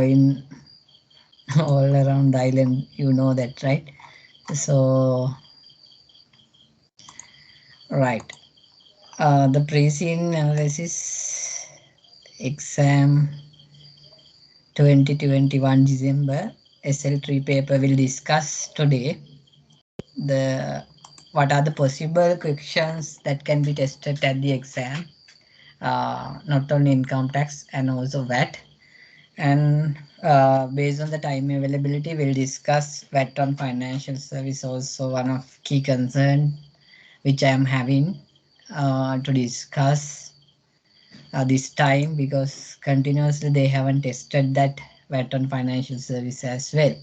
in all around the island, you know that, right? So, right. The pre-scene analysis exam 2021 December SL3 paper will discuss today what are the possible questions that can be tested at the exam, not only income tax and also VAT. And based on the time availability, we'll discuss VAT on financial service, also one of key concern which I am having to discuss this time, because continuously they haven't tested that VAT on financial service as well.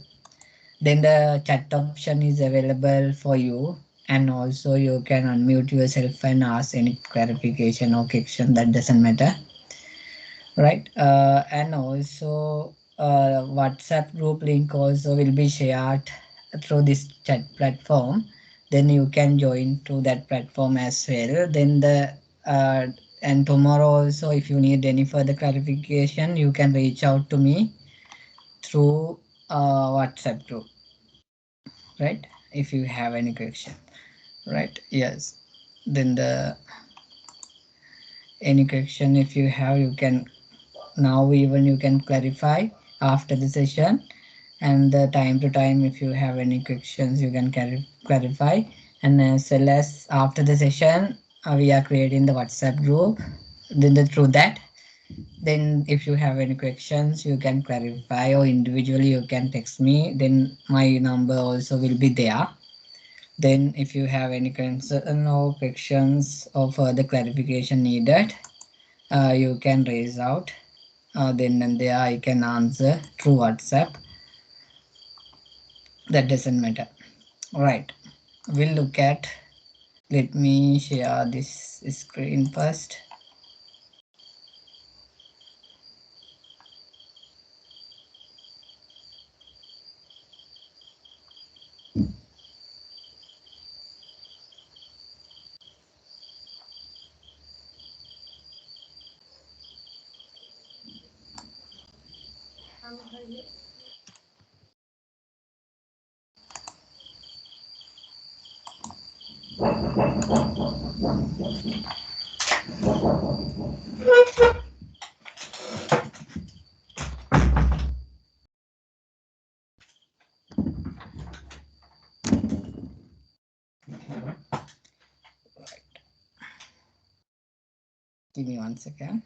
Then the chat option is available for you, and also you can unmute yourself and ask any clarification or question, that doesn't matter, right? And also WhatsApp group link also will be shared through this chat platform. Then you can join to that platform as well. Then and tomorrow also, if you need any further clarification, you can reach out to me through WhatsApp group, right? If you have any question, right? Yes. Then any question if you have, you can now even you can clarify after the session, and time to time if you have any questions you can clarify. And as well as after the session, we are creating the WhatsApp group. Then through that, then if you have any questions you can clarify, or individually you can text me, then my number also will be there. Then if you have any concern or questions or further clarification needed, you can raise out, then and there I can answer through WhatsApp. That doesn't matter. All right, we'll look at, let me share this screen first. Give me 1 second.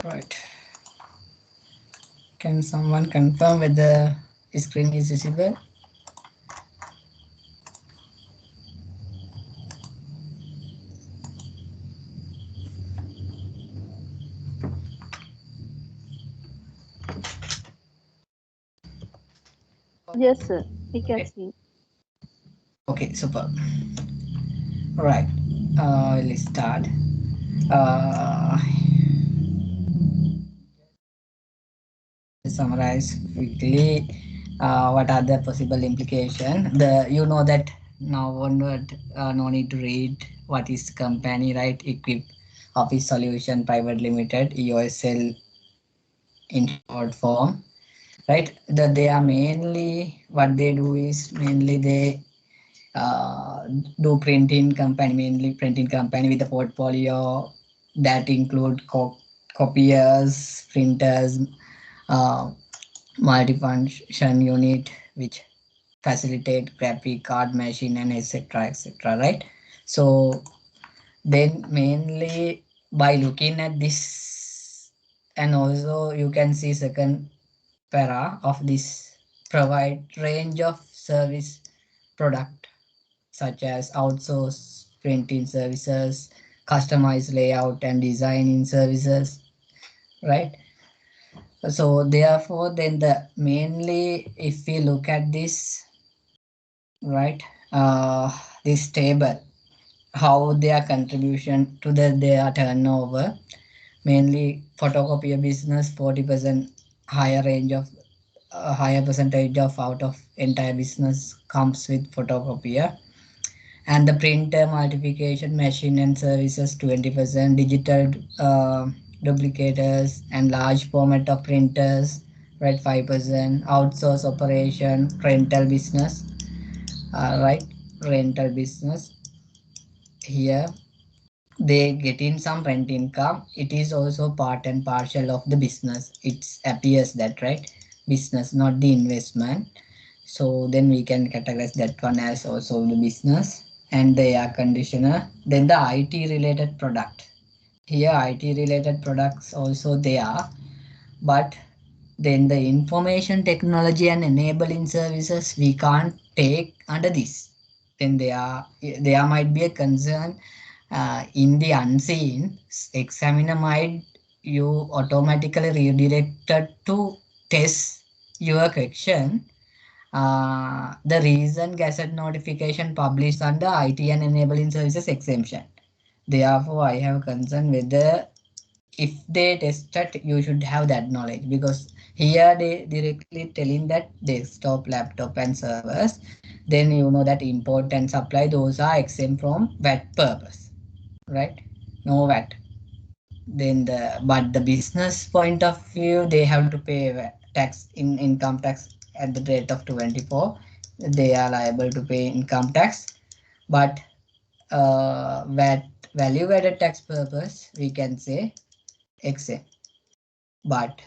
Right. Can someone confirm whether the screen is visible? Yes, sir. We can Okay, see. okay, super. Right. Let's start. Summarize quickly what are the possible implication. The you know that now onward no need to read what is company, right? Equip Office Solution Private Limited, EOSL in short form, right? They are mainly what they do is mainly they uh, do printing company, mainly printing company with a portfolio that include copiers, printers, uh, multifunction unit which facilitate graphic card machine and etc, right? So then mainly by looking at this, and also you can see second para of this, provide range of service product such as outsource printing services, customized layout and designing services, right? So therefore, then the mainly if we look at this, right, this table, how their contribution to their turnover, mainly photocopier business, 40% higher range of higher percentage of out of entire business comes with photocopier, and the printer multiplication machine and services 20%, digital duplicators and large format of printers, right, 5%, outsource operation, rental business, right, rental business here they get in some rent income. It is also part and parcel of the business. It appears that, right, business, not the investment. So then we can categorize that one as also the business. And the air conditioner, then the IT related product. Here IT related products also they are, but then the information technology and enabling services we can't take under this. Then there might be a concern in the unseen. Examiner might you automatically redirected to test your question. The reason gazette notification published under IT and enabling services exemption. Therefore, I have concern whether if they tested, you should have that knowledge, because here they directly telling that desktop, laptop, and servers. Then you know that import and supply those are exempt from VAT purpose, right? No VAT. Then but the business point of view, they have to pay tax in income tax at the rate of 24. They are liable to pay income tax, but VAT value added tax purpose we can say exempt. But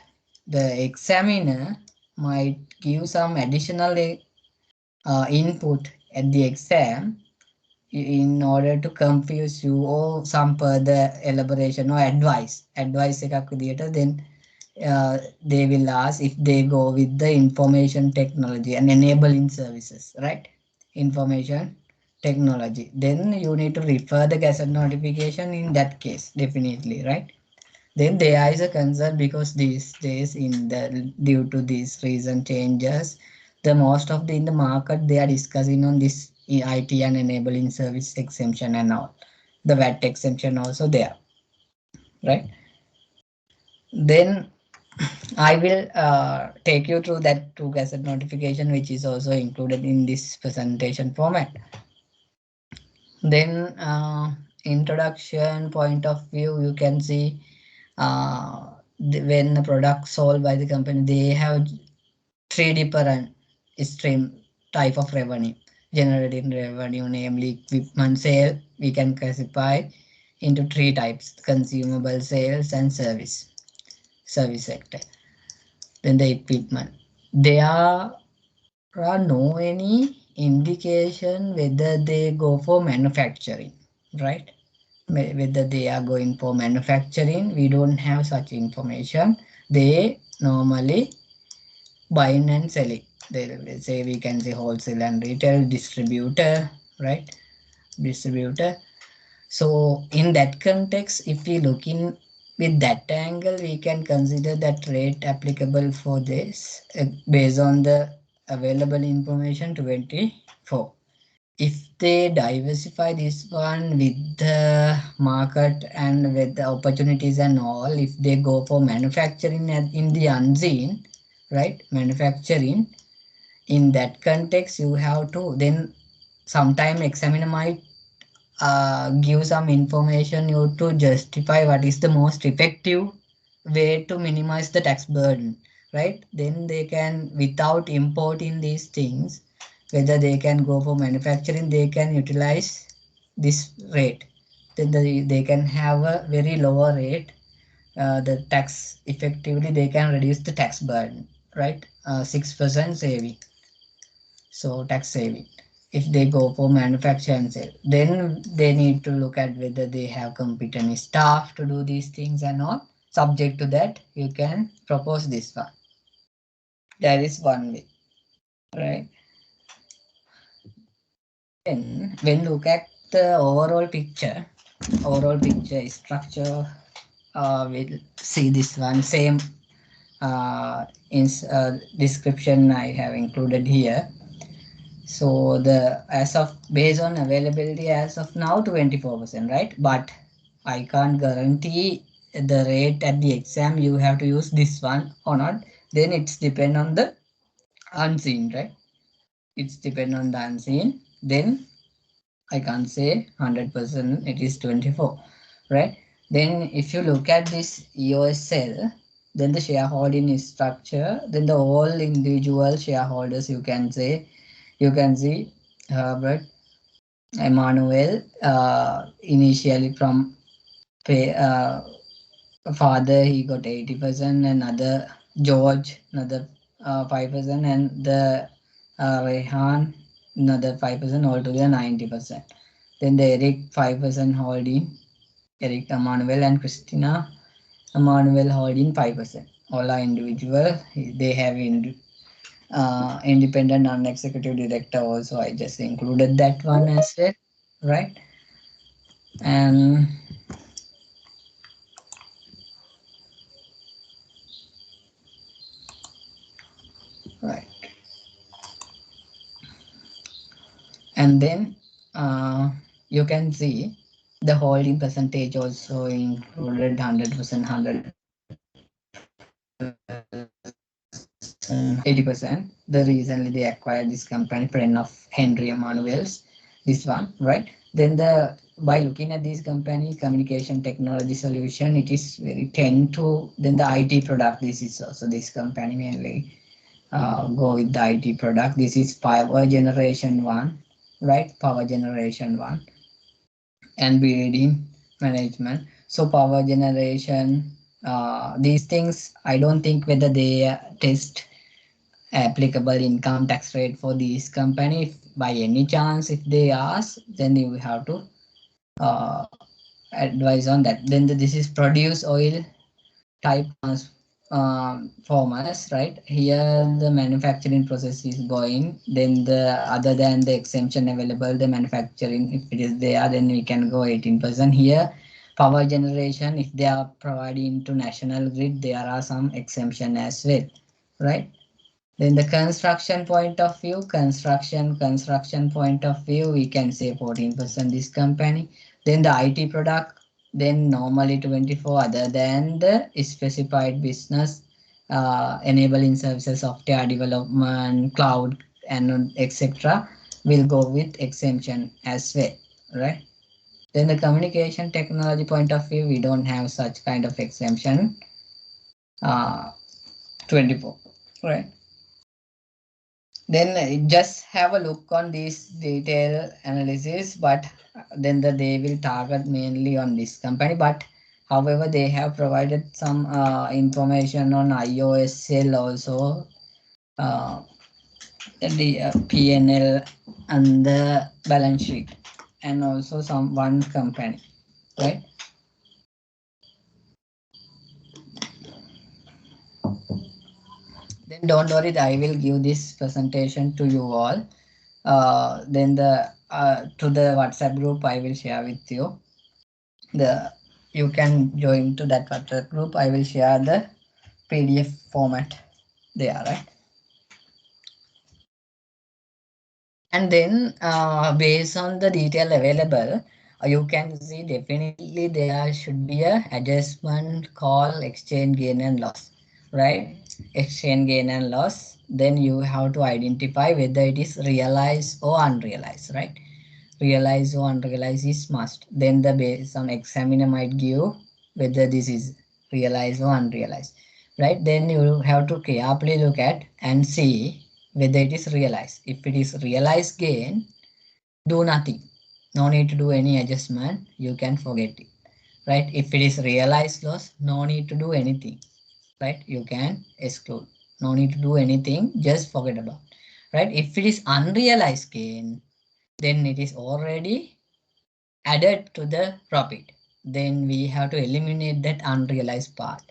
the examiner might give some additional input at the exam in order to confuse you, or some further elaboration or advice එකක් විදියට, then they will ask if they go with the information technology and enabling services, right? Information technology, then you need to refer the gazette notification in that case definitely, right? Then there is a concern because these days in the due to these recent changes, the most of the in the market they are discussing on this IT and enabling service exemption and all. The VAT exemption also there, right? Then I will take you through that two gazette notification which is also included in this presentation format. Then introduction point of view, you can see when the product sold by the company, they have three different stream type of revenue. Generating revenue, namely equipment sale, we can classify into three types: consumable sales and service sector. Then the equipment, there are no any indication whether they go for manufacturing, right? Whether they are going for manufacturing, we don't have such information. They normally buying and selling. They will say we can say wholesale and retail distributor, right? Distributor. So in that context, if we look in with that angle, we can consider that rate applicable for this based on the available information 24. If they diversify this one with the market and with the opportunities and all, if they go for manufacturing in the unseen, right? Manufacturing, in that context, you have to then sometime examiner might give some information you to justify what is the most effective way to minimize the tax burden, right? Then they can, without importing these things, whether they can go for manufacturing, they can utilize this rate. Then they can have a very lower rate. The tax effectively, they can reduce the tax burden, right? 6% saving. So tax saving. If they go for manufacture and sale, then they need to look at whether they have competent staff to do these things and all. Subject to that, you can propose this one. That is one way, right? Then when look at the overall picture structure, we'll see this one same in description I have included here. So the as of based on availability as of now 24%, right? But I can't guarantee the rate at the exam you have to use this one or not. Then it's depend on the unseen, right? It's depend on the unseen. Then I can't say 100% it is 24, right? Then if you look at this EOSL, then the shareholding structure, then the all individual shareholders you can say, you can see Herbert, Emmanuel, initially from pay, father he got 80%, and other George another 5%, and the Rehan another 5%, altogether 90%. Then the Eric 5% holding, Eric Emmanuel and Christina Emmanuel holding 5%. All are individual. They have independent non-executive director also. I just included that one as well, right? And right, and then you can see the holding percentage also included 100%, 80%. The recently they acquired this company, friend of Henry Emmanuel's, this one, right? Then the by looking at this company, communication technology solution, it is very tend to then the IT product. This is also this company mainly go with the IT product. This is power generation one, right? Power generation one and building management. So power generation, these things, I don't think whether they test applicable income tax rate for these company. If by any chance, if they ask, then you have to advise on that. Then this is produce oil type formers, right? Here the manufacturing process is going. Then the other than the exemption available, the manufacturing, if it is there, then we can go 18%. Here power generation, if they are providing to national grid, there are some exemption as well, right? Then the construction point of view, construction point of view, we can say 14% this company. Then the IT product, then normally 24, other than the specified business, enabling services, software development, cloud, and etc. will go with exemption as well, right? Then the communication technology point of view, we don't have such kind of exemption, 24, right? Then just have a look on this detail analysis, but then they will target mainly on this company. But however, they have provided some information on IOSL also, the PNL and the balance sheet, and also some one company, right? Then don't worry, I will give this presentation to you all. Then the to the WhatsApp group I will share with you. You can join to that WhatsApp group. I will share the PDF format there, right? And then based on the detail available, you can see definitely there should be a adjustment called exchange gain and loss, right? Exchange gain and loss. Then you have to identify whether it is realized or unrealized, right? Realized or unrealized is must. Then the based on examiner might give whether this is realized or unrealized, right? Then you have to carefully look at and see whether it is realized. If it is realized gain, do nothing. No need to do any adjustment. You can forget it, right? If it is realized loss, no need to do anything, right? You can exclude. No need to do anything. Just forget about, right? If it is unrealized gain, then it is already added to the profit. Then we have to eliminate that unrealized part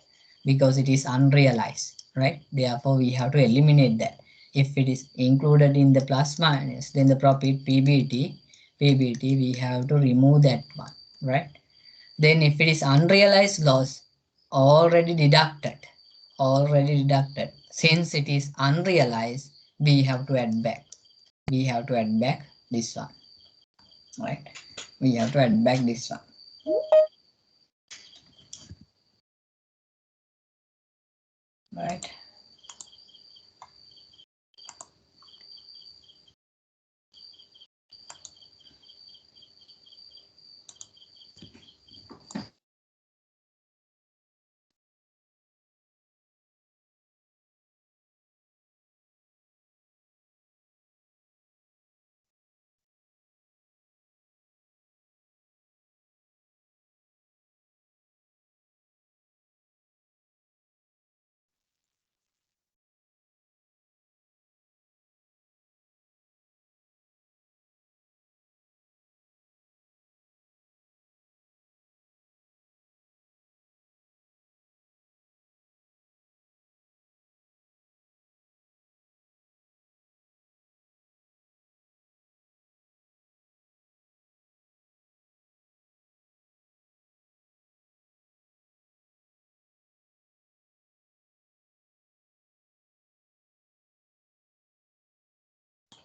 because it is unrealized, right? Therefore, we have to eliminate that. If it is included in the plus minus, then the profit PBT, we have to remove that one, right? Then if it is unrealized loss, already deducted. Since it is unrealized, we have to add back. We have to add back this one, right? We have to add back this one. Right.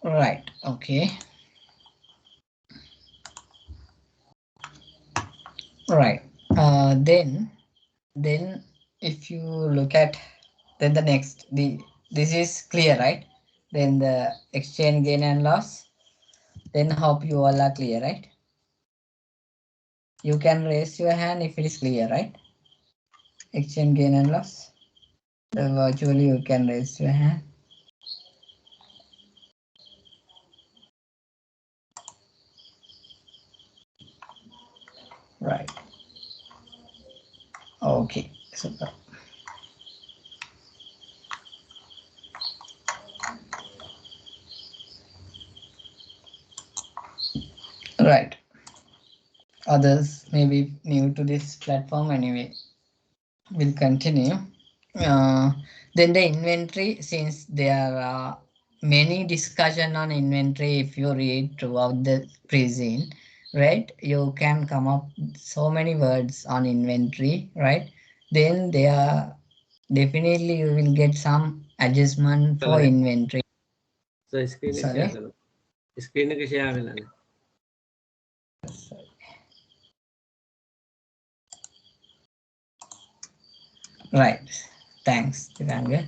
Right. Okay. Right. Then if you look at then the next this is clear, right? Then the exchange gain and loss. Then hope you all are clear, right? You can raise your hand if it is clear, right? Exchange gain and loss. Virtually you can raise your hand. Right. Okay. Super. Right. Others may be new to this platform anyway. We'll continue. Then the inventory, since there are many discussion on inventory, if you read throughout the present, right, you can come up so many words on inventory, right? Then there definitely you will get some adjustment for inventory. So screen Sorry. share. Screen share. Right. Thanks, Tiranga.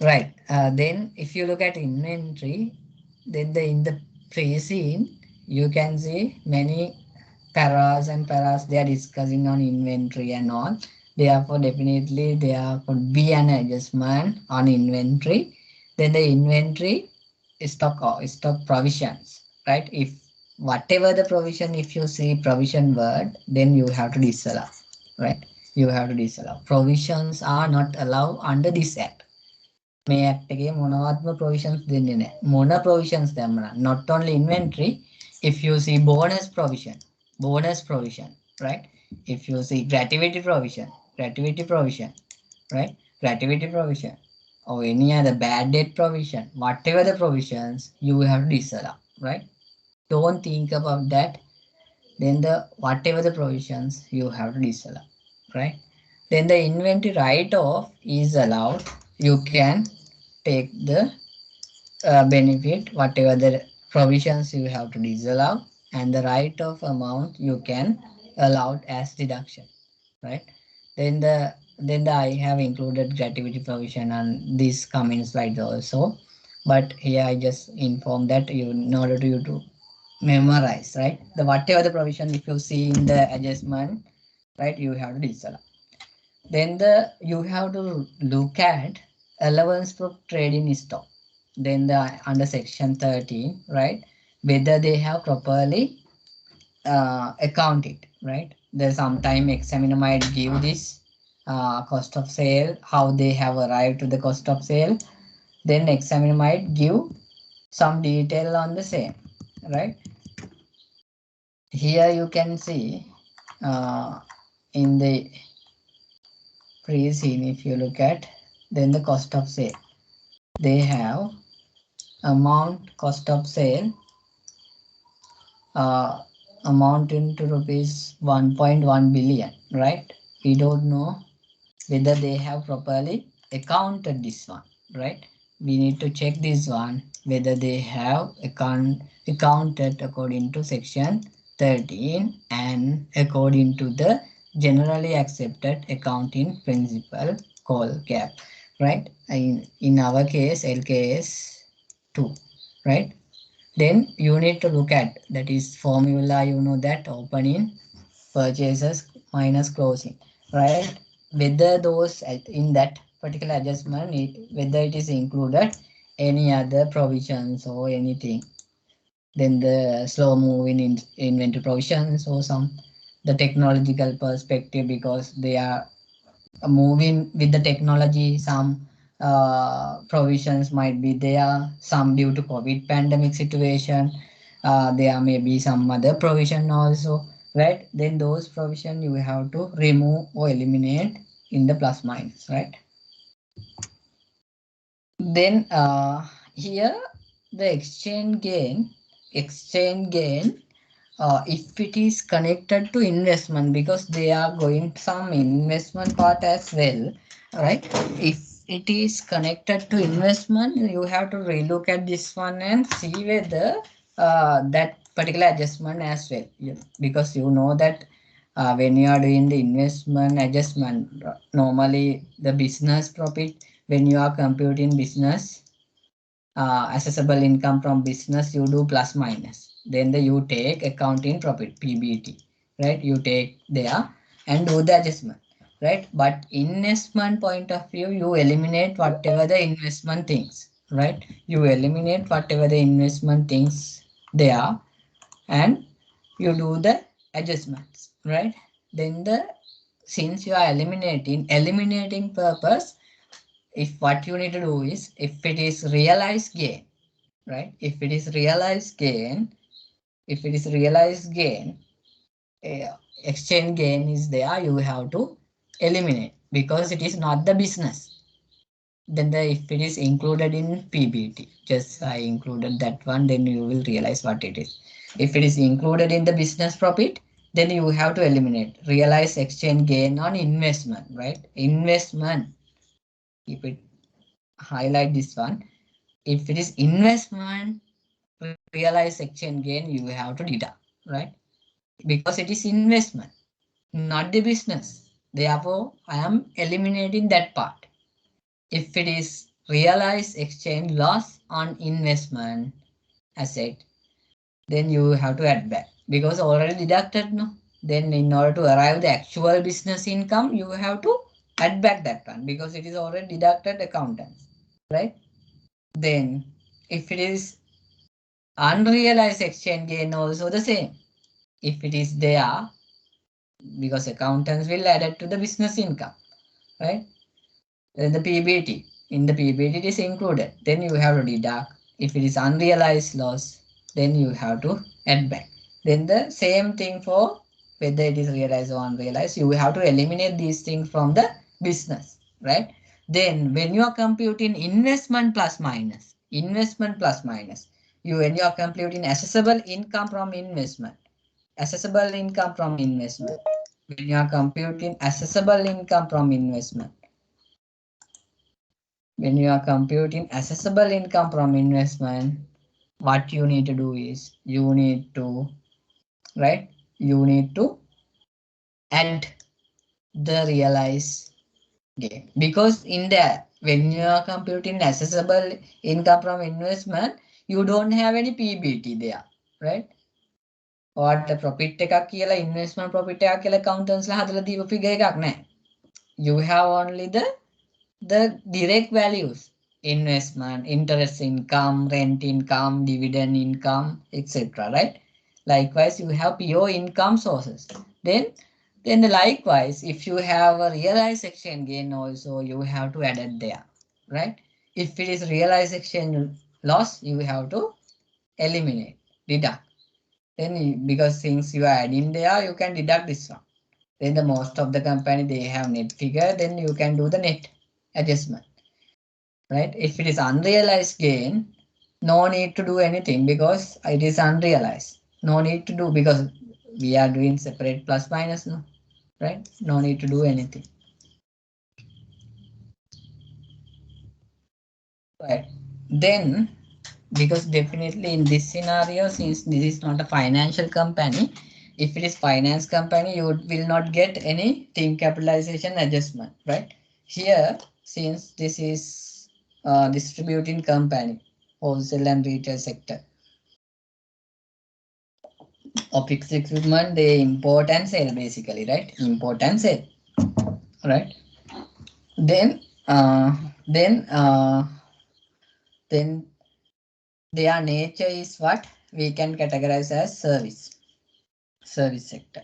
Right. Then if you look at inventory, then in the pre-scene, you can see many paras and paras they are discussing on inventory and all. Therefore, definitely there could be an adjustment on inventory. Then the inventory stock provisions, right? If whatever the provision, if you see provision word, then you have to disallow, right? You have to disallow. Provisions are not allowed under this act. මේ act එකේ මොනවත්ම provisions දෙන්නේ නැහැ. මොන provisions දැම්මනම් not only inventory, if you see bonus provision, right? If you see gratuity provision, right? Gratuity provision or any other bad debt provision, whatever the provisions you have to disallow, right? Don't think about that. Then the whatever the provisions you have to disallow, right? Then the inventory write-off is allowed. You can take the benefit, whatever the provisions you have to disallow, and the right of amount you can allow as deduction, right? Then the I have included gratuity provision and this come in slides also, but here I just inform that you in order to you to memorize, right? The whatever the provision if you see in the adjustment, right, you have to disallow. Then you have to look at allowance for trading stock. Then under section 13, right, whether they have properly accounted, right? There's sometime examiner might give this cost of sale, how they have arrived to the cost of sale. Then examiner might give some detail on the same, right? Here you can see in the pre-scene, if you look at, then the cost of sale. They have amount cost of sale amounting to rupees 1.1 billion, right? We don't know whether they have properly accounted this one, right? We need to check this one whether they have accounted according to section 13 and according to the generally accepted accounting principle called GAAP, right? In our case, LKS 2, right? Then you need to look at that is formula, you know, that opening, purchases minus closing, right? Whether those in that particular adjustment, whether it is included any other provisions or anything. Then the slow moving in inventory provisions or some the technological perspective, because they are moving with the technology. Some provisions might be there, some due to COVID pandemic situation. There may be some other provision also, right? Then those provision you have to remove or eliminate in the plus minus, right? Then here the exchange gain, if it is connected to investment, because they are going some investment part as well, right? If it is connected to investment, you have to relook at this one and see whether that particular adjustment as well. Because you know that when you are doing the investment adjustment, normally the business profit, when you are computing business accessible income from business, you do plus minus. Then you take accounting profit, PBT, right? You take there and do the adjustment, right? But investment point of view, you eliminate whatever the investment things, right? You eliminate whatever the investment things there and you do the adjustments, right? Then since you are eliminating purpose, if what you need to do is, if it is realized gain, right? If it is realized gain, exchange gain is there, you have to eliminate because it is not the business. Then if it is included in PBT, just I included that one, then you will realize what it is. If it is included in the business profit, then you have to eliminate realized exchange gain on investment, right? Investment, keep it, highlight this one. If it is investment, realized exchange gain, you have to deduct, right? Because it is investment, not the business. Therefore, I am eliminating that part. If it is realized exchange loss on investment asset, then you have to add back because already deducted, no? Then in order to arrive the actual business income, you have to add back that one because it is already deducted accountants, right? Then if it is unrealized exchange gain, also the same. If it is there, because accountants will add it to the business income, right? Then the PBT, in the PBT it is included. Then you have to deduct. If it is unrealized loss, then you have to add back. Then the same thing for whether it is realized or unrealized, you have to eliminate these things from the business, right? Then when you are computing investment plus minus, when you are computing accessible income from investment, when you are computing accessible income from investment, when you are computing assessable income from investment, what you need to do is you need to, right? You need to add the realized gain, because in there, when you are computing assessable income from investment, you don't have any PBT there, right? Or the profit එකක් කියලා investment profit එකක් කියලා accountants ලා හදලා දීපු figure එකක් නැහැ. You have only the direct values: investment, interest income, rent income, dividend income, etc. Right? Likewise, you have pure income sources. Then likewise, if you have a realized exchange gain also, you have to add it there, right? If it is realized exchange loss, you have to eliminate, deduct. Then because since you are adding there, you can deduct this one. Then the most of the company, they have net figure, then you can do the net adjustment, right? If it is unrealized gain, no need to do anything because it is unrealized. No need to do because we are doing separate plus minus, no, right? No need to do anything. Right. Then, because definitely in this scenario, since this is not a financial company, if it is finance company, you will not get any team capitalization adjustment, right? Here, since this is a distributing company, wholesale and retail sector, of fixed equipment, they import and sell basically, right? Import and sell, right? Then, then their nature is what we can categorize as service sector,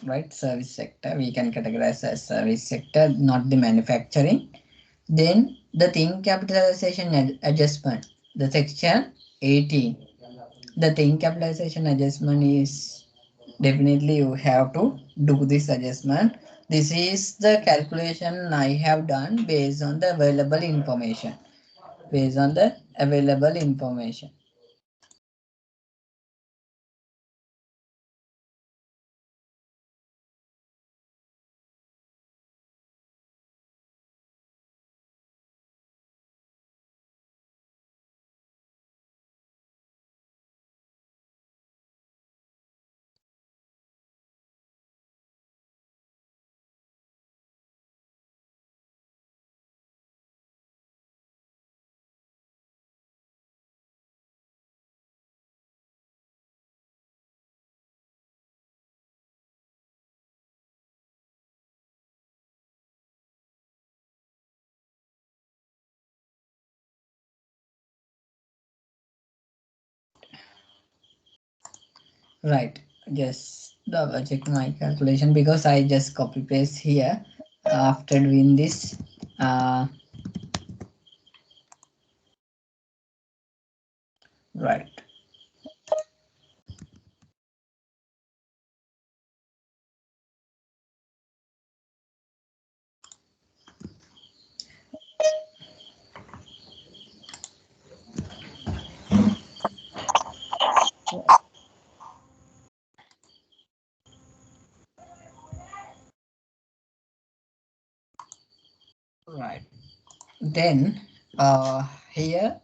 right? Service sector we can categorize as service sector, not the manufacturing. Then the thing capitalization adjustment, the section 18, the thing capitalization adjustment is definitely you have to do this adjustment. This is the calculation I have done based on the available information, based on the available information. Right, just double check my calculation because I just copy paste here after doing this. Right. Right. Then here,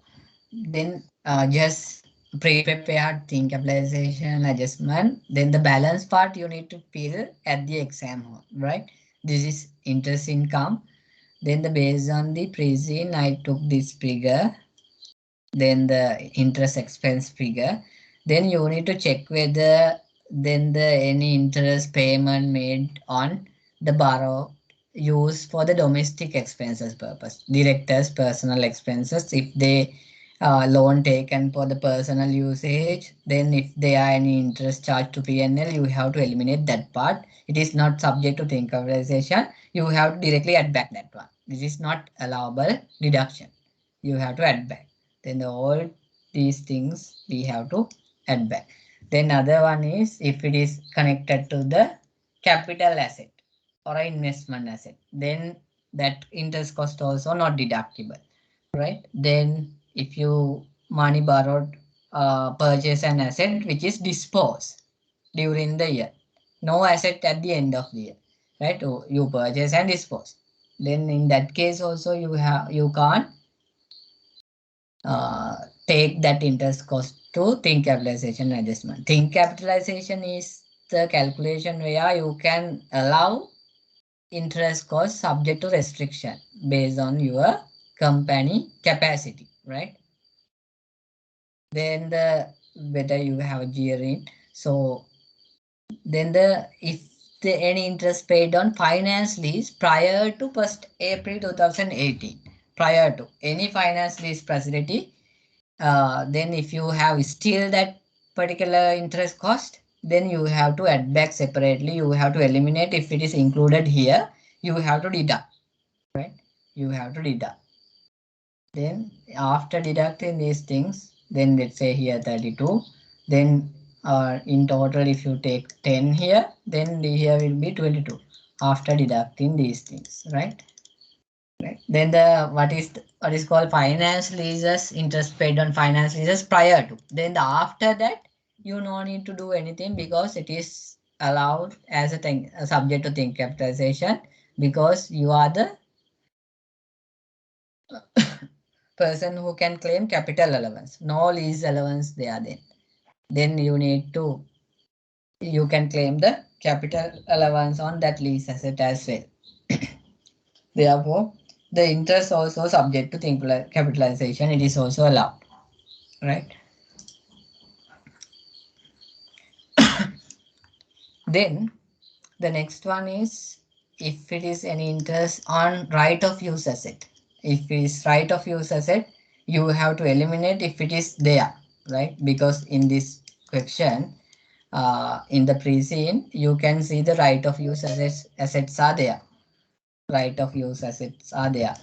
then just pre-prepared thing capitalization adjustment. Then the balance part you need to fill at the exam hall, right? This is interest income. Then the based on the pre-scene, I took this figure. Then the interest expense figure. Then you need to check whether then the any interest payment made on the borrow used for the domestic expenses purpose, directors personal expenses. If they loan taken for the personal usage, then if there are any interest charged to PNL, you have to eliminate that part. It is not subject to think capitalization. You have to directly add back that one. This is not allowable deduction. You have to add back. Then all these things we have to add back. Then other one is if it is connected to the capital asset or an investment asset, then that interest cost also not deductible, right? Then if you money borrowed, purchase an asset which is disposed during the year, no asset at the end of the year, right? You purchase and dispose. then in that case also you can't take that interest cost to think capitalization adjustment. Think capitalization is the calculation where you can allow interest cost subject to restriction based on your company capacity, right? Then whether you have a GR in, so then if any interest paid on finance lease prior to 1st April 2018, prior to any finance lease facility, then if you have still that particular interest cost, then you have to add back separately. You have to eliminate. If it is included here, you have to deduct, right? You have to deduct. Then after deducting these things, then let's say here 32, then in total if you take 10 here, then here will be 22 after deducting these things, right? Right. Then what is called finance leases, interest paid on finance leases prior to. Then after that, you no need to do anything because it is allowed as a thing, a subject to think capitalization, because you are the person who can claim capital allowance. No lease allowance there then. Then you can claim the capital allowance on that lease asset as well. Therefore, the interest also subject to think capitalization. It is also allowed, right? Then the next one is if it is any interest on right of use asset. If it is right of use asset, you have to eliminate if it is there, right? Because in this question, in the pre-scene, you can see the right of use assets are there. Right of use assets are there.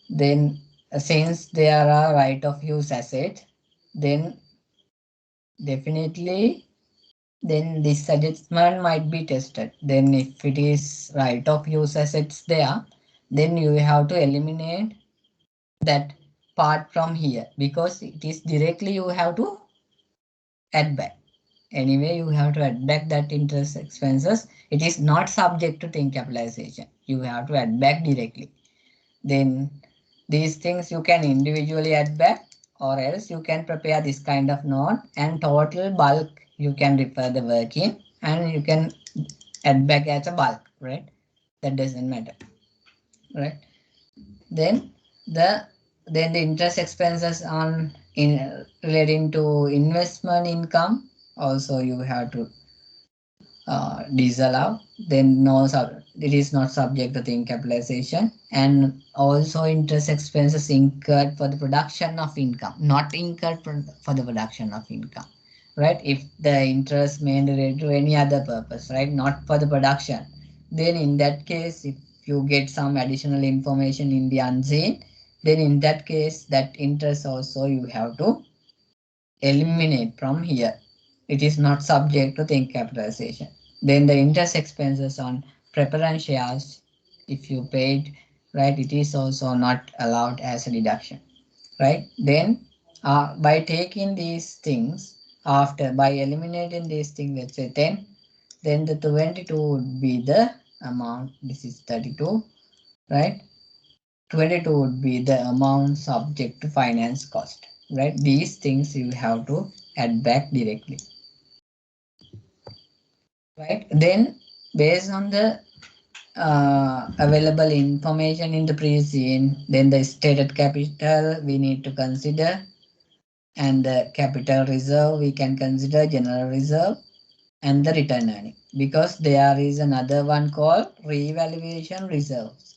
Then since there are right of use asset, then definitely then this adjustment might be tested. Then if it is right of use assets there, then you have to eliminate that part from here because it is directly you have to add back. Anyway, you have to add back that interest expenses. It is not subject to think capitalization. You have to add back directly. Then these things you can individually add back, or else you can prepare this kind of note and total bulk you can refer the work in and you can add back as a bulk, right? That doesn't matter, right? Then the interest expenses on relating to investment income also you have to disallow. Then it is not subject to think capitalization, and also interest expenses incurred for the production of income, not incurred for the production of income, right? If the interest may relate to any other purpose, right, not for the production, then in that case if you get some additional information in the unseen, then in that case that interest also you have to eliminate from here. It is not subject to think capitalization. Then the interest expenses on preference shares, if you paid, right, it is also not allowed as a deduction, right? Then by taking these things, by eliminating these things, let's say 10, then the 22 would be the amount. This is 32, right? 22 would be the amount subject to finance cost, right? These things you have to add back directly, right? Then based on the available information in the pre-scene, then the stated capital we need to consider, and the capital reserve we can consider general reserve, and the return earning, because there is another one called revaluation reserves.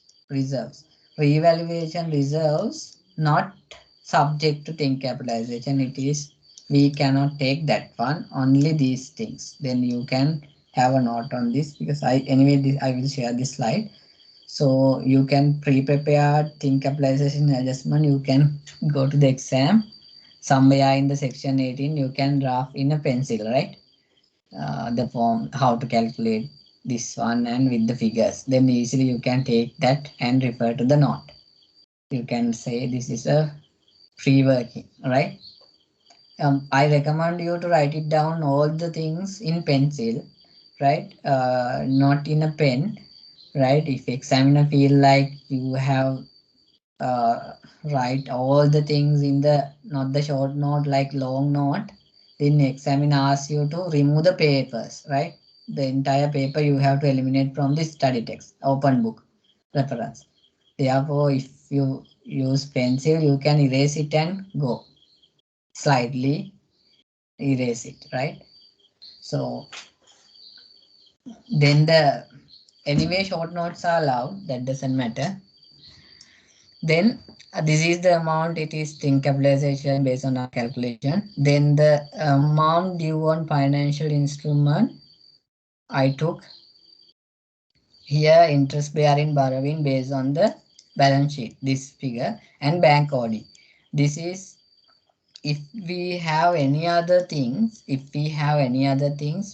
Revaluation reserves not subject to think capitalization. It is, we cannot take that one, only these things. Then you can have a note on this, because I will share this slide, so you can prepare think capitalization adjustment. You can go to the exam somewhere in the section 18, you can draft in a pencil, right? The form, how to calculate this one and with the figures. Then easily you can take that and refer to the note. You can say this is a free working, right? I recommend you to write it down all the things in pencil, right? Not in a pen, right? If examiner feel like you have write all the things in the not the short note like long note, then examiner asks you to remove the papers, right? The entire paper you have to eliminate from the study text, open book reference. Therefore, if you use pencil, you can erase it and go slightly erase it, right? So then the anyway short notes are allowed, that doesn't matter. Then this is the amount, it is thing capitalization based on our calculation. Then the amount due on financial instrument, I took here interest bearing borrowing based on the balance sheet, this figure, and bank audit. This is if we have any other things,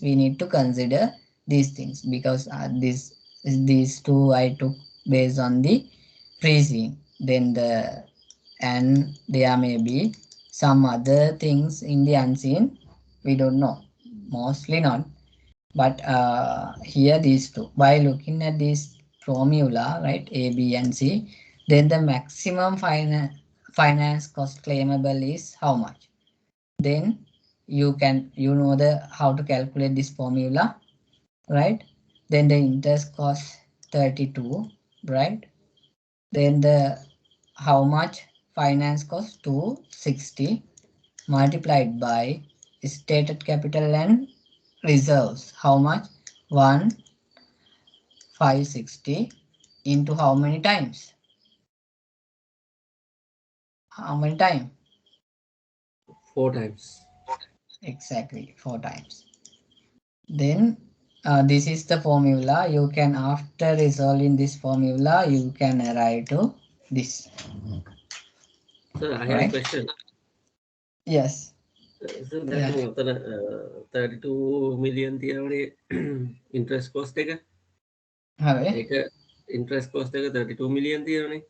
we need to consider these things, because these two I took based on the freezing. Then and there may be some other things in the unseen, we don't know, mostly not. But here these two, by looking at this formula, right, A, B, and C, then the maximum finance cost claimable is how much? Then you know the how to calculate this formula, right? Then the interest cost 32, right? Then the how much finance cost 260 multiplied by stated capital and reserves, how much? 1560 into how many times? How many times? 4 times. Exactly 4 times. Then this is the formula. You can, after resolving this formula, you can arrive to this. Sir, I have a Right? question. Yes. So Yeah. දැන් ඔතන 32 million තියවනේ interest cost එක. Have ඒක interest cost එක 32 million තියවනේ.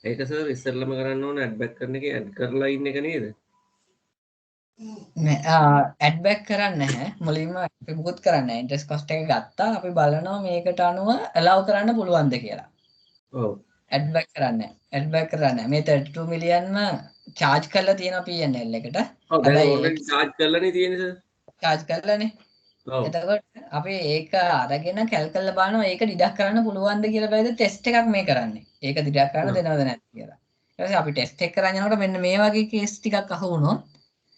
ඒක sir ඉස්සෙල්ලම කරන්න ඕන add back කරන එක add කරලා ඉන්න එක නේද? ඇඩ් බැක් කරන්නේ නැහැ. මුලින්ම අපි මුකුත් කරන්නේ නැහැ. ඉන්ට්‍රෙස්ට් කොස්ට් එක ගත්තා. අපි බලනවා මේකට අනුව allow කරන්න පුළුවන්ද කියලා. ඔව්. ඇඩ් බැක් කරන්නේ නැහැ. ඇඩ් බැක් කරන්නේ නැහැ. මේ 32 මිලියන්ම charge කරලා තියෙනවා P&L එකට. ඔව් දැන් already charge කරලානේ තියෙන්නේ සර්. charge කරලානේ. ඔව්. එතකොට අපි ඒක අරගෙන කැල් කරලා බලනවා ඒක ඩිඩක්ට් කරන්න පුළුවන්ද කියලා බෑද ටෙස්ට් එකක් මේ කරන්නේ. ඒක ඩිඩක්ට් කරන්න දෙනවද නැද්ද කියලා. ඊට පස්සේ අපි ටෙස්ට් එක කරන් යනකොට මෙන්න මේ වගේ කේස් ටිකක් අහු වුණොත්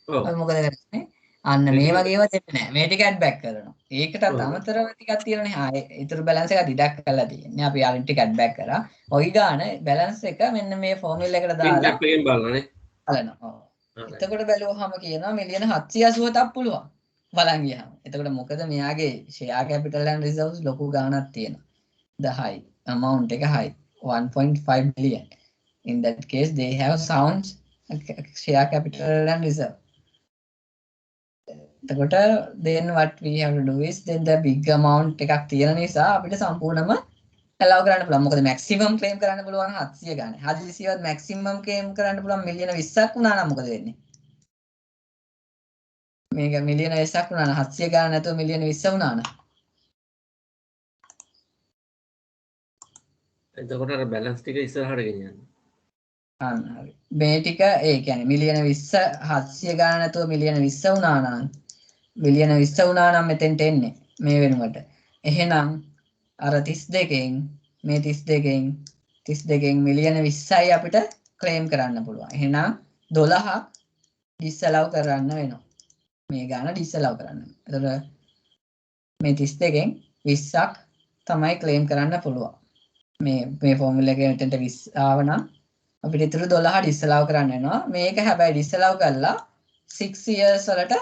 අපි මොකද කරන්නේ? අන්න මේ වගේ ඒවා දෙන්නේ නැහැ. මේ ටික ඇඩ් බැක් කරනවා. ඒකටත් අමතරව ටිකක් තියෙනනේ. ආයේ ඊටු බැලන්ස් එක ඩිඩක්ට් කරලා තියෙන්නේ. අපි අර ටික ඇඩ් බැක් කරා. ඔයි ගාන බැලන්ස් එක මෙන්න මේ ෆෝමියුලා එකට දාලා එකෙන් බලනනේ. බලනවා. ඔව්. එතකොට බැලුවාම කියනවා මිලියන 787ක් පුළුවන්. බලන් ගියාම. එතකොට මොකද මෙයාගේ share capital and reserves ලොකු ගාණක් තියෙනවා. The high amount එක high 1.5 billion. In that case they have sound share capital and reserve. එතකොට then what we have to do is then the big amount එකක් තියෙන නිසා අපිට සම්පූර්ණම allow කරන්න පුළුවන්. මොකද maximum claim කරන්න පුළුවන් 700 ගානේ. හදිසියවත් maximum claim කරන්න පුළුවන් මිලියන 20ක් වුණා නම් මොකද වෙන්නේ? මේක මිලියන 20ක් වුණා නම් 700 ගාන නැතුව මිලියන 20 වුණා නම් එතකොට අර balance ටික ඉස්සරහට ගෙනියන්න. අන්න හරි. මේ ටික ඒ කියන්නේ මිලියන 20 700 ගාන නැතුව මිලියන 20 වුණා නම් මිලියන 20 වුණා නම් මෙතෙන්ට එන්නේ මේ වෙනුවට. එහෙනම් අර 32කින් මේ 32කින් මිලියන 20යි අපිට ක්ලේම් කරන්න පුළුවන්. එහෙනම් 12ක් ඩිස්අලව් කරන්න වෙනවා. මේ ගාන ඩිස්අලව් කරන්න. එතකොට මේ 32කින් 20ක් තමයි ක්ලේම් කරන්න පුළුවන්. මේ ෆෝමියුලා එකේ මෙතෙන්ට 20 ආව නම් අපිට ඊටු 12 ඩිස්අලව් කරන්න වෙනවා. මේක හැබැයි ඩිස්අලව් කරලා 6 years වලට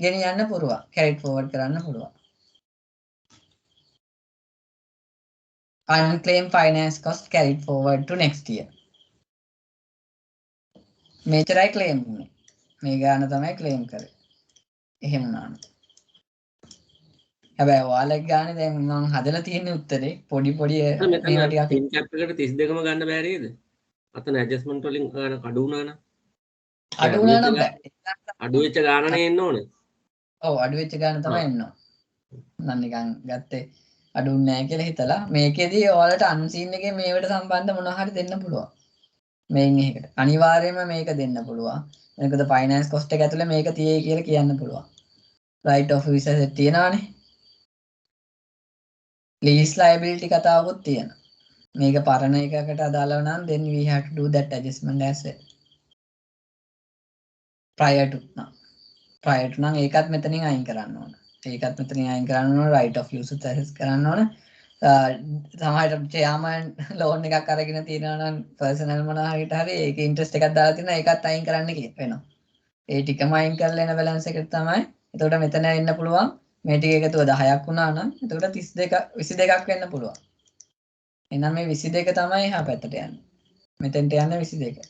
ගෙනියන්න පුළුවන්. carry forward කරන්න පුළුවන්. Unclaimed finance cost carried forward to next year. මේතරයි claim වුනේ. මේ ගාන තමයි claim කරේ. එහෙම නාන. හැබැයි ඔයාලගේ ගානේ දැන් මම හදලා තියෙන උත්තරේ පොඩි මේවා ටිකක් තින් කැප් එකට 32ම ගන්න බෑ නේද? අතන ඇඩ්ජස්ට්මන්ට් වලින් ගන්න අඩු වුණා නම්. අඩු වුණා නම් බෑ. අඩු වෙච්ච ගානනේ එන්න ඕනේ. ඔව් අඩු වෙච්ච ගාන තමයි එන්න ඕන. මම නිකන් ගත්තේ අඩුන්නේ නැහැ කියලා හිතලා මේකෙදී ඔයාලට අන්සීන් එකේ මේවට සම්බන්ධ මොනවා හරි දෙන්න පුළුවන්. මේන් එකකට. අනිවාර්යයෙන්ම මේක දෙන්න පුළුවන්. මොකද ෆයිනෑන්ස් කොස්ට් එක ඇතුලේ මේක තියෙයි කියලා කියන්න පුළුවන්. right of use asset තියෙනවානේ. lease liability කතාවකුත් තියෙනවා. මේක පරණ එකකට අදාළව නම් then we have to do that adjustment as well. prior to නම් ඒකත් මෙතනින් අයින් කරන්න ඕන. ඒකත් මෙතනින් අයින් කරන්න ඕන. right of use assets කරන්න ඕන. සමහරවිට chairman loan එකක් අරගෙන තියෙනවා නම් personal මොනවා හරි ඒක interest එකක් දාලා තියෙනවා ඒකත් අයින් කරන්න වෙනවා. ඒ ටිකම අයින් කරලා එන balance එකට තමයි. එතකොට මෙතන එන්න පුළුවන් මේ ටික එකතුව 10ක් වුණා නම් එතකොට 22ක් වෙන්න පුළුවන්. එහෙනම් මේ 22 තමයි එහා පැත්තට යන්නේ. මෙතෙන්ට යන්නේ 22.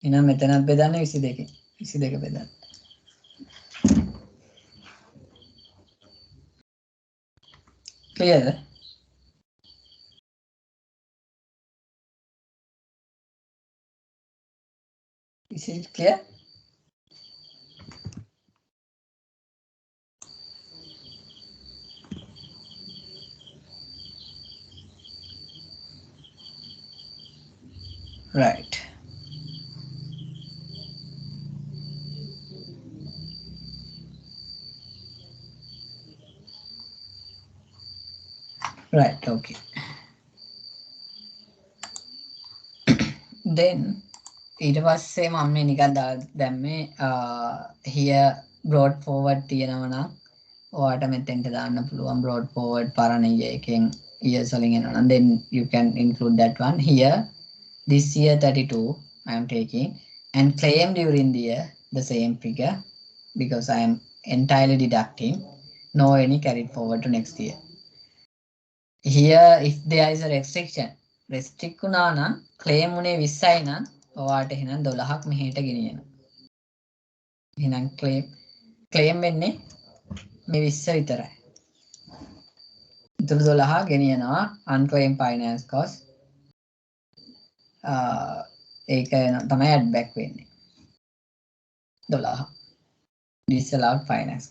එහෙනම් මෙතනත් බෙදන්නේ 22. 22 බෙදන්න. clear? Is it clear? Right. Right, okay. Then ඊට පස්සේ මම මේ නිකන් දැම්මේ here brought forward තියෙනවා නම් ඔයාට මෙතෙන්ට දාන්න පුළුවන් brought forward පරණ එකෙන් years වලින් එනවා නම් then you can include that one here. This year 32 I am taking and claim during the year the same figure because I am entirely deducting no any carried forward to next year. Here if there is a restrict වුණා නම් claim උනේ 20යි නම් ඔයාට එහෙනම් 12ක් මෙහෙට ගෙනියනවා. එහෙනම් claim වෙන්නේ මේ 20 විතරයි. ඉතුරු 12 ගෙනියනවා unclaimed finance cost. ඒක තමයි add back වෙන්නේ. 12 disallowed finance.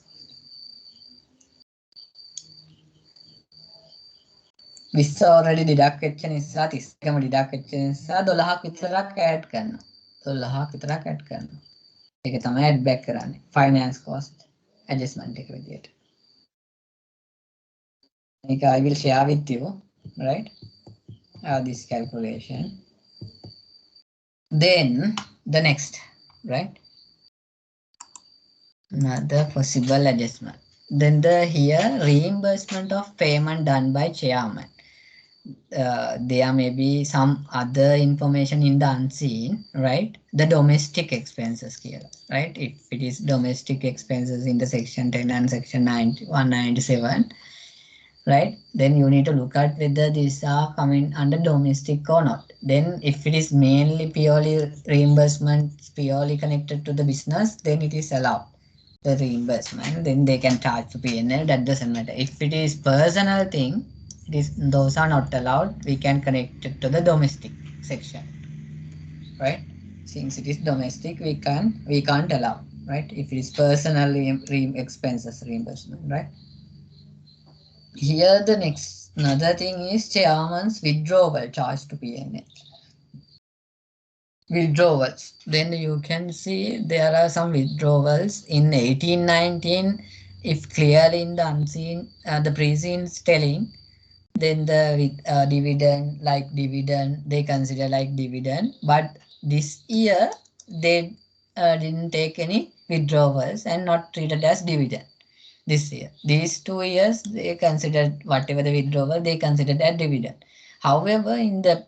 20 already deduct වෙච්ච නිසා 30කම deduct වෙච්ච නිසා 12ක් විතරක් add කරනවා. 12ක් විතරක් add කරනවා. ඒක තමයි add back කරන්නේ. finance cost adjustment එක විදියට. මේක I will share with you, right? This calculation. Then the next, right? Another possible adjustment. Then here reimbursement of payment done by chairman. There may be some other information in the unseen, right? The domestic expenses here, right? If it is domestic expenses in the section 10 and section 197, right? Then you need to look at whether these are coming under domestic or not. Then if it is mainly purely reimbursement, purely connected to the business, then it is allowed. The reimbursement, then they can charge to P&L, that doesn't matter. If it is personal thing, those are not allowed. We can connect it to the domestic section, right? Since it is domestic, we can't allow, right? If it is personal expenses reimbursement, right? Here the next another thing is chairman's withdrawal charge to P&L. Withdrawals. Then you can see there are some withdrawals in 1819. If clearly in the unseen, the pre-seen is telling, then the dividend, they consider like dividend. But this year they didn't take any withdrawals and not treated as dividend. This year, these 2 years, they considered whatever the withdrawal, they considered as dividend. However, in the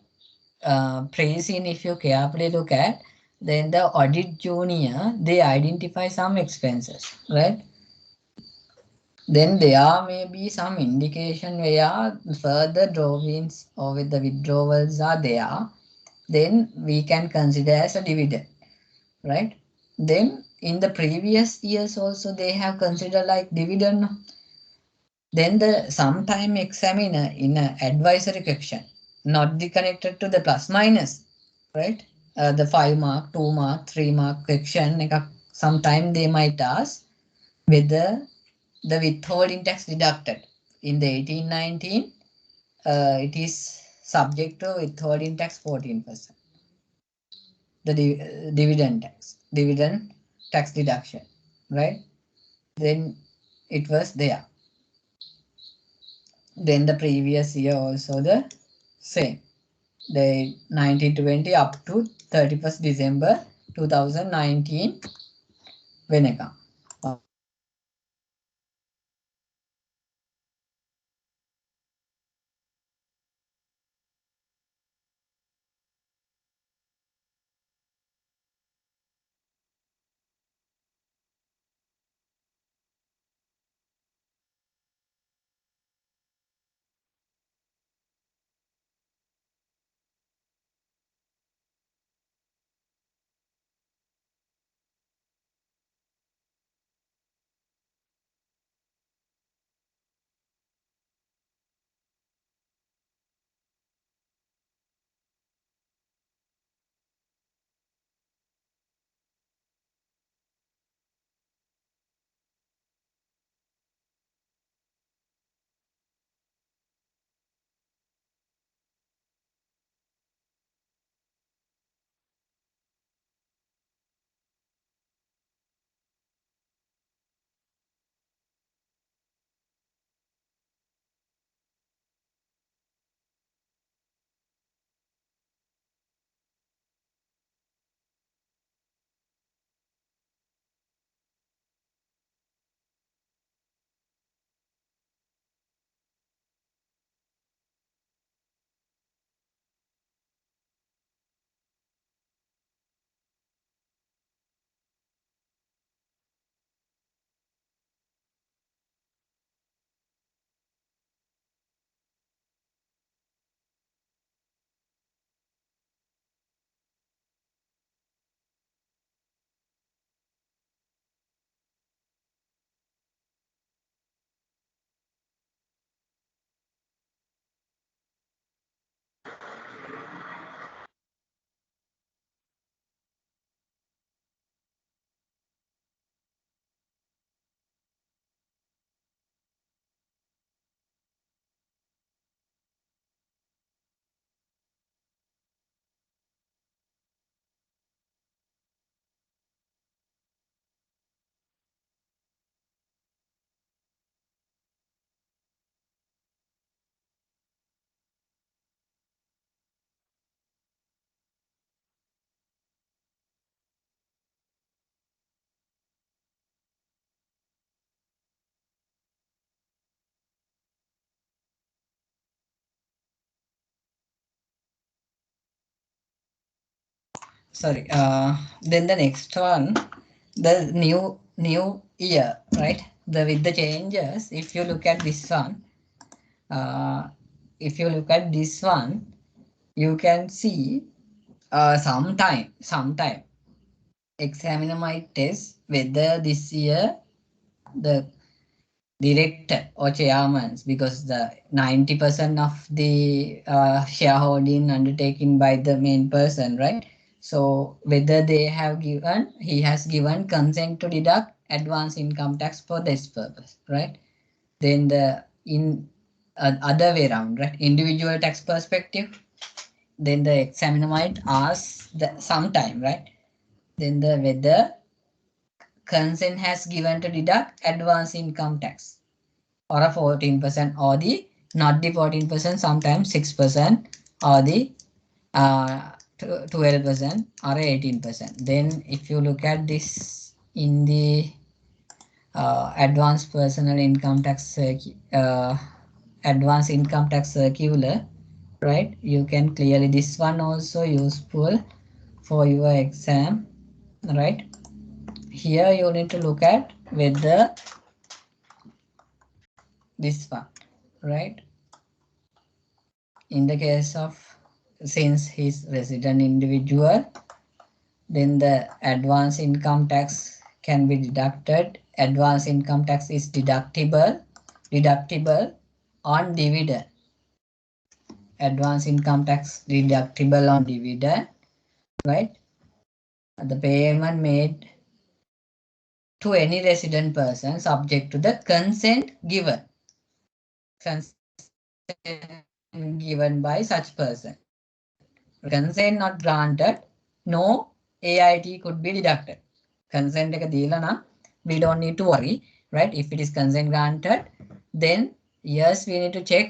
pre-seen, if you carefully look at, then the audit junior, they identify some expenses, right? Then there may be some indication where further drawings or with the withdrawals are there, then we can consider as a dividend, right? Then in the previous years also they have considered like dividend. Then the sometime examiner in an advisory question, not the connected to the plus minus, right? The 5 mark, 2 mark, 3 mark question, sometime they might ask whether the withholding tax deducted in the 1819, it is subject to withholding tax 14%. The dividend tax deduction, right? Then it was there. Then the previous year also the same. The 1920 up to 31st December 2019 වෙනකම්. Sorry. Then the next one, the new year, right? With the changes, if you look at this one, you can see sometime examiner might test whether this year the director or chairman, because the 90% of the shareholding undertaken by the main person, right? So whether he has given consent to deduct advance income tax for this purpose, right? Then other way around, right? Individual tax perspective. Then the examiner might ask sometime, right? Then whether consent has given to deduct advance income tax or a 14% or the not the 14%, sometimes 6% or the 12% or 18%. Then if you look at this in the advanced personal income tax advanced income tax circular, right? You can clearly, this one also useful for your exam, right? Here you need to look at whether this one, right? In the case of, since he's resident individual, then the advance income tax can be deducted. Advance income tax is deductible on dividend. Advance income tax deductible on dividend, right? The payment made to any resident person subject to the consent given. consent given by such person. Consent not granted, no AIT could be deducted. Consent එක දීලා නම් we don't need to worry, right? If it is consent granted, then yes, we need to check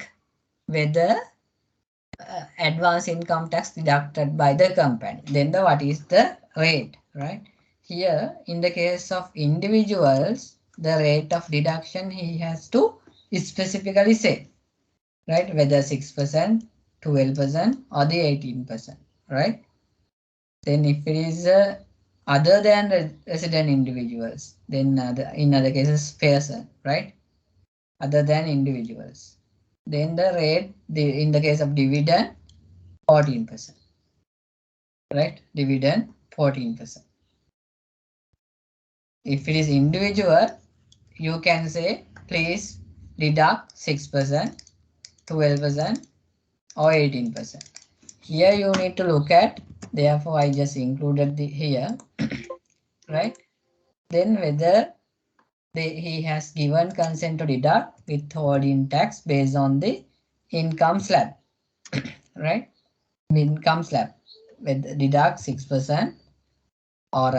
whether advance income tax deducted by the company. Then what is the rate, right? Here, in the case of individuals, the rate of deduction he has to specifically say, right? Whether 6%, 12%, or the 18%, right? Then if it is other than resident individuals, then in other cases, person, right? Other than individuals. Then the rate, in the case of dividend, 14%, right? Dividend, 14%. If it is individual, you can say, please deduct 6%, 12%, or 18%. Here you need to look at, therefore I just included here, right? Then whether he has given consent to deduct withholding tax based on the income slab, right? Income slab, with deduct 6% or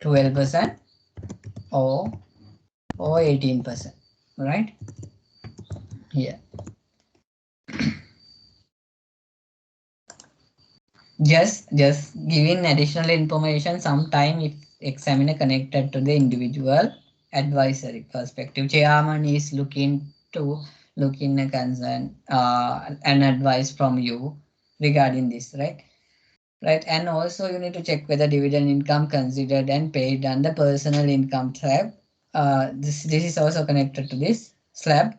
12% or 18%, right? Here. Just giving additional information. Sometime if examiner connected to the individual advisory perspective, chairman is looking a concern an advice from you regarding this, right? Right, and also you need to check whether dividend income considered and paid under personal income slab. This is also connected to this slab,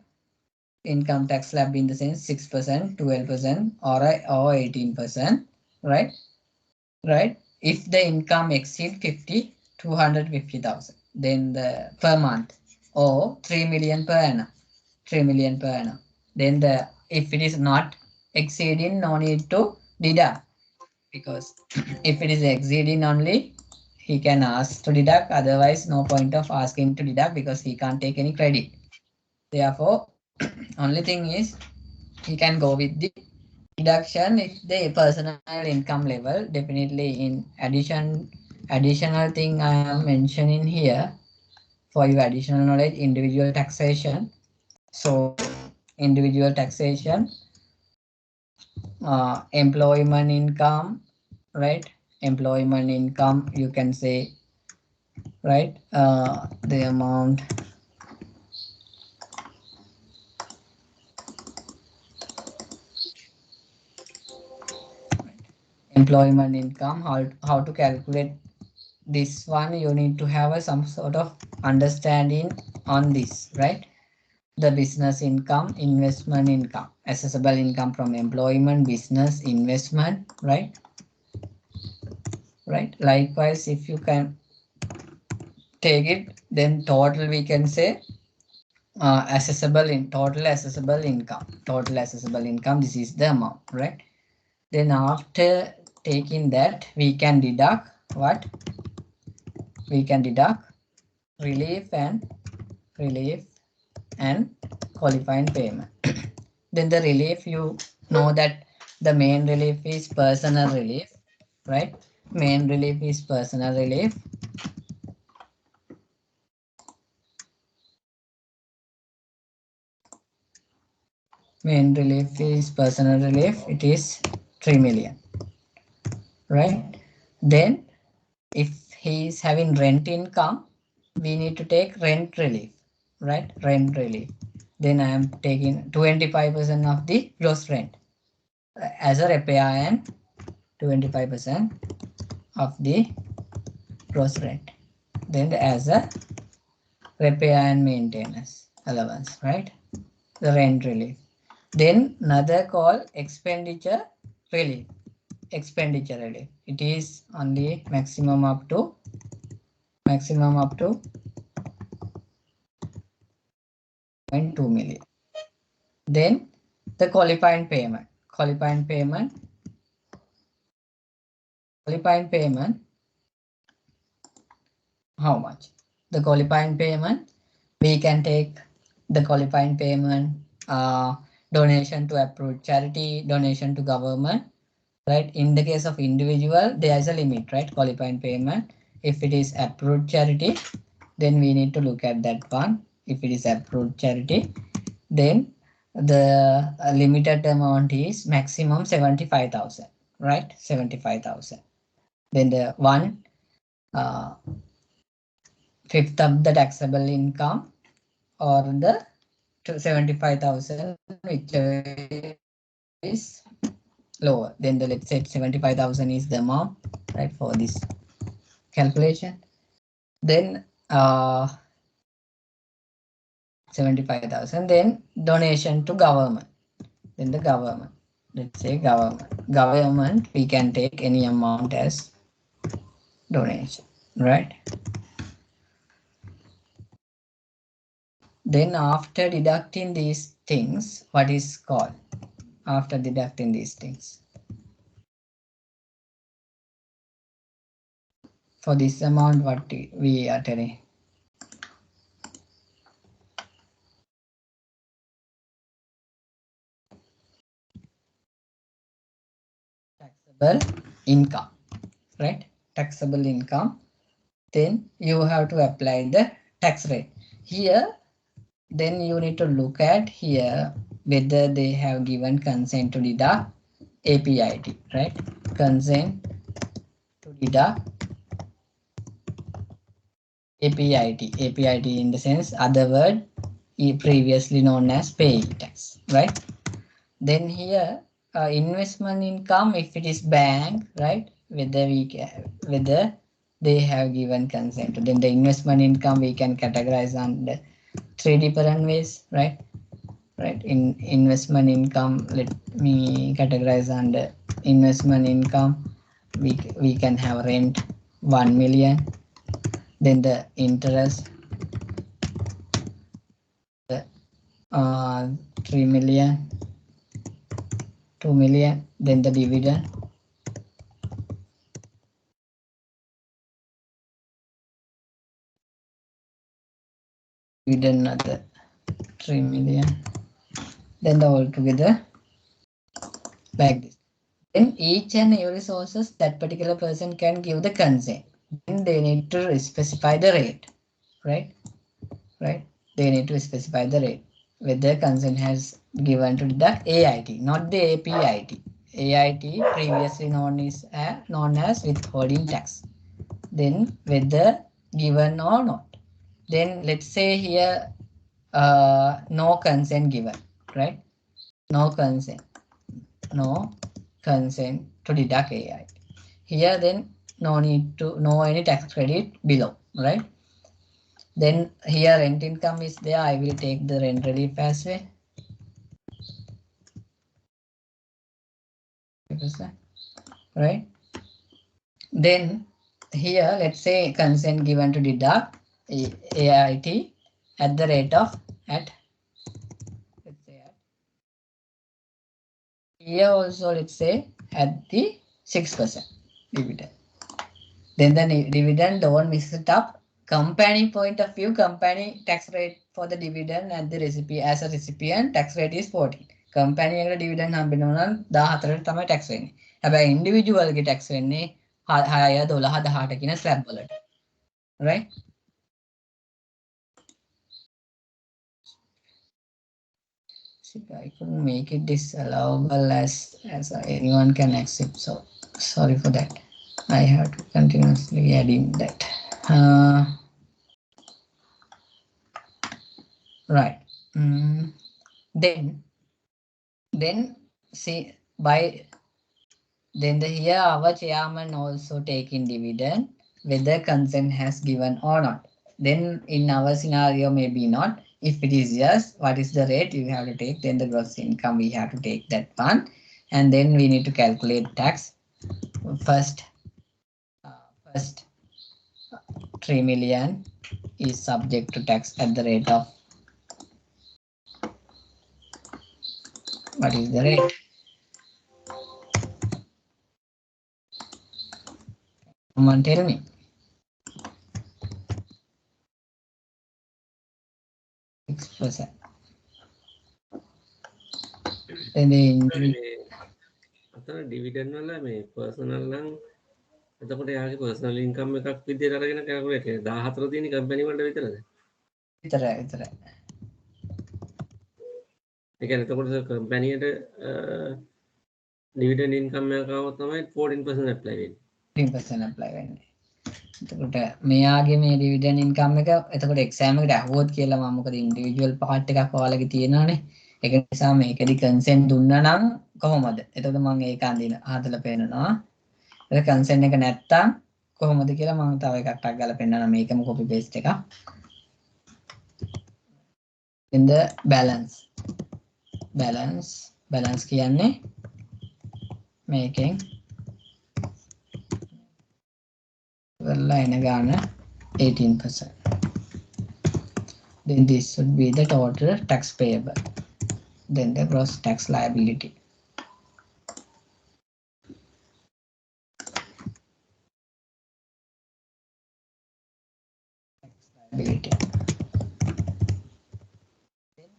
income tax slab, in the sense 6%, 12%, or 18%. Right, right. If the income exceed 250,000, then the per month, or 3 million per annum, 3 million per annum. Then if it is not exceeding, no need to deduct, because if it is exceeding only, he can ask to deduct. Otherwise, no point of asking to deduct because he can't take any credit. Therefore, only thing is he can go with the deduction if the personal income level. Definitely in additional thing I am mentioning here for your additional knowledge, individual taxation. So individual taxation, employment income, right? Employment income, you can say, right? The amount, employment income, how to calculate this one. You need to have some sort of understanding on this, right? The business income, investment income, assessable income from employment, business, investment, right? Right. Likewise, if you can take it, then total we can say total assessable income. Total assessable income, this is the amount, right? Then after taking that, we can deduct what? We can deduct relief and qualifying payment. Then the relief, you know that the main relief is personal relief, right? Main relief is personal relief. Main relief is personal relief. It is 3 million, right? Then if he is having rent income, we need to take rent relief, right? Rent relief. Then I am taking 25% of the gross rent as a repair and 25% of the gross rent. Then as a repair and maintenance allowance, right? The rent relief. Then another called expenditure relief. Expenditure relief. It is only maximum up to 0.2 million. Then the qualifying payment. Qualifying payment. How much? The qualifying payment, we can take the qualifying payment, donation to approved charity, donation to government, right? In the case of individual, there is a limit, right? Qualifying payment. If it is approved charity, then we need to look at that one. If it is approved charity, then the limited amount is maximum 75,000, right? 75,000. Then the 1/5 of the taxable income, or the 75,000, which is lower. Then the, let's say 75,000 is the amount, right, for this calculation. Then 75,000. Then donation to government. Then the government. Let's say government. Government, we can take any amount as donation, right? Then after deducting these things, what is called? After deducting these things, for this amount, what we are telling? Taxable income, right? Taxable income. Then you have to apply the tax rate here. Then you need to look at here whether they have given consent to deduct APIT, right? Consent to deduct APIT in the sense, other word, previously known as paying tax, right? Then here investment income, if it is bank, right? Whether they have given consent. Then the investment income we can categorize under 3 different ways, right? Right. In investment income, let me categorize under investment income. We can have rent 1 million. Then the interest 3 million, 2 million. Then the dividend. Dividend another 3 million. Then the all together like this. Then each and every sources that particular person can give the consent. Then they need to specify the rate, right? Right? They need to specify the rate. Whether consent has given to deduct AIT, not the APIT. AIT previously known as withholding tax. Then whether given or not. Then let's say here no consent given, right? No consent to deduct AIT. Here then no any tax credit below, right? Then here rent income is there. I will take the rent relief as well. Right. Then here let's say consent given to deduct AIT at the rate of let's say here also let's say at the 6% dividend. Then the dividend, don't mix it up. Company point of view, company tax rate for the dividend and the recipient, as a recipient, tax rate is 14. Company එකට dividend හම්බෙනවා නම් 14ට තමයි tax වෙන්නේ. හැබැයි individual ගේ tax වෙන්නේ 6 12 18 කියන slab වලට. Right? I couldn't make it disallowable as anyone can accept. So sorry for that. I have to continuously adding that. Right. Then see then here our chairman also taking dividend whether consent has given or not. Then in our scenario maybe not. If it is yes, what is the rate you have to take? Then the gross income we have to take that one, and then we need to calculate tax. First 3 million is subject to tax at the rate of, what is the rate? Someone tell me. %. then the individual අතන dividend වල මේ personal නම් එතකොට යාගේ personal income එකක් විදිහට අරගෙන calculate 14 තියෙන කම්පැනි වලට විතරද? විතරයි. ඒ කියන්නේ එතකොට කම්පැනියට ඩිවිඩන්ඩ් ඉන්කම් එකක් ආවොත් තමයි 14% ඇප්ලයි වෙන්නේ. 14% ඇප්ලයි වෙන්නේ. එතකොට මෙයාගේ මේ ඩිවිඩන්ඩ් ඉන්කම් එක එතකොට එක්සෑම් එකට අහුවොත් කියලා මම මොකද ඉන්ඩිවිජුවල් පාර්ට් එකක් ඔයාලගේ තියෙනවානේ. ඒක නිසා මේකෙදි කන්සෙන්ට් දුන්නා නම් කොහොමද? එතකොට මම ඒක හදලා පෙන්නනවා. ඒක කන්සෙන්ට් එක නැත්තම් කොහොමද කියලා මම තව එකක් ටක් ගාලා පෙන්නනවා. මේකම කොපි පේස්ට් එකක්. in the balance කියන්නේ මේකෙන් වෙලා එන ගාන 18%. Then this would be the total tax payable. Then the gross tax liability.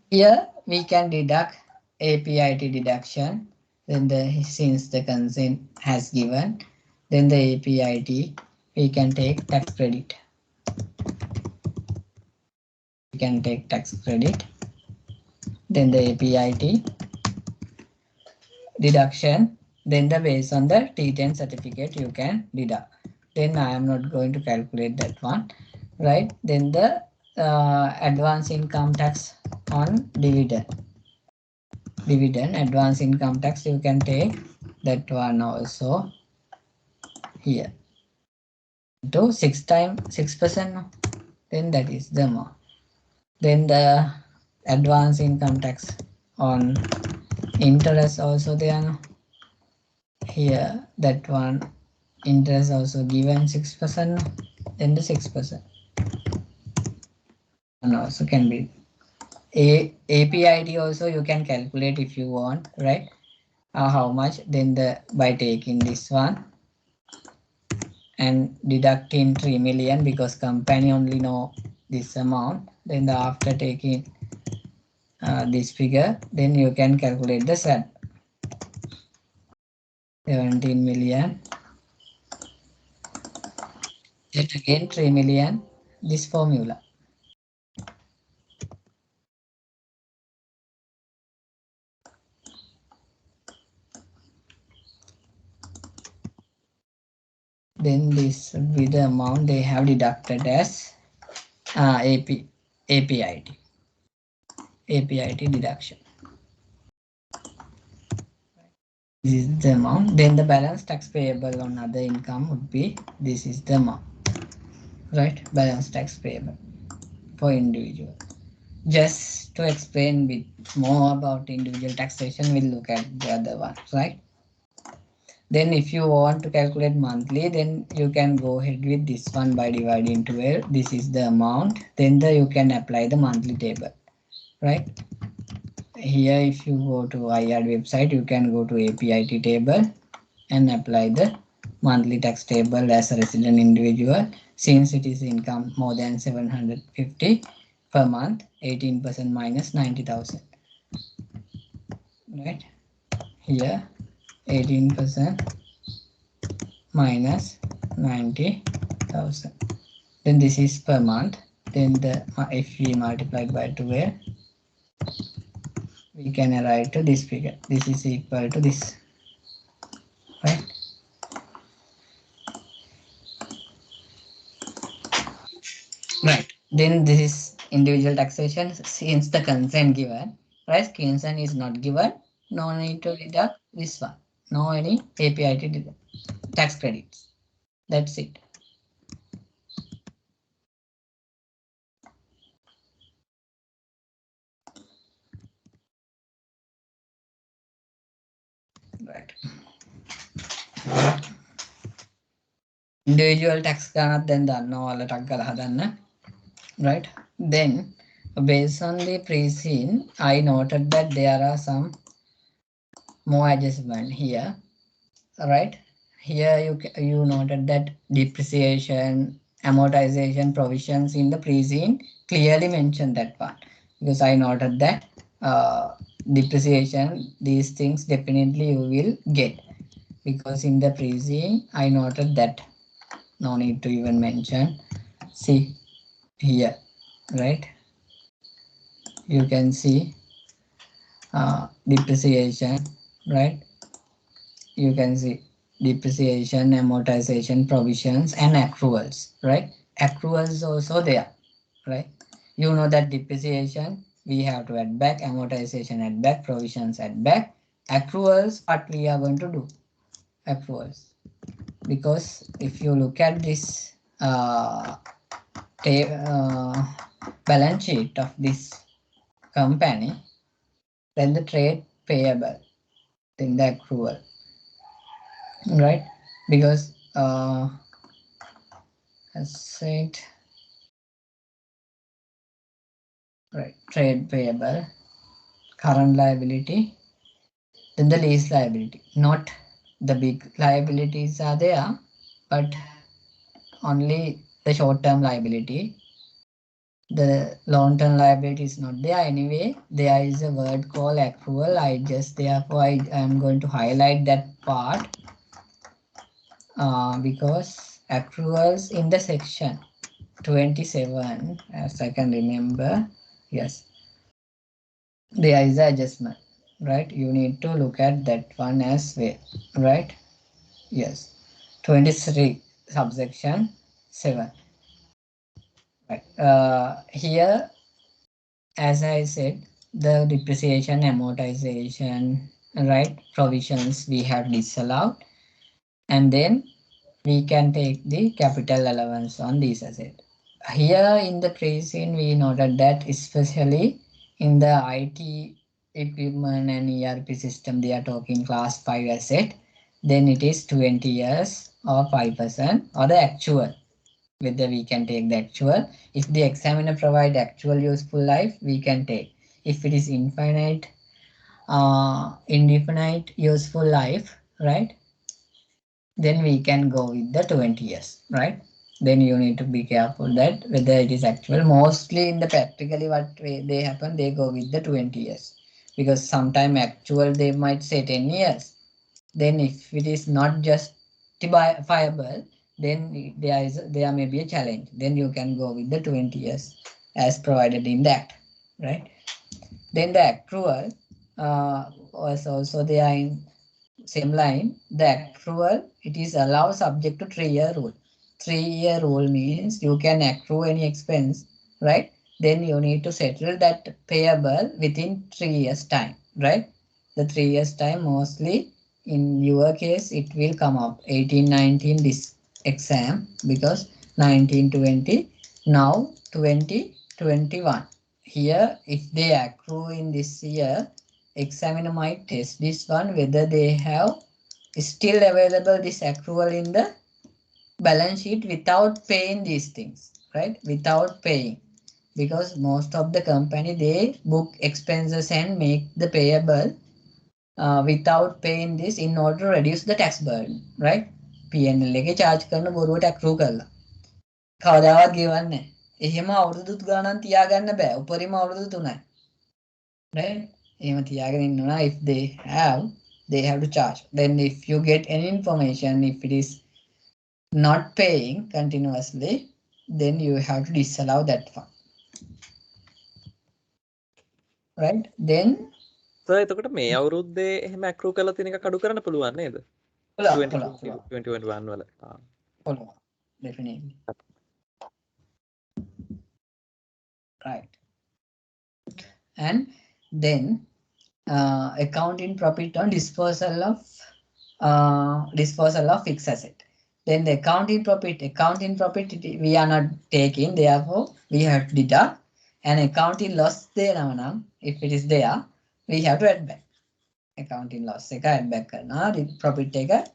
Here we can deduct APIT deduction. Then since the consent has given, then the APIT we can take tax credit. We can take tax credit. Then the APIT deduction. Then the based on the T10 certificate you can deduct. Then I am not going to calculate that one, right? Then the advance income tax on dividend advance income tax you can take that one also here to 6%. Then that is the amount. Then the advance income tax on interest also there no? Here that one interest also given 6%. No? Then the 6% and also can be APIT also you can calculate if you want, right? How much? Then by taking this one and deducting 3 million because company only know this amount. Then after taking this figure, then you can calculate the SAT. 17 million. Then again 3 million. This formula. Then this would be the amount they have deducted as APIT deduction. This is the amount. Then the balance tax payable on other income would be, this is the amount, right? Balance tax payable for individual. Just to explain a bit more about individual taxation, we'll look at the other one, right? Then if you want to calculate monthly, then you can go ahead with this one by dividing 12. This is the amount. Then you can apply the monthly table, right? Here if you go to IRD website, you can go to APIT table and apply the monthly tax table as a resident individual. Since it is income more than 750 per month, 18% minus 90,000, right? Here 18% minus 90,000. Then this is per month. Then if we multiply by 12, we can arrive to this figure. This is equal to this, right? Right. Then this is individual taxation. Since the consent given, right? Consent is not given. No need to deduct this one. No any APIT tax credits. That's it. Right. Individual tax ගන්නත් දැන් දන්නවා ඔයාලා ටක් ගාලා හදන්න. Right. Then based on the pre-scene, I noted that there are some more adjustment here. Right. Here you noted that depreciation, amortization provisions in the pre-scene clearly mentioned that part, because I noted that depreciation, these things definitely you will get, because in the preceding I noted that. No need to even mention. See here, right? You can see depreciation, right? You can see depreciation, amortization, provisions, and accruals, right? Accruals also there, right? You know that depreciation we have to add back, amortization add back, provisions add back. Accruals, what we are going to do? Accruals. Because if you look at this balance sheet of this company, then the trade payable, then the accrual, right? Because asset, right, trade payable, current liability, then the lease liability. Not the big liabilities are there, but only the short-term liability. The long-term liability is not there. Anyway, there is a word called accrual. Therefore I am going to highlight that part because accruals in the section 27, as I can remember, yes, there is an adjustment, right? You need to look at that one as well, right? Yes, 23 subsection 7, right? Here, as I said, the depreciation, amortization, right, provisions we have disallowed, and then we can take the capital allowance on these assets. Here in the tracing, we noted that especially in the IT equipment and ERP system, they are talking class 5 asset, then it is 20 years or 5% or the actual. Whether we can take the actual. If the examiner provide actual useful life, we can take. If it is infinite, indefinite useful life, right? Then we can go with the 20 years, right? Then you need to be careful that whether it is actual. Mostly in the practically what way they happen, they go with the 20 years. Because sometime actual they might say 10 years. Then if it is not justifiable, then there may be a challenge. Then you can go with the 20 years as provided in the act, right? Then the accrual was also there in same line. The accrual, it is allowed subject to 3-year rule. 3-year rule means you can accrue any expense, right? Then you need to settle that payable within 3 years time, right? The 3 years time, mostly in your case it will come up 18-19 this exam, because 19-20, now 20-21. Here if they accrue in this year, examiner might test this one whether they have still available this accrual in the balance sheet without paying these things, right? Without paying, because most of the company they book expenses and make the payable without paying this in order to reduce the tax burden, right? P&L එකේ charge කරන බොරුවට accrue කරලා කවදාවත් ගෙවන්නේ නැහැ. එහෙම අවුරුදු ගණන් තියාගන්න බෑ. උපරිම අවුරුදු 3යි. Right? එහෙම තියාගෙන ඉන්නවා. If they have to charge. Then if you get any information, if it is not paying continuously, then you have to disallow that one. Right? Then sir එතකොට මේ අවුරුද්දේ එහෙම ඇක්‍රූ කරලා තියෙන එක කඩු කරන්න පුළුවන් නේද? 2021 වල. Definitely. Right. And then accounting profit on disposal of fixed asset. Then the accounting profit we are not taking, therefore we have to deduct. And accounting loss there now, if it is there, we have to add back. Accounting loss add back profit deduct.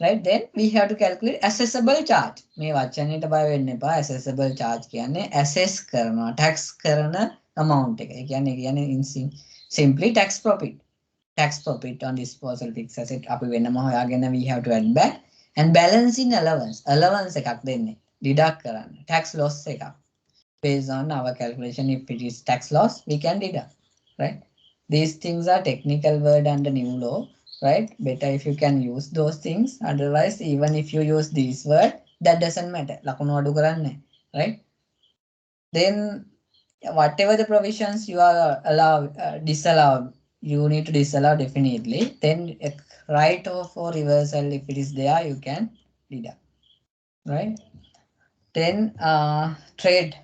Right? Then we have to calculate assessable charge. මේ වචනේට බය වෙන්න එපා. Assessable charge කියන්නේ assess කරනවා, tax කරන amount එක. ඒ කියන්නේ in simply tax profit. Tax profit on disposal fixed asset අපි වෙනම හොයාගෙන we have to add back. And balancing allowance එකක් දෙන්නේ. deduct කරන්න. Tax loss එකක්. Based on our calculation, if it is tax loss, we can deduct. Right? These things are technical word under new law, right? Better if you can use those things. Otherwise, even if you use these word, that doesn't matter. Lakunu adu karanne, right? Then whatever the provisions you are disallow, you need to disallow definitely. Then a right off or reversal, if it is there, you can deduct, right? Then trade,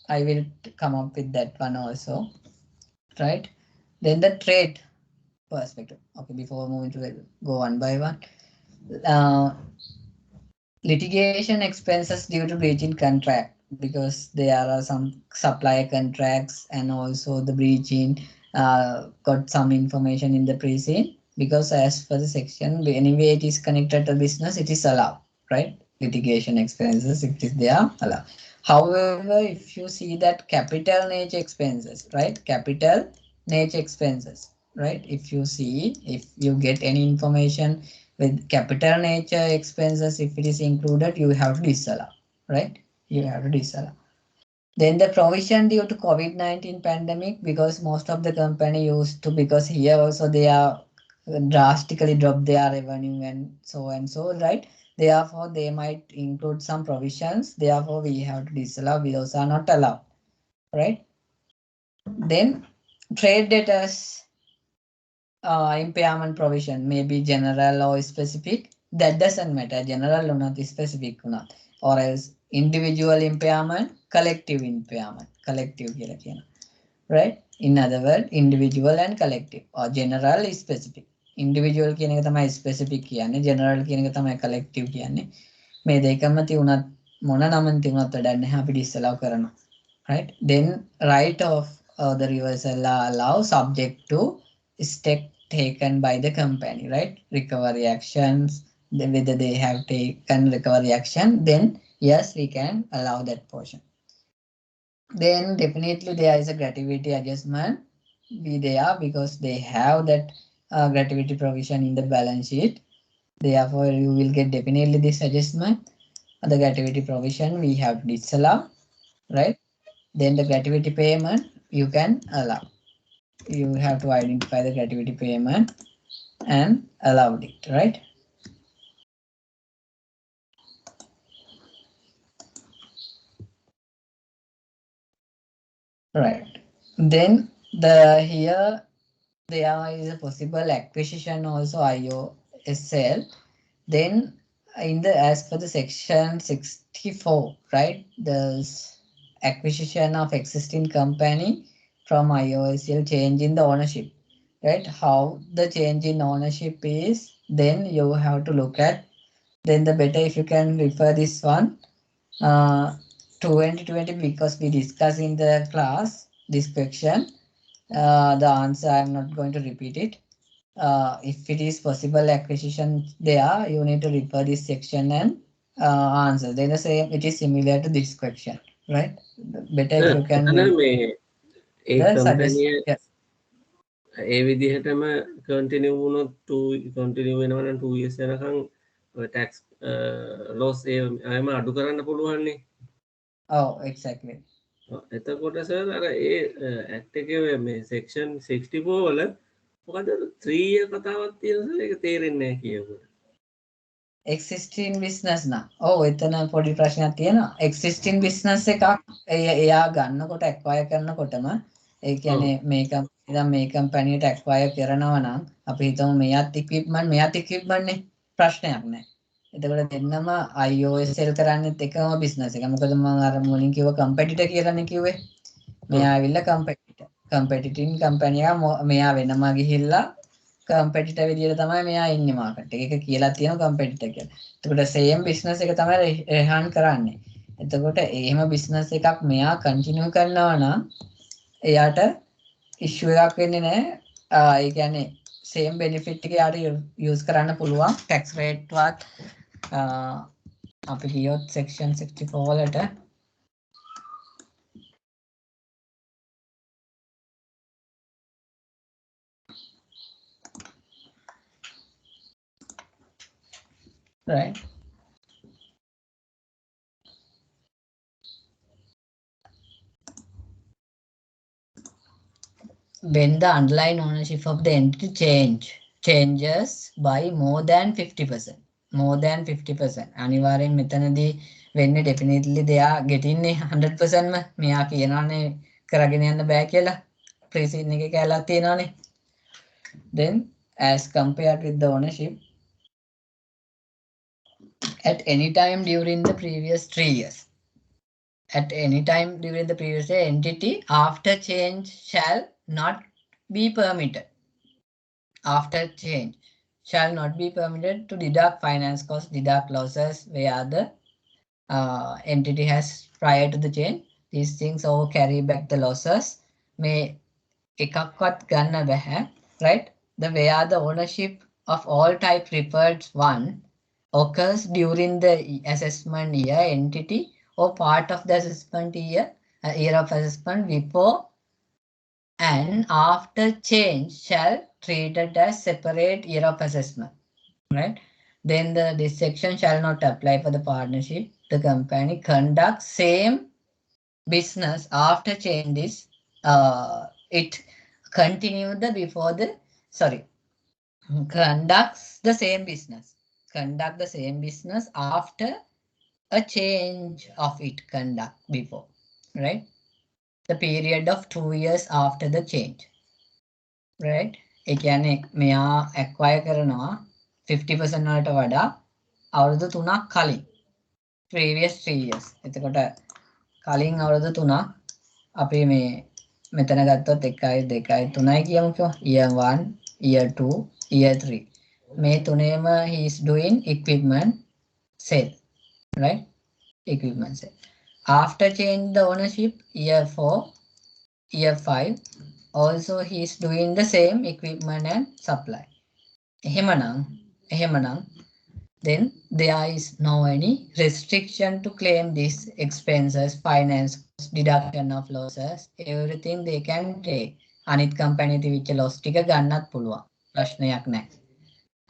I will come up with that one also, right? Then the trade perspective. Okay, before moving to go one by one. Litigation expenses due to breach in contract, because there are some supplier contracts and also the breach in got some information in the pre-scene, because as per the section, anyway it is connected to business, it is allowed, right? Litigation expenses, if it is there, allowed. However, if you see that capital nature expenses, right? Capital nature expenses, right? If you see, if you get any information with capital nature expenses, if it is included, you have to disallow, right? You have to disallow. Then the provision due to COVID-19 pandemic, because most of the company used to, because here also they are drastically drop their revenue and so, right? Therefore, they might include some provisions. Therefore, we have to disallow. Those are not allowed, right? Then trade debtors impairment provision may be general or specific. That doesn't matter. General or not, specific or not. Or else individual impairment, collective impairment. Collective, right? In other words, individual and collective. Or general is specific. Individual කියන එක තමයි specific කියන්නේ. General කියන එක තමයි collective කියන්නේ. මේ දෙකම තියුණත් මොන නමෙන් තියුණත් වැඩක් නැහැ. අපි disallow කරනවා. Right? Then right of the reversal are allowed subject to step taken by the company, right? Recovery actions, whether they have taken recovery action, then yes, we can allow that portion. Then definitely there is a gratuity adjustment be there, because they have that gratuity provision in the balance sheet. Therefore, you will get definitely this adjustment. The gratuity provision we have to disallow, right? Then the gratuity payment you can allow. You have to identify the gratuity payment and allow it, right? Right. Then here there is a possible acquisition also IOSL. Then in the as per the section 64, right? The acquisition of existing company from IOSL, change in the ownership, right? How the change in ownership is, then you have to look at, then the better if you can refer this one 2020, because we discussed in the class this question. The answer I'm not going to repeat it. If it is possible acquisition there, you need to refer this section and answer. Then the same, it is similar to this question, right? Better if you can මේ ඒ suggest. කම්පැනිය Yes. ඒ විදිහටම continue වුණොත් continue වෙනවා නම් 2 years යනකම් tax Los එම අඩු කරන්න පුළුවන්නේ. Oh, exactly. එතකොට සර් අර ඒ ඇක්ට් එකේ මේ සෙක්ෂන් 64 වල මොකද 3 year කතාවක් තියෙනවා සර්, ඒක තේරෙන්නේ නැහැ කියනකොට. Existing business නා. ඔව් එතන පොඩි ප්‍රශ්නයක් තියෙනවා. Existing business එකක් එයා ගන්නකොට acquire කරනකොටම ඒ කියන්නේ මේ කම්පැනියට acquire කරනවා නම් අපි හිතමු මෙයාත් equipment නේ, ප්‍රශ්නයක් නැහැ. එතකොට දෙන්නම IOSL කරන්නේත් එකම business එක. මොකද මම අර මුලින් කිව්ව competitor කියලානේ කිව්වේ. මෙයා ඇවිල්ලා competing company එක මෙයා වෙනම ගිහිල්ලා කම්පිටිටර් විදියට තමයි මෙයා ඉන්නේ මාකට් එකේ. ඒක කියලා තියෙනවා කම්පිටිටර් කියලා. එතකොට සේම් බිස්නස් එක තමයි රෙහාන් කරන්නේ. එතකොට එහෙම බිස්නස් එකක් මෙයා කන්ටිනියු කරනවා නම් එයාට ඉෂුව එකක් වෙන්නේ නැහැ. ඒ කියන්නේ සේම් බෙනිෆිට් එක යාට යූස් කරන්න පුළුවන්. ටැක්ස් රේට් වත් අපි කියොත් සෙක්ෂන් 64 වලට right. when the underlying ownership of the entity changes by more than 50%. More than 50%. අනිවාර්යෙන් මෙතනදී වෙන්නේ definitely they are getting 100% ම මෙයා කියනවානේ කරගෙන යන්න බෑ කියලා. Preceding එකේ කැලක් තියෙනවානේ. Then as compared with the ownership at any time during the previous 3 years. At any time during the previous year, entity after change shall not be permitted. After change shall not be permitted to deduct finance costs, deduct losses where the entity has prior to the change. These things or carry back the losses. May එකක්වත් ගන්න බැහැ, right? The where the ownership of all type referred one occurs during the assessment year, entity or part of the assessment year, year of assessment before and after change shall treated as separate year of assessment, right? Then this section shall not apply for the partnership. The company conducts same business after change is it continue the before the conducts the same business. Conduct the same business after a change of it conduct before, right? The period of 2 years after the change, right? ඒ කියන්නේ මෙයා acquire කරනවා 50% වලට වඩා අවුරුදු 3ක් කලින් previous 3 years. එතකොට කලින් අවුරුදු 3ක් අපි මේ මෙතන ගත්තොත් 1 2 3යි කියමුකෝ. year 1, year 2, year 3. මේ තුනේම he is doing equipment sale, right? Equipment sale. After change the ownership, year 4, year 5, also he is doing the same equipment and supply. එහෙමනම් then there is no any restriction to claim these expenses, finance, deduction of losses, everything they can take. අනිත් company තිවිච්ච loss ටික ගන්නත් පුළුවන්. ප්‍රශ්නයක් නැහැ.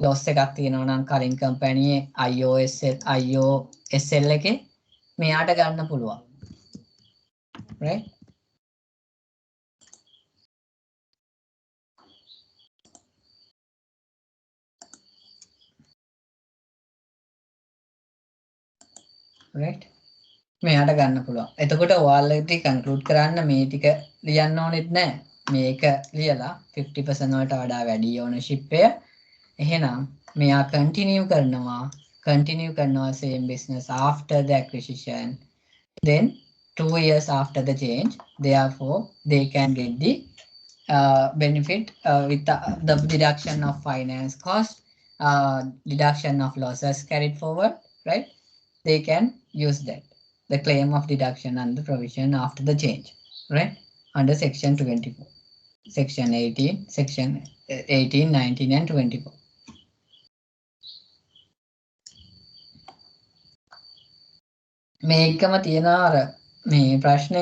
loss එකක් තියෙනවා නම් කලින් company IOSL එකේ මෙයාට ගන්න පුළුවන්, right? right? මෙයාට ගන්න පුළුවන්. එතකොට ඔයාලට කන්ක්ලූඩ් කරන්න මේ ටික ලියන්න ඕනෙත් නැහැ. මේක ලියලා 50% වලට වඩා වැඩි ownership එක. එහෙනම් මෙයා continue කරනවා same business after the acquisition. Then 2 years after the change, therefore they can get the benefit with the deduction of finance cost, deduction of losses carried forward, right? They can use that, the claim of deduction and the provision after the change, right? Under section 24, section 18, section 18, 19 and 24. මේකම තියෙනවා අර මේ ප්‍රශ්නේ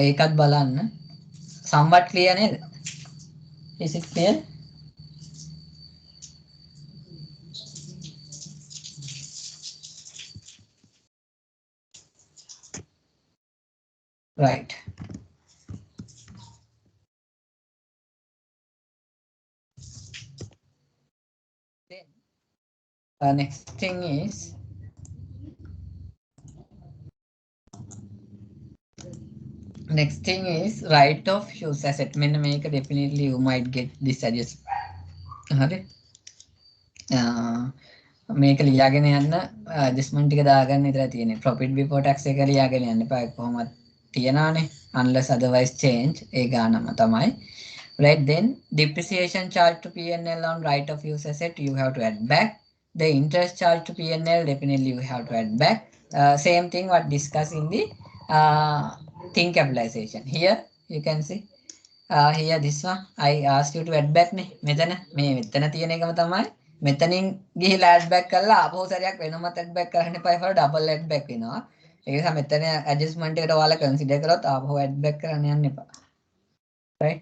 ඒකත් බලන්න. somewhat clear නේද? Is it clear? Right. Then next thing is right of use asset. මෙන්න මේක definitely you might get this adjustment. හරි. මේක ලියාගෙන යන්න adjustment ටික දාගන්න විතරයි තියෙන්නේ. profit before tax එක ලියාගෙන යන්න එපා. කොහොමද තියනානේ unless otherwise change ඒ ගානම තමයි. Right, then depreciation charge to P&L on right of use asset you have to add back. The interest charge to P&L definitely you have to add back. Same thing what discussed in the thing capitalization. Here you can see here this one I asked you to add back නේ. මෙතන තියෙන එකම තමයි. මෙතනින් ගිහිලා add back කරලා ආපහු සැරයක් වෙනමත් add back කරන්න එපා. ඒකට double add back වෙනවා. ඒක නිසා මෙතන adjustment එකට ඔයාලා consider කරොත් ආපහු add back කරන්න යන්න එපා. Right?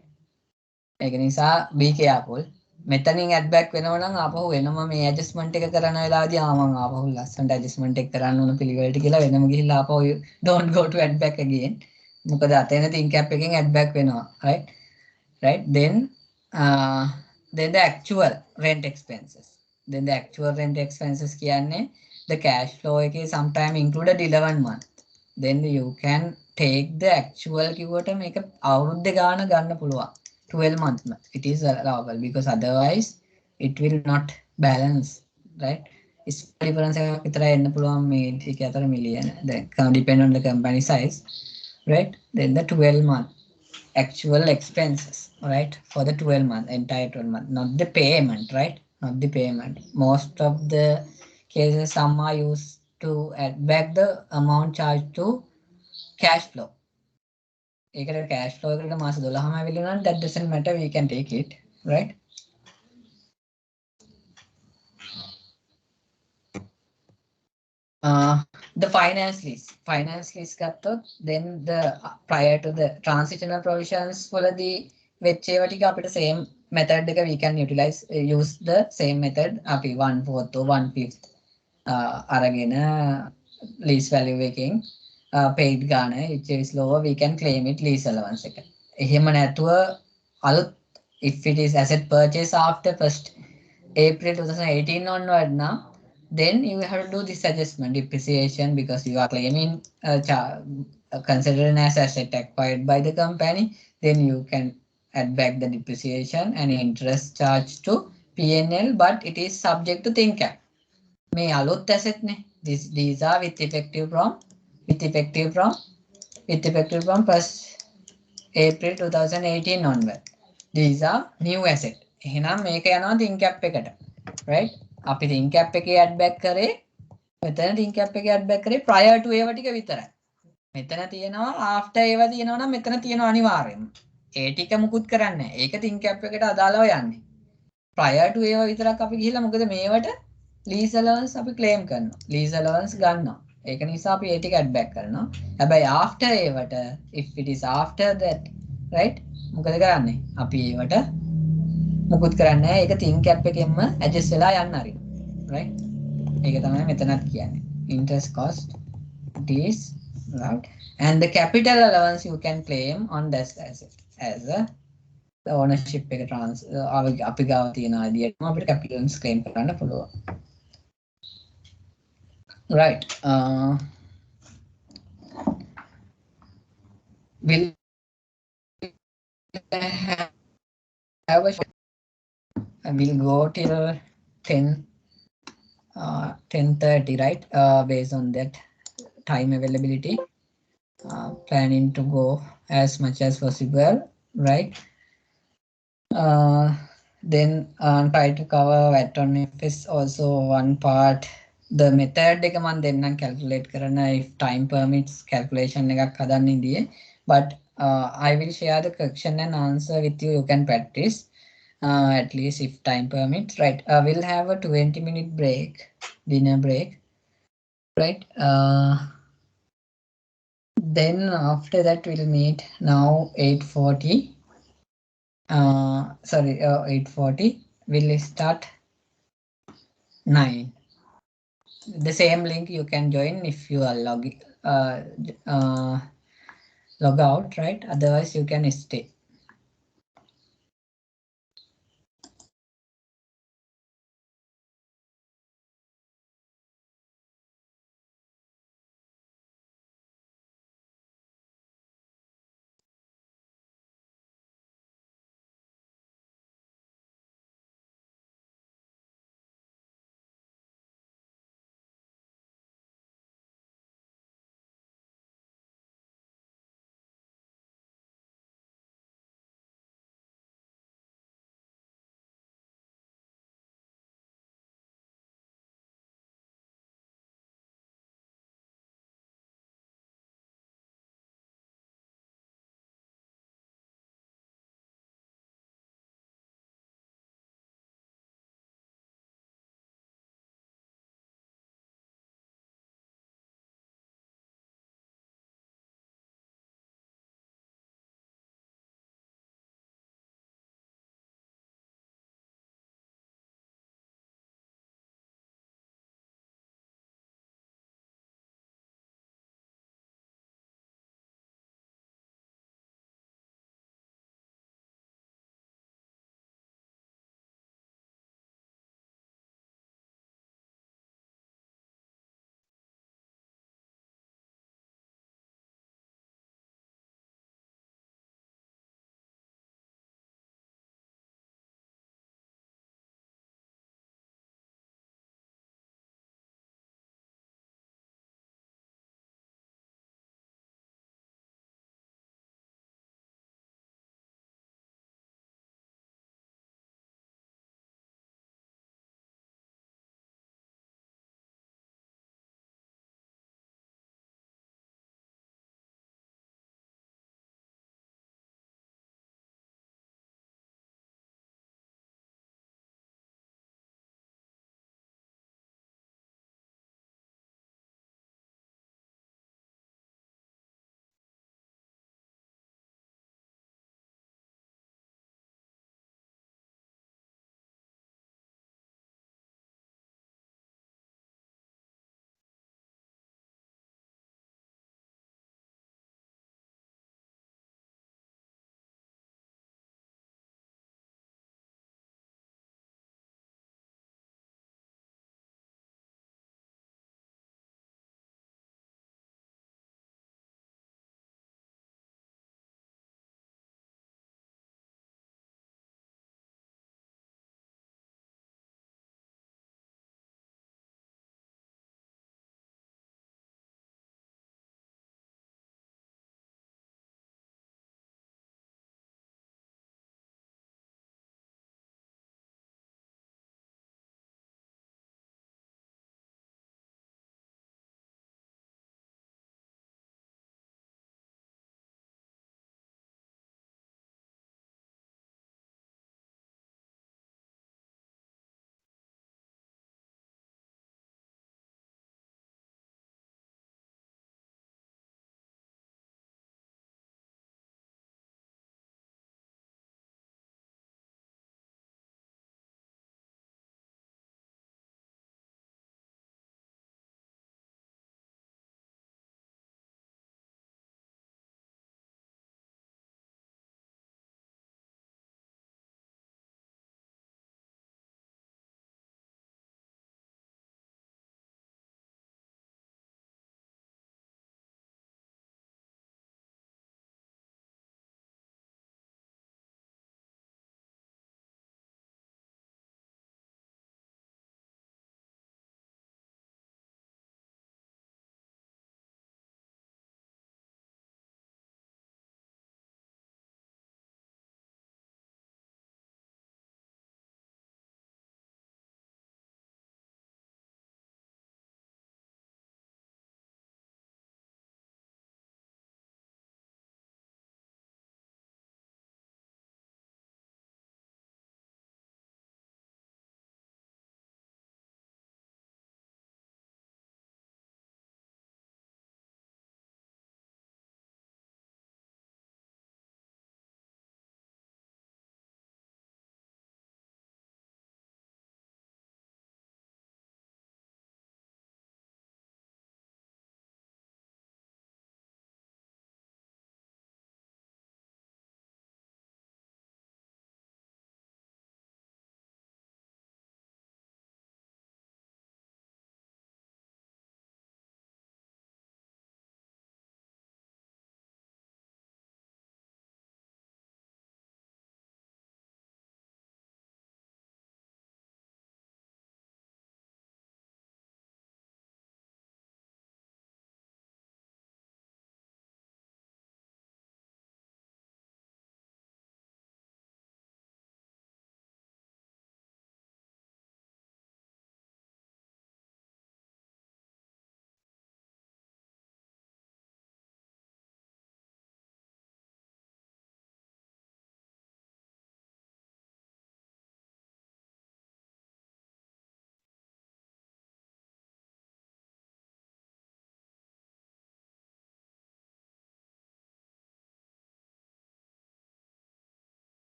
ඒක නිසා be careful. මෙතනින් add back වෙනවා නම් ආපහු වෙනම මේ adjustment එක කරන වෙලාවදී මම ආපහු ලස්සනට adjustment එක කරන්න ඕන පිළිවෙලට කියලා වෙනම ගිහිල්ලා ආපහු don't go to add back again. මොකද අතේන think cap එකෙන් add back වෙනවා. Right? right? Then the actual rent expenses. Then the actual rent expenses කියන්නේ the cash flow එකේ sometime included 11 month. Then you can take the actual කිව්වට මේක අවුරුද්ද ගාන ගන්න පුළුවන්. 12 month it is allowable because otherwise it will not balance, right? It's difference එකක් විතරයි එන්න පුළුවන් මේ ටික අතර මිලියන. Then depend on the company size, right? Then the 12 month actual expenses, right, for the 12 month, entire 12 month, not the payment, right? Not the payment. Most of the cases, some are used to add back the amount charged to cash flow. ඒකට cash flow එකට මාස 12ම ඇවිල්ලා නම් that doesn't matter, we can take it, right? The finance lease ගත්තොත් then the prior to the transitional provisions වලදී වෙච්ච ඒවා ටික අපිට same method එක we can use the same method අපි 1/4 or 1/5 අරගෙන lease value එකෙන් paid ගාන which is lower we can claim it lease allowance එක. එහෙම නැතුව අලුත් if it is asset purchase after 1st April 2018 onward now, then you have to do this adjustment depreciation because you are claiming considered as asset acquired by the company. Then you can add back the depreciation and interest charge to P&L, but it is subject to think cap. May alut asset ne. These are with effective from 1st April 2018 onward. These are new asset. එහෙනම් මේක යනවා think cap එකට, right? අපි think cap එකේ add back කරේ මෙතන think cap එකේ add back කරේ prior to ඒවා ටික විතරයි. මෙතන තියෙනවා after ඒවා තියෙනවා නම් මෙතන තියෙනවා අනිවාර්යයෙන්ම. ඒ ටික මුකුත් කරන්නේ නැහැ. ඒක think cap එකට අදාළව යන්නේ. prior to ඒවා විතරක් අපි ගිහිල්ලා මොකද මේවට lease allowance අපි claim කරනවා. lease allowance ගන්නවා. ඒක නිසා අපි ඒ ටික add back කරනවා. හැබැයි after ඒවට if it is after that, right? මොකද කරන්නේ? අපි ඒවට මුකුත් කරන්නේ නැහැ. ඒක think cap එකෙන්ම adjust වෙලා යන්න හරියි. right? ඒක තමයි මෙතනත් කියන්නේ. interest cost it is right, and the capital allowance you can claim on that asset as a the ownership එක අපි ගාව තියෙන අයිඩියටම අපිට capital allowance claim කරන්න පුළුවන්. right, will have a we'll go till 10:30, right? Based on that time availability, planning to go as much as possible, right? Then try to cover VAT on FS also one part. The method එක මම දෙන්නම් calculate කරන if time permits calculation එකක් හදන්න ඉදියේ, but I will share the question and answer with you. You can practice at least if time permits, right? We'll have a 20-minute break, dinner break, right? Then after that we'll meet now 8:40. 8:40. We'll start 9. The same link you can join if you are log out, right? Otherwise you can stay.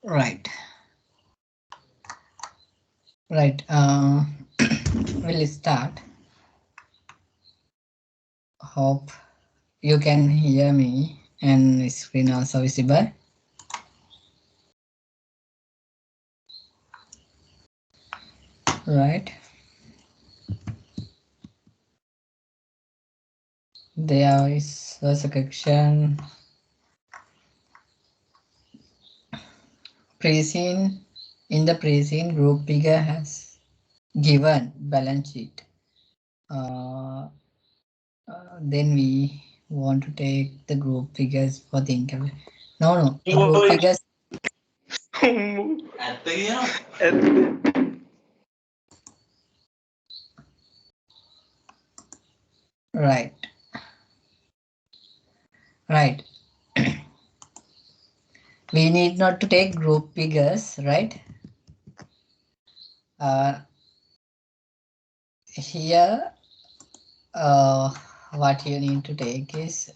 Right. Right. We'll start. Hope you can hear me and screen also visible. Right. There is a section pre-scene. In the pre-scene, group figure has given balance sheet. Then we want to take the group figures for the income. No, the group figures. Right. Right. We need not to take group figures, right? Here, what you need to take is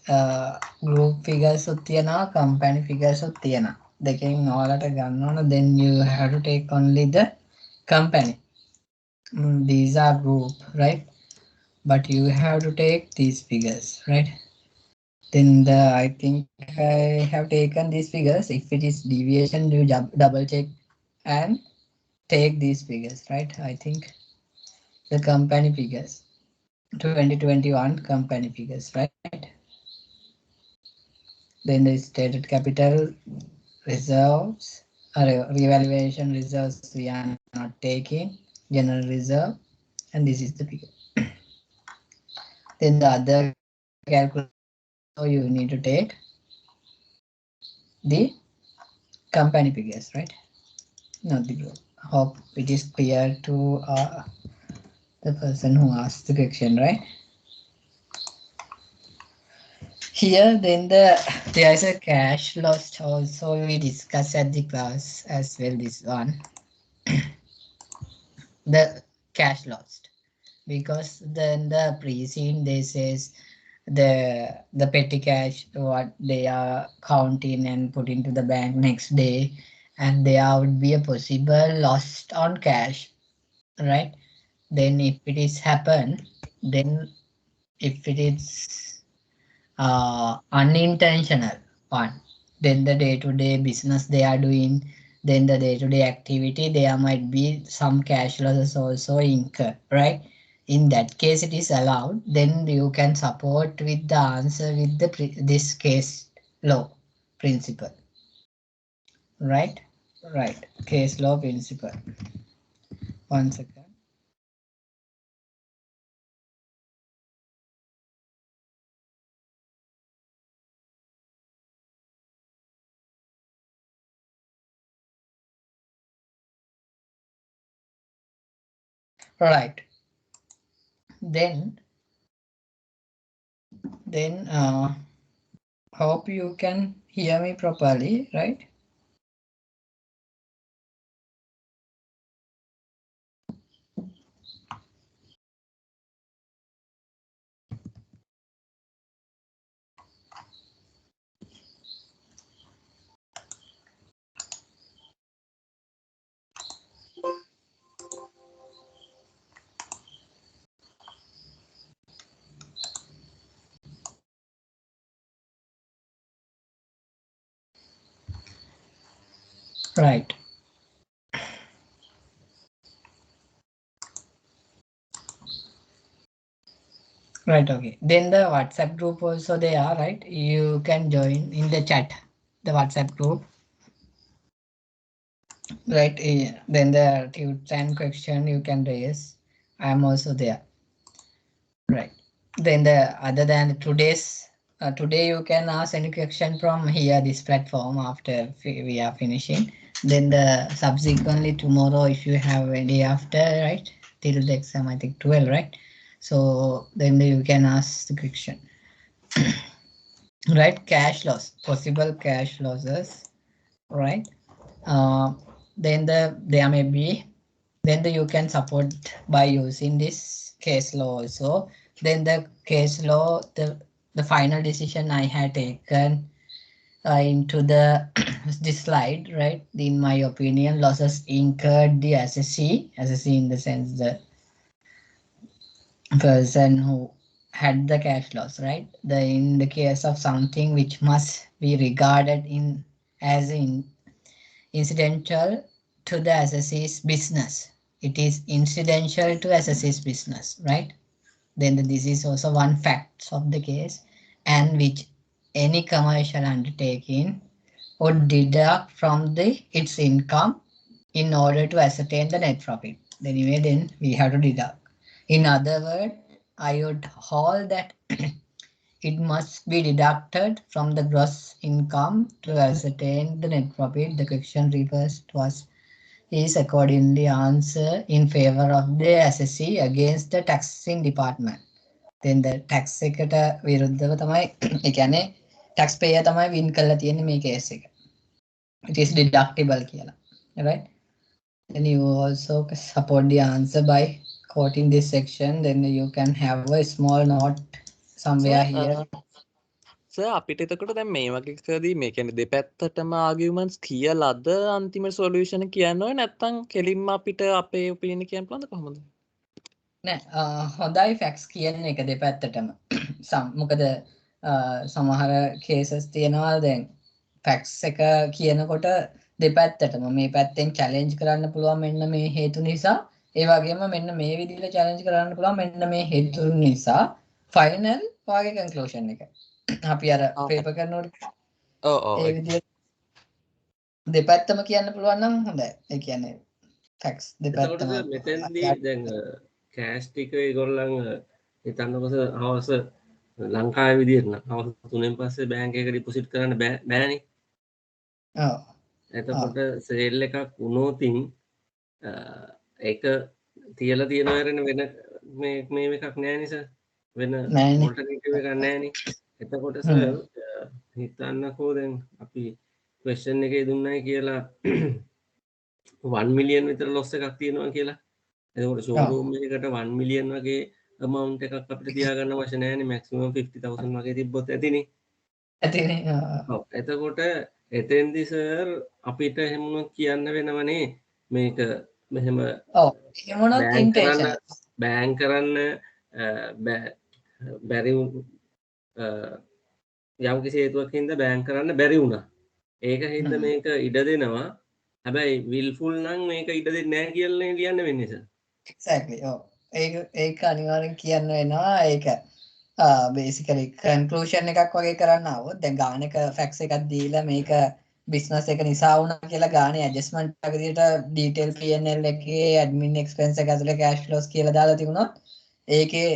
group figures uttiana, company figures uttiana. They can all at a gun, then you have to take only the company. These are group, right? But you have to take these figures, right? Then I think I have taken these figures. If it is deviation, you double check and take these figures, right? I think the company figures, 2021 company figures, right? Then the stated capital reserves, revaluation reserves we are not taking, general reserve, and this is the figure. Then the other calculation, so you need to take the company figures, right? Not the group. Hope it is clear to the person who asked the question, right? Here, then there is a cash loss also we discussed at the class as well. This one, the cash lost, because then the pre-scene they says the petty cash what they are counting and put into the bank next day, and there would be a possible loss on cash, right? Then if it is happen, then if it is unintentional one, then the day-to-day business they are doing, then the day-to-day activity, there might be some cash losses also incur, right? In that case it is allowed, then you can support with the answer with the this case law principle, right? Right, case law principle. One second. Right, then hope you can hear me properly, right? Right. Right, okay. Then the WhatsApp group also they are, right? You can join in the chat, the WhatsApp group. Right, then the tutor and question you can raise. I am also there. Right. Then the other than today's today you can ask any question from here, this platform after we are finishing. Then the subsequently tomorrow if you have any after, right? Till the exam, I think 12, right? So then you can ask the question. Right, cash loss, possible cash losses, right? Then there may be, then you can support by using this case law also. Then the case law, the final decision I had taken into the this slide, right? In my opinion, losses incurred the assessee in the sense the person who had the cash loss, right? In the case of something which must be regarded as incidental to the assessee's business. It is incidental to assessee's business, right? Then this is also one fact of the case, and which any commercial undertaking would deduct from its income in order to ascertain the net profit. Anyway, then we have to deduct. In other words, I would hold that it must be deducted from the gross income to ascertain the net profit. The question refers to us is accordingly answer in favor of the assessee against the taxing department. Then the tax එකට විරුද්ධව තමයි ඒ කියන්නේ tax payer තමයි win කරලා තියෙන්නේ මේ case එක. It is deductible කියලා. Right? Then you also support the answer by quoting this section. Then you can have a small note somewhere here. Sir අපිට එතකොට දැන් මේ වගේ එකකදී මේ කියන්නේ දෙපැත්තටම ආගියුමන්ට්ස් කියලාද අන්තිම සොලියුෂන් කියන්න ඕනේ නැත්නම් කෙලින්ම අපිට අපේ ඔපිනියන් කියන්න පුළුවන්ද කොහොමද? නෑ හොඳයි ෆැක්ස් කියන එක දෙපැත්තටම. මොකද සමහර කේසස් තියෙනවා දැන් ෆැක්ස් එක කියනකොට දෙපැත්තටම මේ පැත්තෙන් චැලෙන්ජ් කරන්න පුළුවන් මෙන්න මේ හේතු නිසා ඒ වගේම මෙන්න මේ විදිහට චැලෙන්ජ් කරන්න පුළුවන් මෙන්න මේ හේතු නිසා ෆයිනල් වාගේ කන්ක්ලූෂන් එක අපි අර පේපර් කරනකොට ඒ විදිහට දෙපැත්තම කියන්න පුළුවන් නම් හොඳයි. ඒ කියන්නේ ෆැක්ස් දෙපැත්තම මෙතෙන්දී දැන් කෑෂ් ටික ඒගොල්ලන් හිතන්නකොස හවස ලංකාවේ විදිහට නම් හවස 3න් පස්සේ බැංක් එකකට ඩිපොසිට් කරන්න බෑනේ. ඔව්. එතකොට සේල් එකක් වුණොතින් ඒක තියලා තියෙනවා වෙන මේ එකක් නෑ නිසා වෙන ඔල්ටර්නේටිව් එකක් නෑනේ. එතකොට සර් හිතන්නකෝ දැන් අපි ක්වෙස්චන් එකේ දුන්නයි කියලා 1 මිලියන් විතර ලොස් එකක් තියෙනවා කියලා. එතකොට ෂෝරූම් එකකට 1 මිලියන් වගේ amount එකක් අපිට තියාගන්න අවශ්‍ය නෑනේ. maximum 50000 වගේ තිබ්බොත් ඇතිනේ. ඇතිනේ. ඔව්. එතකොට එතෙන්දි සර් අපිට එහෙම කියන්න වෙනවනේ මේක මෙහෙම ඔව් එහෙමනොත් ඉන්ටෙන්ෂන් බෑන් කරන්න බැරි යම් කිසි හේතුවක් හින්දා බෑන් කරන්න බැරි වුණා. ඒක හින්දා මේක ඉඩ දෙනවා. හැබැයි විල්ෆුල් නම් මේක ඉඩ දෙන්නේ නැහැ කියලා ලියන්න වෙන්නේ සර්. එක්සැක්ට්ලි. ඔව්. ඒක අනිවාර්යෙන් කියන්න වෙනවා. ඒක බේසිකලි කන්ක්ලූෂන් එකක් වගේ කරන්න આવොත් දැන් ගානක ෆැක්ස් එකක් දීලා මේක බිස්නස් එක නිසා වුණා කියලා ගානේ ඇඩ්ජස්ට්මන්ට් එක විදිහට ඩීටේල් P&L එකේ ඇඩ්මින් එක්ස්පෙන්ස් එක ඇතුලේ කෑෂ් ෆ්ලෝස් කියලා දාලා තිබුණොත් ඒකේ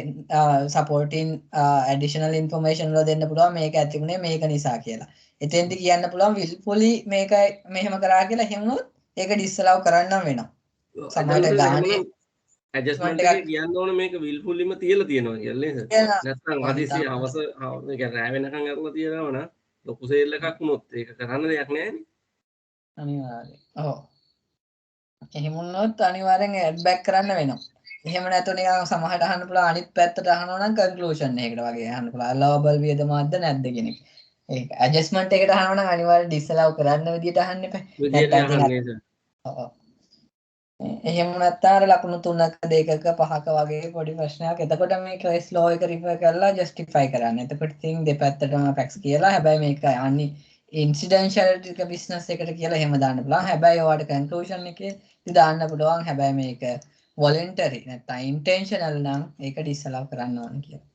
සපෝටින් ඇඩිෂනල් ඉන්ෆර්මේෂන් වල දෙන්න පුළුවන් මේක ඇතිුනේ මේක නිසා කියලා. එතෙන්දි කියන්න පුළුවන් විල්ෆුලි මේක මෙහෙම කරා කියලා එහෙමනොත් ඒක ඩිස්අලව් කරන්න වෙනවා. සමහරට ගානේ ඇඩ්ජස්ට්මන්ට් එකේ කියන්න ඕන මේක විල්ෆුල්ලිම තියලා තියෙනවා කියලා නේද? නැත්නම් හදිසි හවස ඒ කියන්නේ රෑ වෙනකන් අරලා තියනවා නම් ලොකු සේල් එකක් වුණොත් ඒක කරන්න දෙයක් නැහැ. අනිවාර්යෙන්. ඔව්. එහෙම වුණොත් අනිවාර්යෙන් ඇඩ් බෑක් කරන්න වෙනවා. එහෙම නැත්නම් නිකන් සමහරට අහන්න පුළුවන් අනිත් පැත්තට අහනවා නම් කන්ක්ලූෂන් එකකට වගේ අහන්න පුළුවන්. allowable වියදමක්ද නැද්ද කියන එක. ඒක ඇඩ්ජස්ට්මන්ට් එකට අහනවා නම් අනිවාර්යෙන් ඩිස්අලව් කරන්න විදියට අහන්න එපා. ඔව්. එහෙම නැත්නම් අර ලකුණු 3ක 2ක 5ක වගේ පොඩි ප්‍රශ්නයක්. එතකොට මේ කේස් ලෝ එක රිෆර් කරලා ජස්ටිෆයි කරන්න. එතකොට ඉතින් දෙපැත්තටම ෆැක්ස් කියලා. හැබැයි මේක අනි ඉන්සිඩෙන්ෂල් ටික බිස්නස් එකට කියලා එහෙම දාන්න පුළුවන්. හැබැයි ඔයාලට කන්ක්ලූෂන් එකේ දාන්න පුළුවන්. හැබැයි මේක වොලන්ටරි නැත්නම් ඉන්ටෙන්ෂනල් නම් ඒක ඩිස්අලව් කරන්න ඕන කියලා.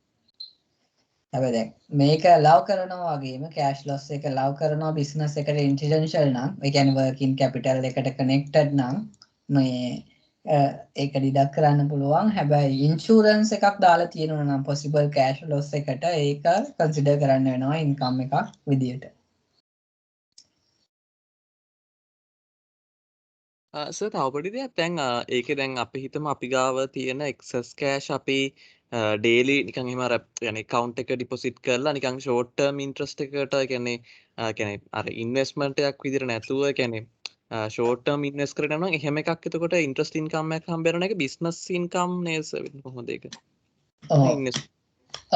හැබැයි දැන් මේක ලව් කරනවා වගේම කෑෂ් ලොස් එක ලව් කරනවා බිස්නස් එකට ඉන්සිඩෙන්ෂල් නම් ඒ කියන්නේ වර්කින් කැපිටල් එකට කනෙක්ටඩ් නම් මේ ඒක ඩිඩක්ට් කරන්න පුළුවන්. හැබැයි ඉන්ෂුරන්ස් එකක් දාලා තියෙනවා නම් possible cash loss එකට ඒක කන්සිඩර් කරන්න වෙනවා ඉන්කම් එකක් විදියට. සර් තව පොඩි දෙයක් දැන් ඒකේ දැන් අපි හිතමු අපි ගාව තියෙන excess cash අපි daily නිකන් එහෙම අර يعني account එක deposit කරලා නිකන් short term interest එකකට කියන්නේ අර investment එකක් විදිහට නැතුව කියන්නේ short term invest කරගෙන යනවා එහෙම එකක් එතකොට interest income එකක් හම්බ වෙන එක business income නේද සර් කොහොමද ඒක?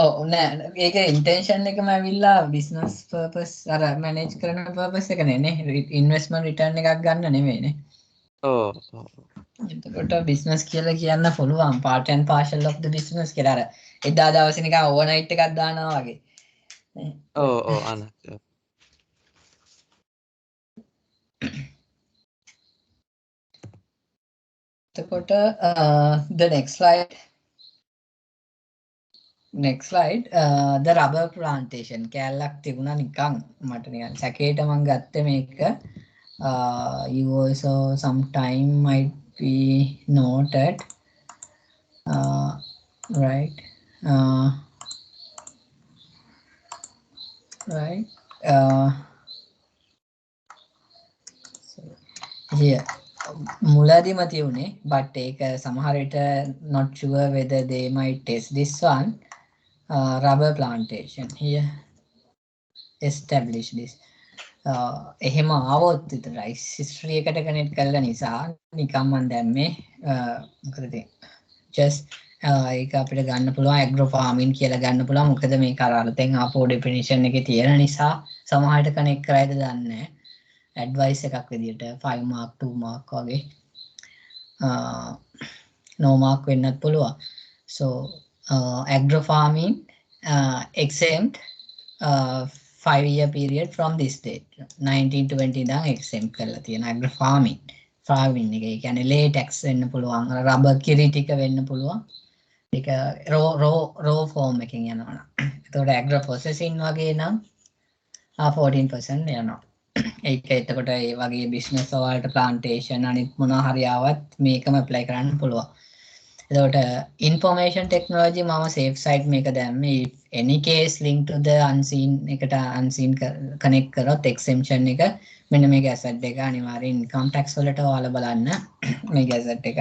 ඔව් නෑ ඒක ඉන්ටෙන්ෂන් එකම ඇවිල්ලා බිස්නස් පර්පස් අර මැනේජ් කරන පර්පස් එක නේ ඉන්වෙස්ට්මන්ට් රිටර්න් එකක් ගන්න නෙමෙයිනේ. ඔව් එතකොට බිස්නස් කියලා කියන්න පුළුවන් part and parcel of the business කියලා අර එදා දවසේ නිකන් ඕවර්නයිට් එකක් දානවා වගේ. ඔව් අනත් එතකොට the next slide the rubber plantation කැලක් තිබුණා නිකන් මට නිකන් සැකේට මම ගත්තේ මේක you also sometime might be noted right right here මුලදීම තියුනේ but ඒක සමහර විට not sure whether they might test this one rubber plantation here establish this එහෙම ආවොත් විතරයි history එකට connect කරලා නිසා නිකම් මම දැම්මේ මොකද තියෙන්නේ just ඒක අපිට ගන්න පුළුවන් agro farming කියලා ගන්න පුළුවන් මොකද මේක අර අලුතෙන් ආපෝ definition එකේ තියෙන නිසා සමහරට connect කරයිද දන්නේ නැහැ advice එකක් විදියට 5 mark 2 mark වගේ no mark වෙන්නත් පුළුවන් so agro farming exempt 5-year period from this date 1920 ඉඳන් exempt කරලා තියෙන agro farming එක ඒ කියන්නේ latex වෙන්න පුළුවන් rubber කිරි ටික වෙන්න පුළුවන් ඒක raw form එකකින් යනවා එතකොට agro processing වගේ නම් 14% යනවා ඒක එතකොට ඒ වගේ business වලට plantation අනිත් මොනවා හරි ආවත් මේකම apply කරන්න පුළුවන් එතකොට information technology මම safe side මේක දැම්මේ if any case link to the unseen එකට unseen connect කරොත් exemption එක මෙන්න මේ asset එක අනිවාර්යෙන් income tax වලට ඔයාලා බලන්න මේ asset එක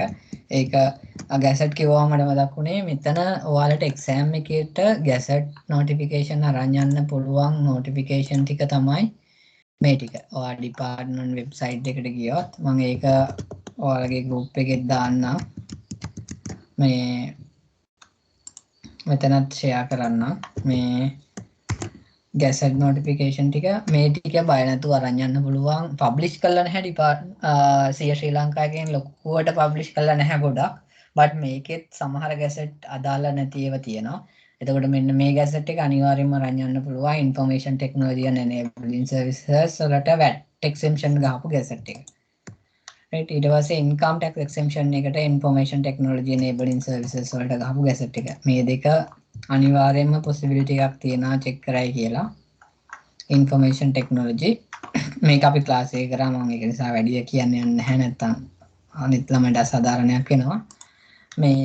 ඒක asset කිව්වම මට මතක් වුණේ මෙතන ඔයාලට exam එකේට asset notification අරන් යන්න පුළුවන් notification ටික තමයි මේ ටික ඔයා department website එකට ගියොත් මම ඒක ඔයාලගේ group එකෙත් දාන්නම් මේ මෙතනත් share කරන්න මේ gazette notification ටික මේ ටික බය නැතුව අරන් යන්න පුළුවන් publish කරලා නැහැ ශ්‍රී ලංකාවකින් ලොකුවට publish කරලා නැහැ ගොඩක් but මේකෙත් සමහර gazette අදාළ නැති ඒවා තියෙනවා එතකොට මෙන්න මේ gazette එක අනිවාර්යයෙන්ම අරන් යන්න පුළුවන් information technology and enabling services වලට VAT exemption ගහපු gazette එක right ඊට පස්සේ income tax exemption එකට information technology enabling services වලට ගහපු gazette එක මේ දෙක අනිවාර්යයෙන්ම possibility එකක් තියෙනවා check කරයි කියලා information technology මේක අපි class එකේ කරා මම ඒක නිසා වැඩි කියන්න යන්නේ නැහැ නැත්තම් අනිත් ළමයට අසාධාරණයක් වෙනවා මේ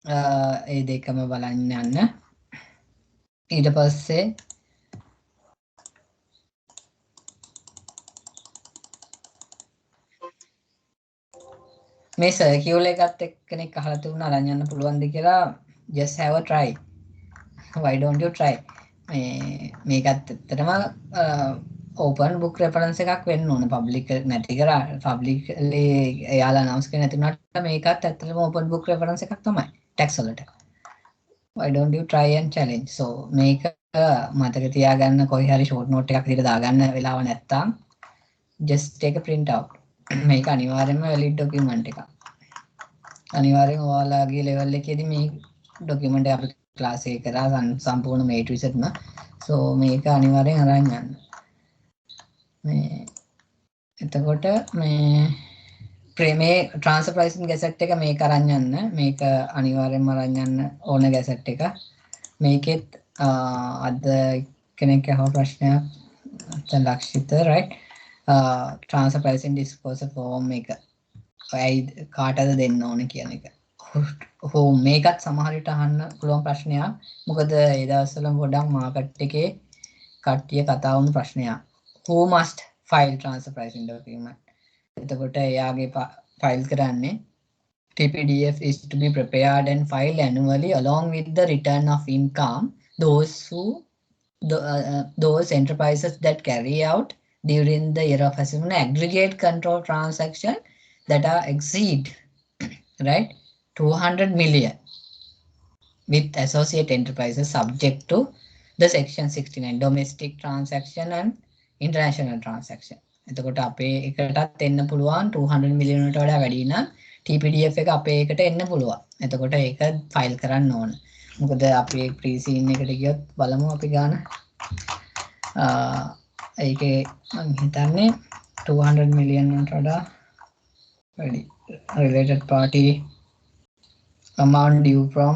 ඒ දෙකම බලන්න යන්න ඊට පස්සේ මේ circle එකත් එක්කෙනෙක් අහලා තිබුණා අරන් යන්න පුළුවන්ද කියලා just have a try why don't you try මේකත් ඇත්තටම open book reference එකක් වෙන්න ඕන public නැති කරා publicly එයාලා announce කරේ නැති වුණාට මේකත් ඇත්තටම open book reference එකක් තමයි tax වලට why don't you try and challenge so මේක මතක තියාගන්න කොහේ හරි short note එකක් විදිහට දාගන්න වෙලාව නැත්තම් just take a print out මේක අනිවාර්යයෙන්ම valid document එකක් අනිවාර්යෙන් ඔයාලගේ level එකේදී මේ document එක අපි class එකේ කරා සම්පූර්ණ මේ to z ම so මේක අනිවාර්යෙන් අරන් යන්න මේ එතකොට මේ transfer pricing gazette එක මේක අරන් යන්න මේක අනිවාර්යෙන්ම අරන් යන්න ඕන gazette එක මේකෙත් අද කෙනෙක් අහපු ප්‍රශ්නයක් ලක්ෂිත right transfer pricing disclosure form එක ඔයයි කාටද දෙන්න ඕන කියන එක මේකත් සමහර විට අහන්න පුළුවන් ප්‍රශ්නයක් මොකද ඒ දවස්වල ගොඩක් මාකට් එකේ කට්ටිය කතා වුණු ප්‍රශ්නයක් who must file transfer pricing document එතකොට එයාගේ ෆයිල් කරන්නේ TPDF is to be prepared and filed annually along with the return of income those enterprises that carry out during the year of assessment aggregate control transaction that are exceed right 200 million with associate enterprises subject to the section 69 domestic transaction and international transaction. එතකොට අපේ එකටත් එන්න පුළුවන් 200 million වලට වඩා වැඩි නම් TPDF එක අපේ එකට එන්න පුළුවන්. එතකොට ඒක ෆයිල් කරන්න ඕන. මොකද අපි ප්‍රී සීන් එකට ගියොත් බලමු අපි ගන්න. ඒකේ මම හිතන්නේ 200 මිලියන් වලට වඩා වැඩි. Related party amount due from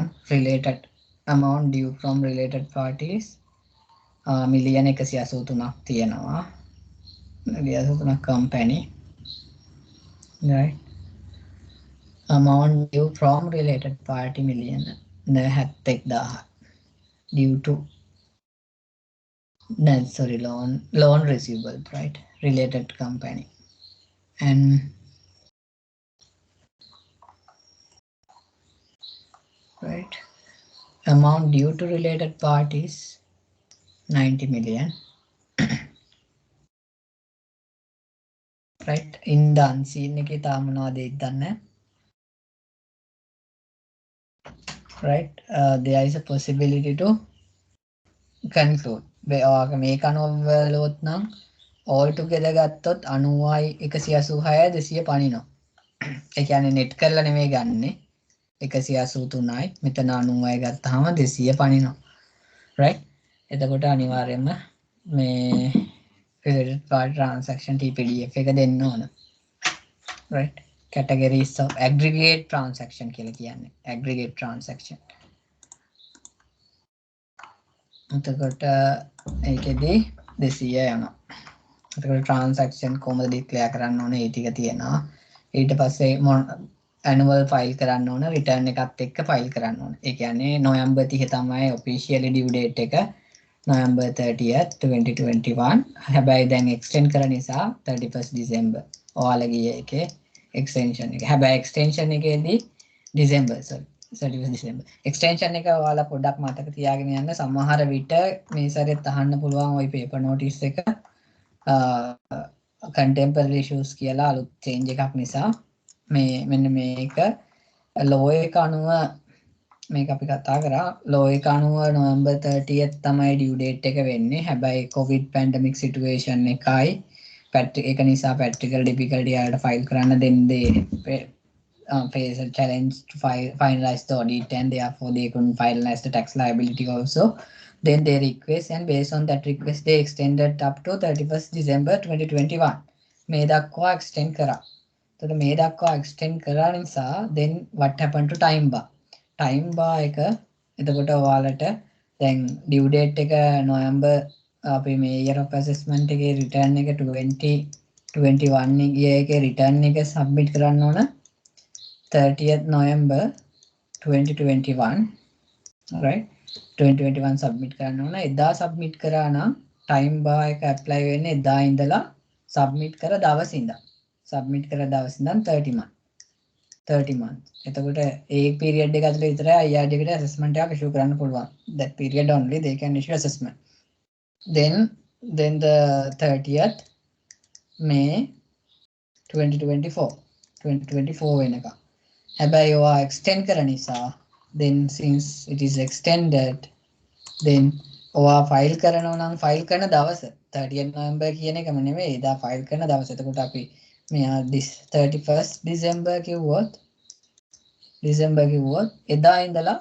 related parties මිලියන 183ක් තියෙනවා. 183ක් company, right? Amount due from related party million 71,000 due to loan receivable, right? Related company. And right, amount due to related parties 90 million. Right, in the unseen එකේ තාම මොනවද ඉදන්නේ? Right, there is a possibility to conclude. මේක අනුවලොත් නම් all together ගත්තොත් 90යි 186යි 200 පනිනවා. ඒ කියන්නේ net කරලා නෙමෙයි ගන්නෙ. 183යි මෙතන 90යි ගත්තාම 200 පනිනවා. right, එතකොට අනිවාර්යයෙන්ම මේ related party transaction TPDF එක දෙන්න ඕන. right, categories of aggregate transaction කියලා කියන්නේ aggregate transaction. එතකොට ඒකෙදි 200 යනවා. එතකොට transaction කොහොමද declare කරන්න ඕනේ ඒ ටික තියෙනවා. ඊට පස්සේ annual file කරන්න ඕන, return එකත් එක්ක file කරන්න ඕන. ඒ කියන්නේ නොවැම්බර් 30 තමයි officially due date එක. November 30th 2021. හැබැයි දැන් extend කරන නිසා 31st December. ඔයාලා ගියේ එකේ extension එක. හැබැයි extension එකේදී December 31st December. extension එක ඔයාලා පොඩ්ඩක් මතක තියාගෙන යන්න. සමහර විට මේ සැරේත් අහන්න පුළුවන් ওই paper notice එක contemporary issues කියලා අලුත් change එකක් නිසා මේ මෙන්න මේක law එක අනුව මේක අපි කතා කරා law එක අනුව November 30th තමයි due date එක වෙන්නේ. හැබැයි covid pandemic situation එකයි ඒක නිසා practical difficulty වලට file කරන්න දෙන්නේ face a challenge to finalize the audit, and therefore they couldn't finalize the tax liability also. Then they request, and based on that request they extended up to 31st December 2021. මේ දක්වා extend කරා. එතකොට මේ දක්වා extend කරා නිසා then what happened to time bar? time bar එක එතකොට ඔයාලට දැන් due date එක November අපි මේ year of assessment එකේ return එක 2021 එකේ return එක submit කරන්න ඕන 30th November 2021, right? 2021 submit කරන්න ඕන. එදා submit කරා නම් time bar එක apply වෙන්නේ එදා ඉඳලා submit කර දවස් ඉඳන්. submit කර දවස් ඉඳන් 30 months. එතකොට ඒ period එක ඇතුළේ විතරයි IRD එකට assessment එකක් issue කරන්න පුළුවන්. That period only they can issue assessment. Then the 30th May 2024 වෙනකම්. හැබැයි ඔයා extend කරන නිසා then since it is extended then ඔයා file කරනවා නම් file කරන දවස 30th November කියන එකම නෙමෙයි එදා file කරන දවස. එතකොට අපි මෙයා 31st December කිව්වොත් එදා ඉඳලා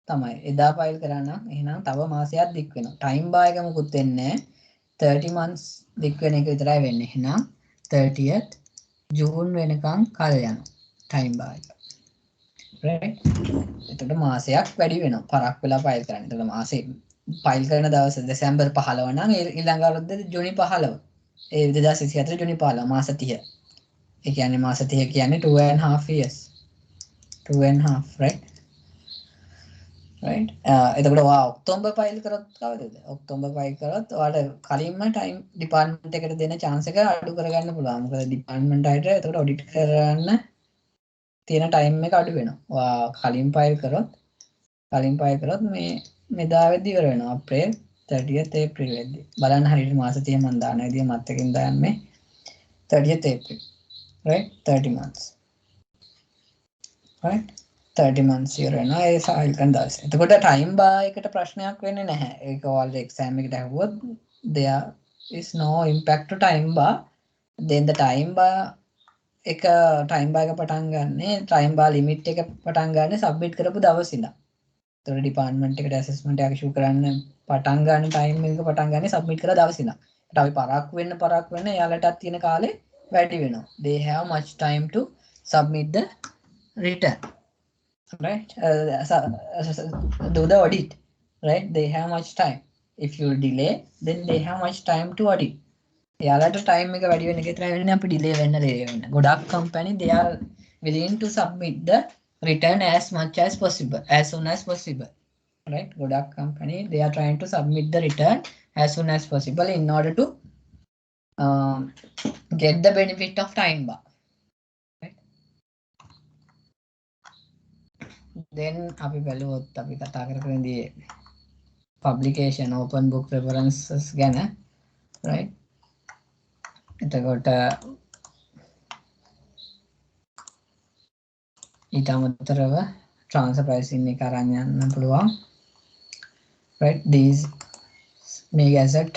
තමයි එදා file කරා නම් එහෙනම් තව මාසයක් දික් වෙනවා. time bar එක මොකුත් වෙන්නේ නැහැ. 30 months දික් වෙන එක විතරයි වෙන්නේ. එහෙනම් 30th June වෙනකම් කල් යනවා time bar එක. right, එතකොට මාසයක් වැඩි වෙනවා පරක් වෙලා file කරන්න. එතකොට මාසේ file කරන දවස දෙසැම්බර් 15 නම් ඊළඟ අවුරුද්දේ ජූනි 15. ඒ 2024 ජූනි 15 මාස 30. ඒ කියන්නේ මාස 30 කියන්නේ 2.5 years. 2.5, right? right, එතකොට ඔයා ඔක්තෝබර් file කරොත් කවදද? ඔක්තෝබර් file කරොත් ඔයාලට කලින්ම time department එකට දෙන chance එක අඩු කරගන්න පුළුවන්. මොකද department අයට එතකොට audit කරන්න තියෙන time එක අඩු වෙනවා. ඔයා කලින් file කරොත් මේ මෙදාවෙදි ඉවර වෙනවා. April 30th April වෙද්දි. බලන්න හරියට මාස 30 මම දාන විදිය මතකෙන් දාන්නේ 30th April. right, 30 months. right, 30 months year වෙනවා ඒ ෆයිල් කරන දවසේ. එතකොට time bar එකට ප්‍රශ්නයක් වෙන්නේ නැහැ. ඒක ඔයාලගේ exam එකට ඇහුවොත් there is no impact to time bar. Then the time bar එක time bar එක පටන් ගන්නෙ time bar limit එක පටන් ගන්නෙ submit කරපු දවස් ඉඳන්. එතකොට department එකට assessment එක issue කරන්න පටන් ගන්න time එක පටන් ගන්නෙ submit කරලා දවස් ඉඳන්. ඒත් අපි පරක් වෙන්න එයාලටත් තියෙන කාලේ වැඩි වෙනවා. They have much time to submit the return. Right, do the audit, right? They have much time. If you delay, then they have much time to audit. යාලට time එක වැඩි වෙන එක විතරයි වෙන්නේ අපි delay වෙන්න වෙන්න. ගොඩක් company they are willing to submit the return as much as possible, as soon as possible. Right? ගොඩක් company they are trying to submit the return as soon as possible in order to get the benefit of time bar. Then අපි බලුවොත් අපි කතා කරන්නේ publication open book references ගැන, right? එතකොට ඊට අමතරව transfer pricing එක අරන් යන්න පුළුවන්, right? These මේ asset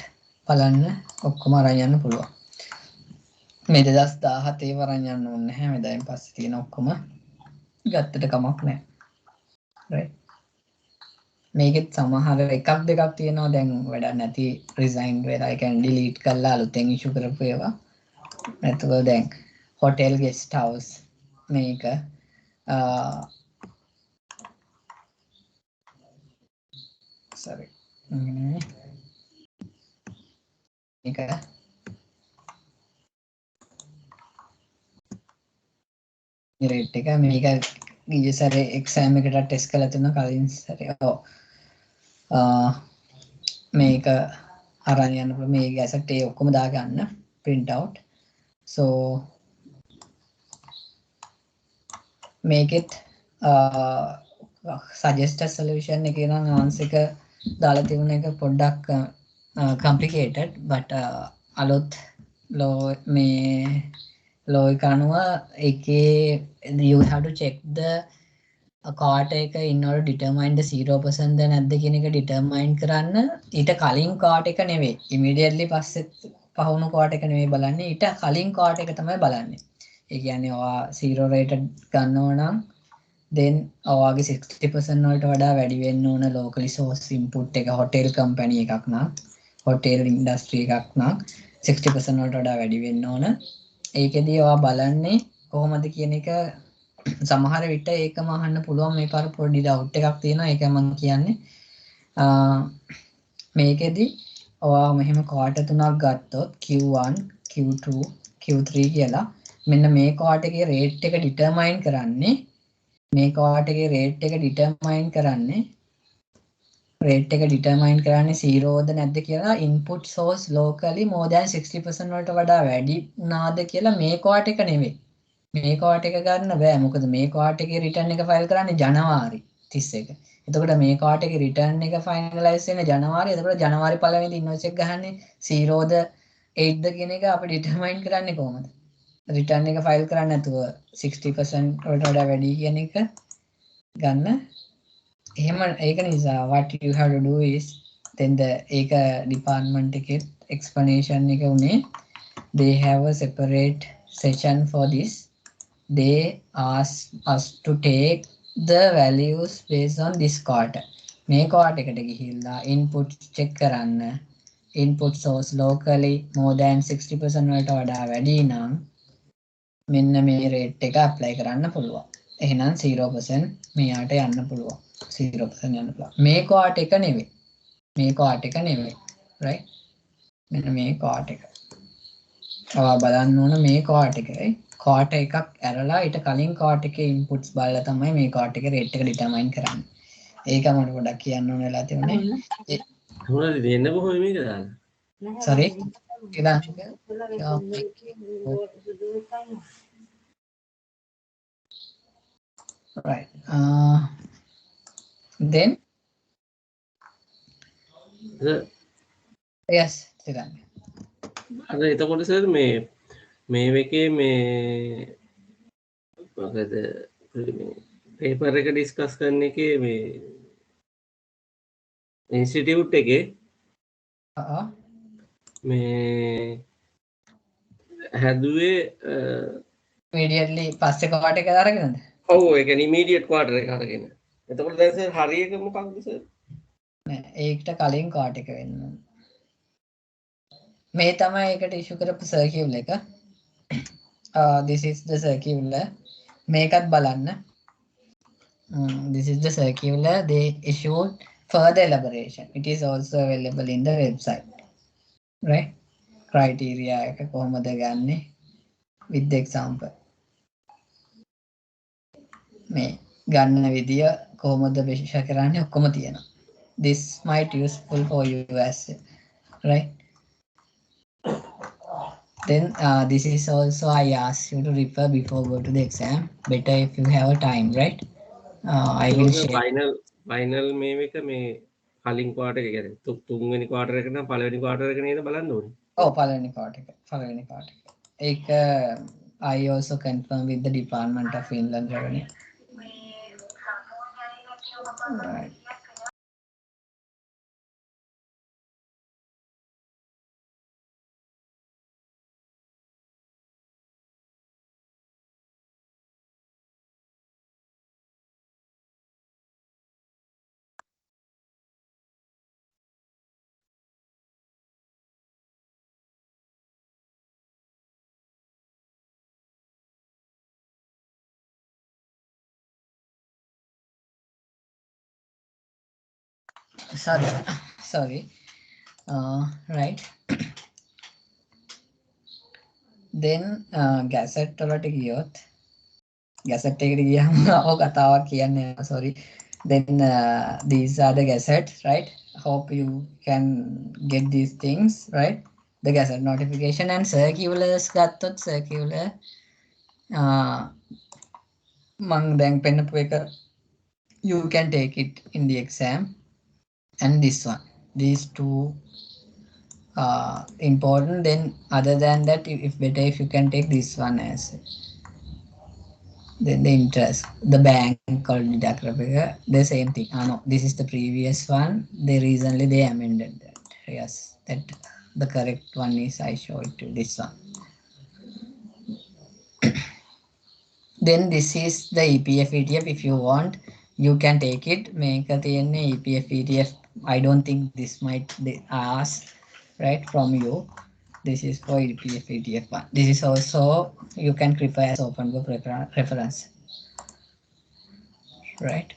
බලන්න ඔක්කොම අරන් යන්න පුළුවන්. මේ 2017 ඒව අරන් යන්න ඕනේ නැහැ. මෙදායින් පස්සේ තියෙන ඔක්කොම ගත්තට කමක් නැහැ. right? මේකෙත් සමහර එකක් දෙකක් තියෙනවා දැන් වැඩක් නැති resign වෙලා I can delete කරලා අලුතෙන් issue කරපු ඒවා. එතකොට දැන් hotel guest house මේක sorry මේක rate එක මේක ගිය සැරේ exam එකට ටෙස්ට් කරලා තිබුණා කලින් සැරේ. මේක අරන් යන්න පුළුවන් මේ asset ඒ ඔක්කොම දාගන්න print out. So මේකෙත් suggested solution එකේ නම් answer එක දාලා තිබුණ එක පොඩ්ඩක් complicated but අලුත් law මේ law එක අනුව ඒකේ you have to check the quarter එක in order to determine the 0% ද නැද්ද කියන එක determine කරන්න ඊට කලින් quarter එක නෙවෙයි immediately පස්සේ පහවුණු quarter එක නෙවෙයි බලන්නේ ඊට කලින් quarter එක තමයි බලන්නේ. ඒ කියන්නේ ඔයා 0 rated ගන්නවා නම් then ඔයාගේ 60% වලට වඩා වැඩි වෙන්න ඕන locally source input එක hotel company එකක් නම් hotel industry එකක් නම් 60% වලට වඩා වැඩි වෙන්න ඕන. ඒකෙදී ඔයා බලන්නේ කොහොමද කියන එක සමහර විට ඒකම අහන්න පුළුවන් මේ පාර පොඩි doubt එකක් තියෙනවා ඒක මම කියන්නේ මේකෙදි ඔයා මෙහෙම quarter තුනක් ගත්තොත් Q1 Q2 Q3 කියලා මෙන්න මේ quarter එකේ rate එක determine කරන්නේ මේ quarter එකේ rate එක determine කරන්නේ 0ද නැද්ද කියලා input source locally more than 60% වලට වඩා වැඩි නාද කියලා මේ quarter එක නෙවෙයි මේ quarter එක ගන්න බෑ මොකද මේ quarter එකේ return එක file කරන්නේ ජනවාරි 31. එතකොට මේ quarter එකේ return එක finalize වෙන්නේ ජනවාරි. එතකොට ජනවාරි පළවෙනිද invoice එක ගහන්නේ 0ද 8ද කියන එක අපි determine කරන්නේ කොහොමද? return එක file කරන්නේ නැතුව 60% වලට වඩා වැඩි කියන එක ගන්න. එහෙම ඒක නිසා what you have to do is then the ඒක department එකේ explanation එක උනේ they have a separate session for this. They ask us to take the values based on this quarter. මේ quarter එකට ගිහිල්ලා input check කරන්න. input source locally more than 60% වලට වඩා වැඩි නම් මෙන්න මේ rate එක apply කරන්න පුළුවන්. එහෙනම් 0% මෙයාට යන්න පුළුවන්. 0% යන්න පුළුවන්. මේ quarter එක නෙවෙයි. මේ quarter එක නෙවෙයි. right? මෙන්න මේ quarter එක. ඔයා බලන්න ඕන මේ quarter එකයි. quarter එකක් ඇරලා ඊට කලින් quarter එකේ inputs බලලා තමයි මේ quarter එකේ rate එක determine කරන්නේ. ඒක මට පොඩ්ඩක් කියන්න ඕන වෙලා තිබුණේ. මොනවද දෙන්න කොහොමද මේක දාන්න? sorry. right. Then yes, සිරන්න. අර එතකොට සර් මේ එකේ මේ මොකද පේපර් එක ඩිස්කස් කරන එකේ මේ ඉන්ස්ටිටියුට් එකේ මේ හැදුවේ ඉමීඩියට්ලි පස්සේ කවාට එක අරගෙනද? ඔව් ඒ කියන්නේ ඉමීඩියට් ක්වාටර් එක අරගෙන. එතකොට දැන් සර් හරි එක මොකක්ද සර්? නෑ ඒකට කලින් කවාට එක වෙන්න ඕන. මේ තමයි ඒකට ඉෂු කරපු සර්කියුලර් එක. This is the circular. මේකත් බලන්න. This is the circular they issued further elaboration. It is also available in the website. Right? Criteria එක කොහොමද ගන්නෙ? With the example. මේ ගන්න විදිය කොහොමද විශේෂ කරන්නේ ඔක්කොම තියෙනවා. This might useful for you as well. Right? Then this is also I ask you to refer before go to the exam. Better if you have a time, right? I will share. Final මේ එක මේ කලින් quarter එක කියන්නේ තුන්වෙනි quarter එක නම් පළවෙනි ක්වාටර් එක නේද බලන්න ඕනේ. ඔව් පළවෙනි ක්වාටර් එක. ඒක I also confirm with the Department of Inland Revenue. Right. Sorry. Right. Then Gazette වලට ගියොත් Gazette එකට ගියාම ඔය කතාවක් කියන්නේ sorry. Then these are the Gazettes, right? Hope you can get these things, right? The Gazette notification and circulars ගත්තොත් circular මං දැන් පෙන්නපු එක you can take it in the exam. And this one, these two important. Then other than that, if better if you can take this one as then the interest, the bank called the same thing. No, this is the previous one. They recently they amended that. Yes, that the correct one is I show it to this one. Then this is the EPF ETF. If you want, you can take it. Make a EPF ETF. I don't think this might they ask right from you. This is for EPF ETF one. This is also you can prepare as open book reference. Right.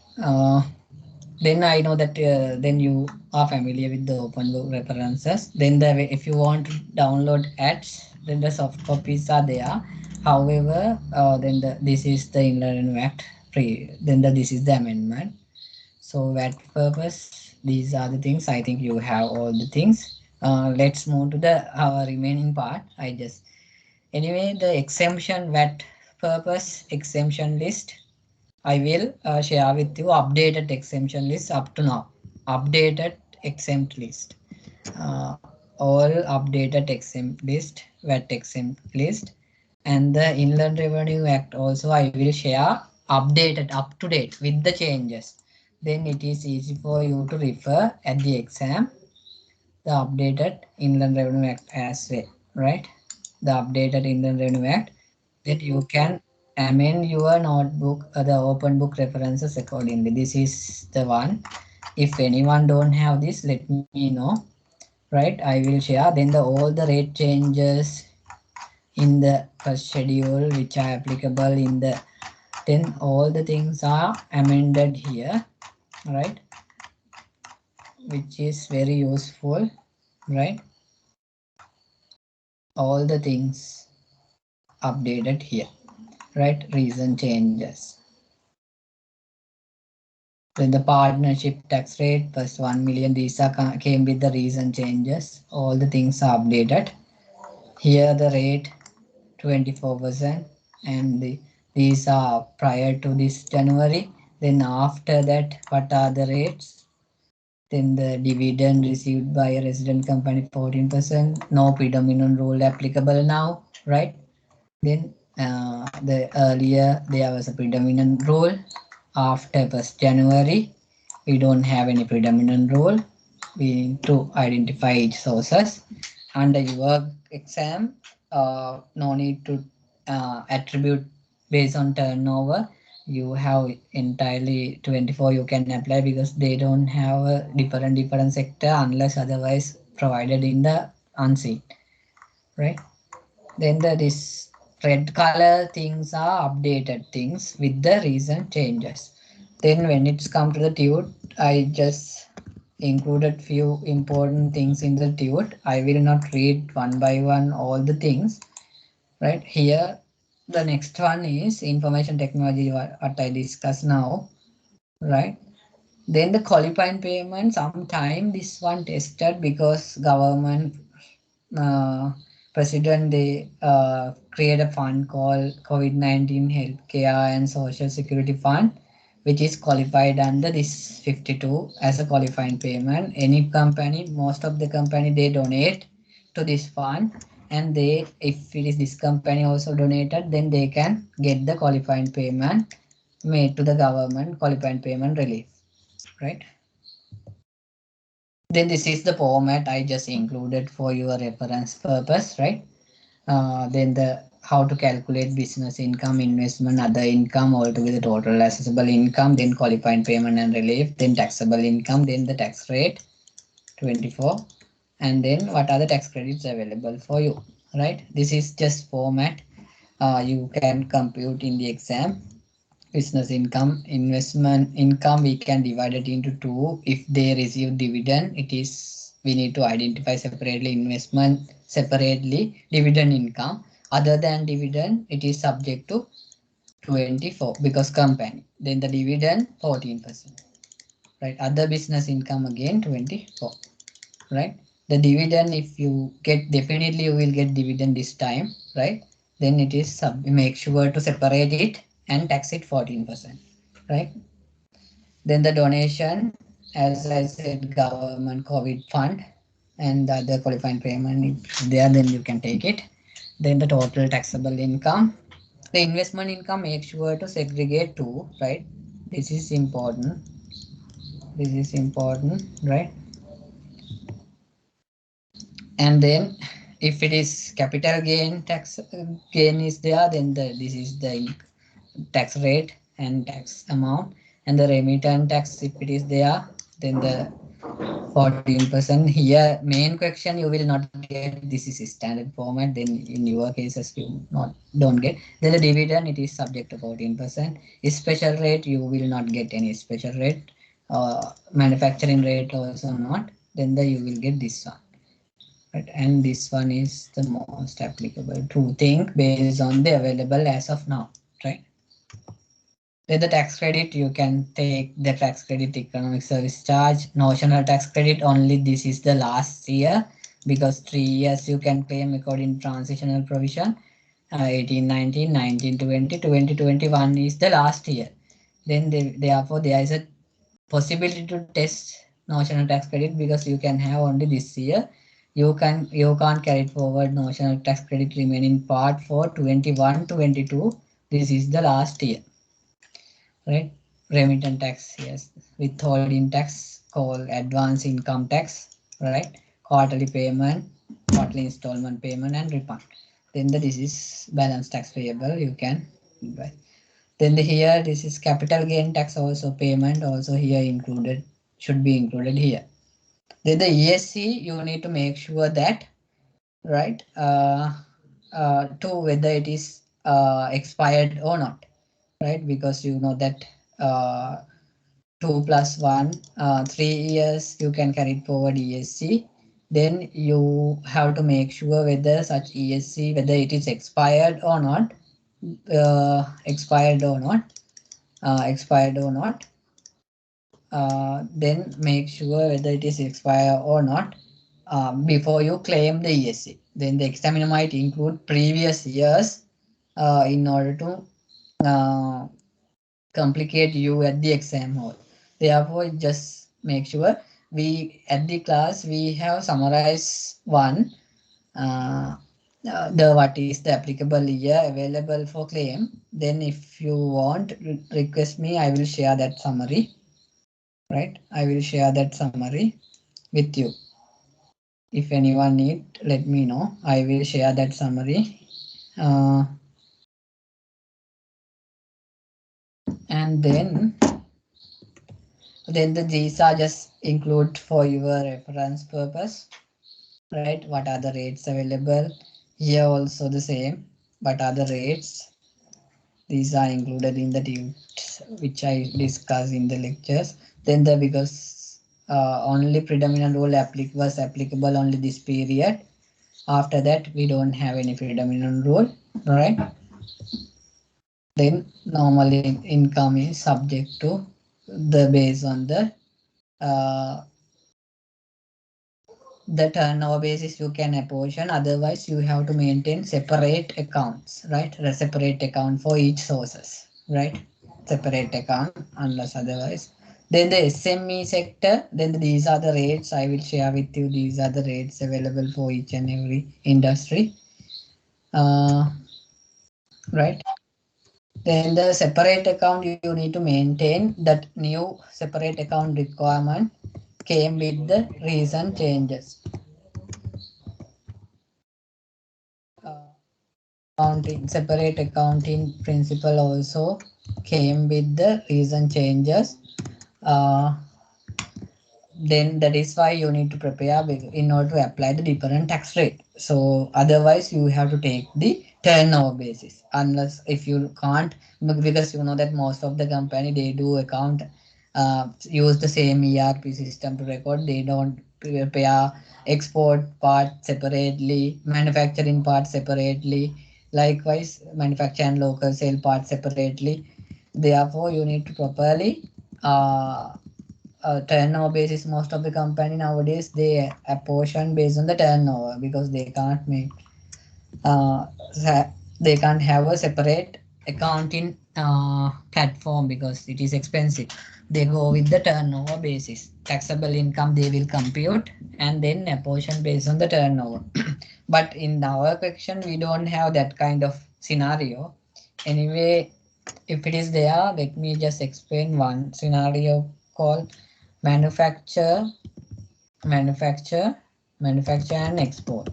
Then I know that then you are familiar with the open book references. Then if you want to download ads, then the soft copies are there. However, then this is the Inland Revenue Act. Then this is the amendment. So VAT purpose, these are the things. I think you have all the things. Let's move to the remaining part. Anyway, the exemption VAT purpose exemption list. I will share with you updated exemption list up to now. Updated exempt list. All updated exempt list, VAT exempt list. And the Inland Revenue Act also I will share updated up to date with the changes. Then it is easy for you to refer at the exam the updated Inland Revenue Act as well, right? The updated Inland Revenue Act, that you can amend your notebook or the open book references accordingly. This is the one. If anyone don't have this, let me know, right? I will share. Then all the rate changes in the first schedule which are applicable in the, then all the things are amended here, right? Which is very useful, right? All the things updated here, right? Recent changes. Then the partnership tax rate plus 1 million, these are came with the recent changes. All the things are updated. Here the rate 24%, and these are prior to this January. Then after that, what are the rates? Then the dividend received by a resident company 14%. No predominant rule applicable now, right? Then the earlier there was a predominant rule. after 1st January, we don't have any predominant rule. We need to identify each sources. Under your exam, no need to attribute based on turnover. You have entirely 24 you can apply because they don't have a different sector unless otherwise provided in the unseen, right? Then this red color things are updated things with the recent changes. Then when it's come to the tute, I just included few important things in the tute. I will not read one by one all the things. Right here, the next one is information technology, what I discuss now. Right. Then the qualifying payment, sometime this one tested because government president, they create a fund called COVID-19 Healthcare and Social Security Fund, which is qualified under this 52 as a qualifying payment. Any company, most of the company, they donate to this fund, and they, if it is this company also donated, then they can get the qualifying payment made to the government, qualifying payment relief, right? Then this is the format I just included for your reference purpose, right? Then the how to calculate business income, investment, other income, altogether total assessable income, then qualifying payment and relief, then taxable income, then the tax rate 24, and then what are the tax credits available for you, right? This is just format you can compute in the exam. Business income, investment income, we can divide it into two. If they receive dividend, it is, we need to identify separately investment, separately dividend income. Other than dividend, it is subject to 24 because company. Then the dividend 14%, right? Other business income again 24, right? The dividend, if you get, definitely you will get dividend this time, right? Then it is make sure to separate it and tax it 14%, right? Then the donation, as I said, government COVID fund and the other qualifying payment there, then you can take it. Then the total taxable income, the investment income, make sure to segregate two, right? This is important. This is important, right? And then if it is capital gain, tax gain is there, then this is the tax rate and tax amount, and the remittance tax, if it is there, then the 14%. Here main question you will not get, this is a standard format, then in your cases you don't get. Then the dividend, it is subject to 14%. Special rate, you will not get any special rate, manufacturing rate also not, then you will get this one. Right, and this one is the most applicable to think based on the available as of now, right? Then the tax credit, you can take the tax credit, economic service charge, notional tax credit, only this is the last year because 3 years you can claim according to transitional provision. 18, 19, 19, 20, 20, 21 is the last year. Then therefore there is a possibility to test notional tax credit because you can have only this year. You can't carry forward notional tax credit remaining part for 21, 22. This is the last year, right? Remittance tax, yes. Withholding tax, called advance income tax, right? Quarterly payment, quarterly installment payment, and refund. Then this is balance tax payable. You can, right? Then here this is capital gain tax also payment also here included, should be included here. Then the ESC, you need to make sure that, right, to whether it is expired or not, right? Because you know that 2 plus 1, 3 years you can carry it forward ESC. Then you have to make sure whether such ESC, whether it is expired or not, expired or not. Then make sure whether it is expired or not before you claim the ESC. Then the examiner might include previous years in order to complicate you at the exam hall. Therefore, just make sure we at the class we have summarized one what is the applicable year available for claim. Then if you want, request me, I will share that summary. Right, I will share that summary with you. If anyone need, let me know. I will share that summary. And then these are just include for your reference purpose. Right, what are the rates available? Here also the same. What are the rates? These are included in the tips which I discussed in the lectures. Then because only predominant rule was applicable only this period. After that, we don't have any predominant rule, right? Then normally income is subject to the based on the turnover basis you can apportion. Otherwise, you have to maintain separate accounts, right? A separate account for each sources, right? Separate account unless otherwise. Then the SME sector, then these are the rates I will share with you. These are the rates available for each and every industry. Right. Then the separate account you need to maintain. That new separate account requirement came with the recent changes. Separate accounting principle also came with the recent changes. Then that is why you need to prepare in order to apply the different tax rate. So otherwise you have to take the turnover basis, unless if you can't, because you know that most of the company they do account use the same ERP system to record. They don't prepare export part separately, manufacturing part separately, likewise manufacture and local sale part separately. Therefore you need to properly turnover basis. Most of the company nowadays they apportion based on the turnover because they can't make they can't have a separate accounting platform because it is expensive. They go with the turnover basis. Taxable income they will compute and then apportion based on the turnover. But in our section we don't have that kind of scenario. Anyway, if it is there, let me just explain one scenario called manufacture and export.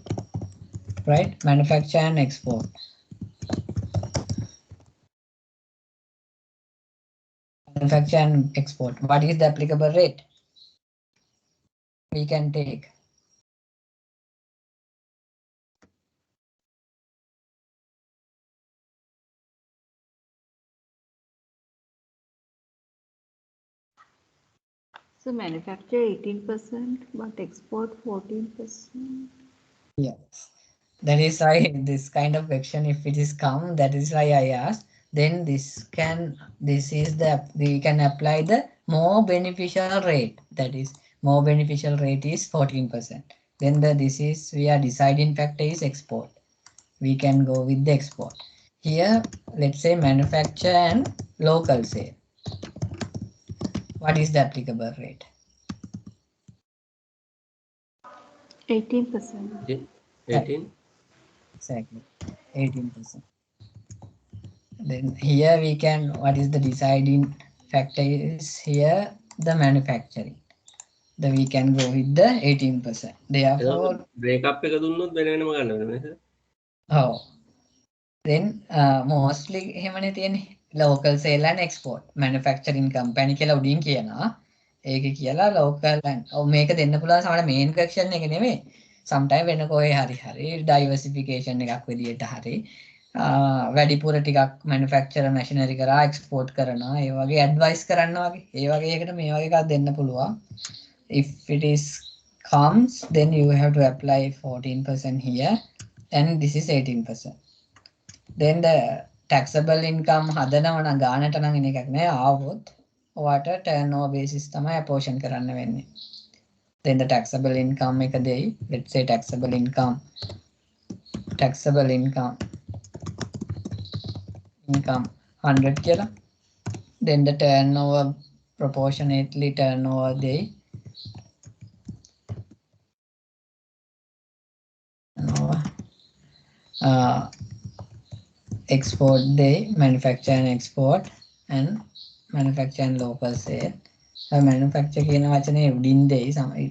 Right, manufacture and export. Manufacture and export. What is the applicable rate we can take? So manufacture 18%, but export 14%. Yes, that is why this kind of action, if it is come, that is why I asked. Then we can apply the more beneficial rate. That is more beneficial rate is 14%. Then we are deciding factor is export. We can go with the export. Here, let's say manufacture and local sale. What is the applicable rate? 18%. 18. Exactly, 18%. Then here we can, what is the deciding factor is here, the manufacturing. Then we can go with the 18%. Therefore, break up එක දුන්නොත් වෙන වෙනම ගන්න වෙනවා නේද? oh, then mostly එහෙමනේ තියෙන්නේ. Local sale and export. Manufacturing company කියලා උඩින් කියනවා. ඒක කියලා local and මේක දෙන්න පුළුවන් සමහර main question එක නෙමෙයි. sometime වෙන කොහේ හරි diversification එකක් විදියට හරි වැඩිපුර ටිකක් manufacturer machinery කරා export කරනවා. ඒ වගේ advice කරනවා වගේ. ඒ වගේ එකට මේ වගේ එකක් දෙන්න පුළුවන්. If it is comes, then you have to apply 14% here and this is 18%. Then the taxable income හදනව නම් ගානට නම් එන එකක් නෑ. ආවොත් ඔයාට turnover basis තමයි apportion කරන්න වෙන්නේ. Then the taxable income එක දෙයි. Let's say taxable income 100 කියලා. Then the turnover proportionately turnover දෙයි. export day, manufacture and export, and manufacture and local sale. Manufacture කියන වචනේ උඩින් දෙයි සමයි.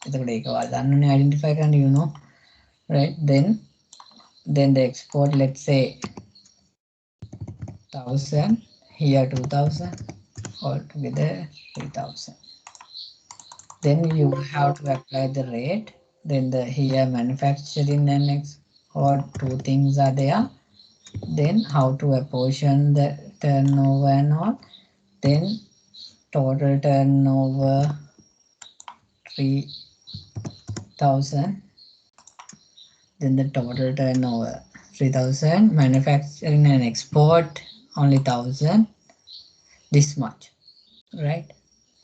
එතකොට ඒක ඔයාලා දන්නනේ identify කරන්න, you know, right? Then the export, let's say 1000, here 2000, altogether 3000. Then you have to apply the rate. Then the here manufacturing and export, two things are there. Then how to apportion the turnover and all. Then total turnover 3000. Then the total turnover 3000, manufacturing and export only 1000, this much, right?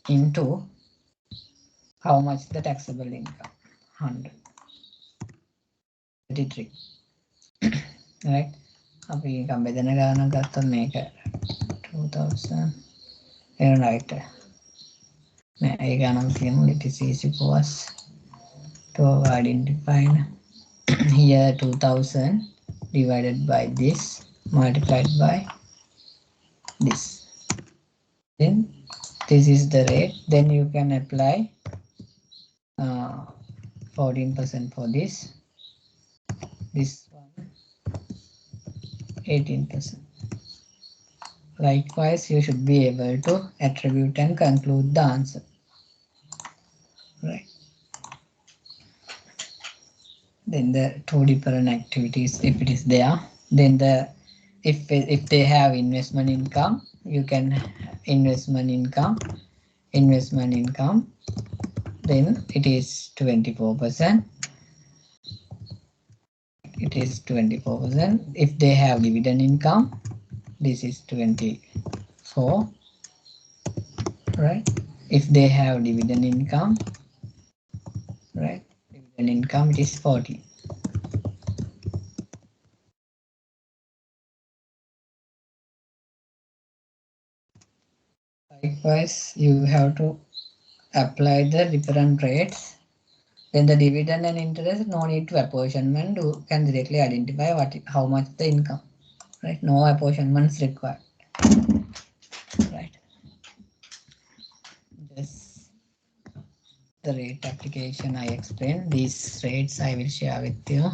Into how much the taxable income, 133, right? අපි නිකන් බෙදන ගානක් ගත්තොත් මේක 2000 එන right නෑ ඒ ගානක් තියෙමු. It is easy for us to identify. Here 2000 divided by this multiplied by this, then this is the rate. Then you can apply 14% for this one 18%. Likewise, you should be able to attribute and conclude the answer, right? Then the two different activities, if it is there, then if they have investment income, you can investment income, then it is 24%. It is 24%. If they have dividend income, this is 24, right? If they have dividend income, right? Dividend income, it is 40. Likewise, you have to apply the different rates. Then the dividend and interest, no need to apportionment. You can directly identify how much the income, right? No apportionment is required, right? Just the rate application I explained. These rates I will share with you.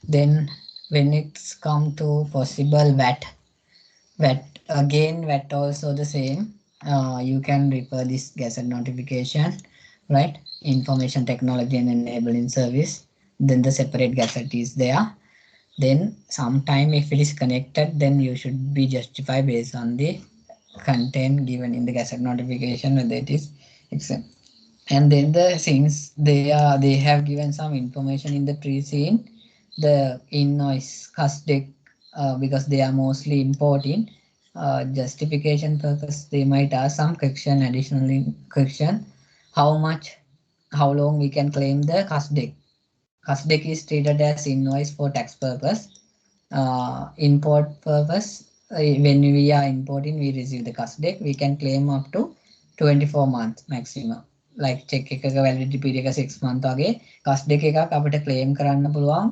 Then when it's come to possible VAT again, VAT also the same. You can refer this gazette notification, right? Information technology and enabling service. Then the separate gazette is there. Then sometime if it is connected, then you should be justified based on the content given in the gazette notification whether it is exempt. And then since they have given some information in the pre-scene, the invoice custom, because they are mostly importing, justification purpose, they might ask some question, additional question, how long we can claim the custom. Custom is treated as invoice for tax purpose. Import purpose, when we are importing, we receive the custom, we can claim up to 24 months maximum. Like check එකක validity period එක 6 month වගේ custom එකක් අපිට claim කරන්න පුළුවන්.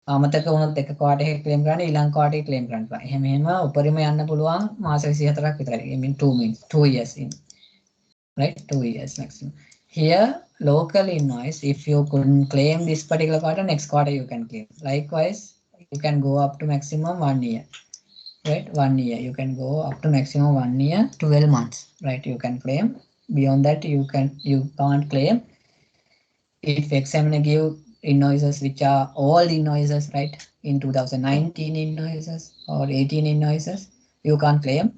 අමතක වුණොත් එක quarter එකක claim කරන්න, ඊළඟ quarter එකේ claim කරන්න පුළුවන්. එහෙම උපරිම යන්න පුළුවන් මාස 24ක් විතරයි. I mean 2 years in, right? 2 years maximum. Here local invoice, if you couldn't claim this particular quarter, next quarter you can claim. Likewise, you can go up to maximum 1 year, right? 1 year you can go up to maximum 1 year, 12 months, right? You can claim. Beyond that you can't claim. If examiner give invoices which are old invoices, right, in 2019 invoices or 18 invoices, you can't claim.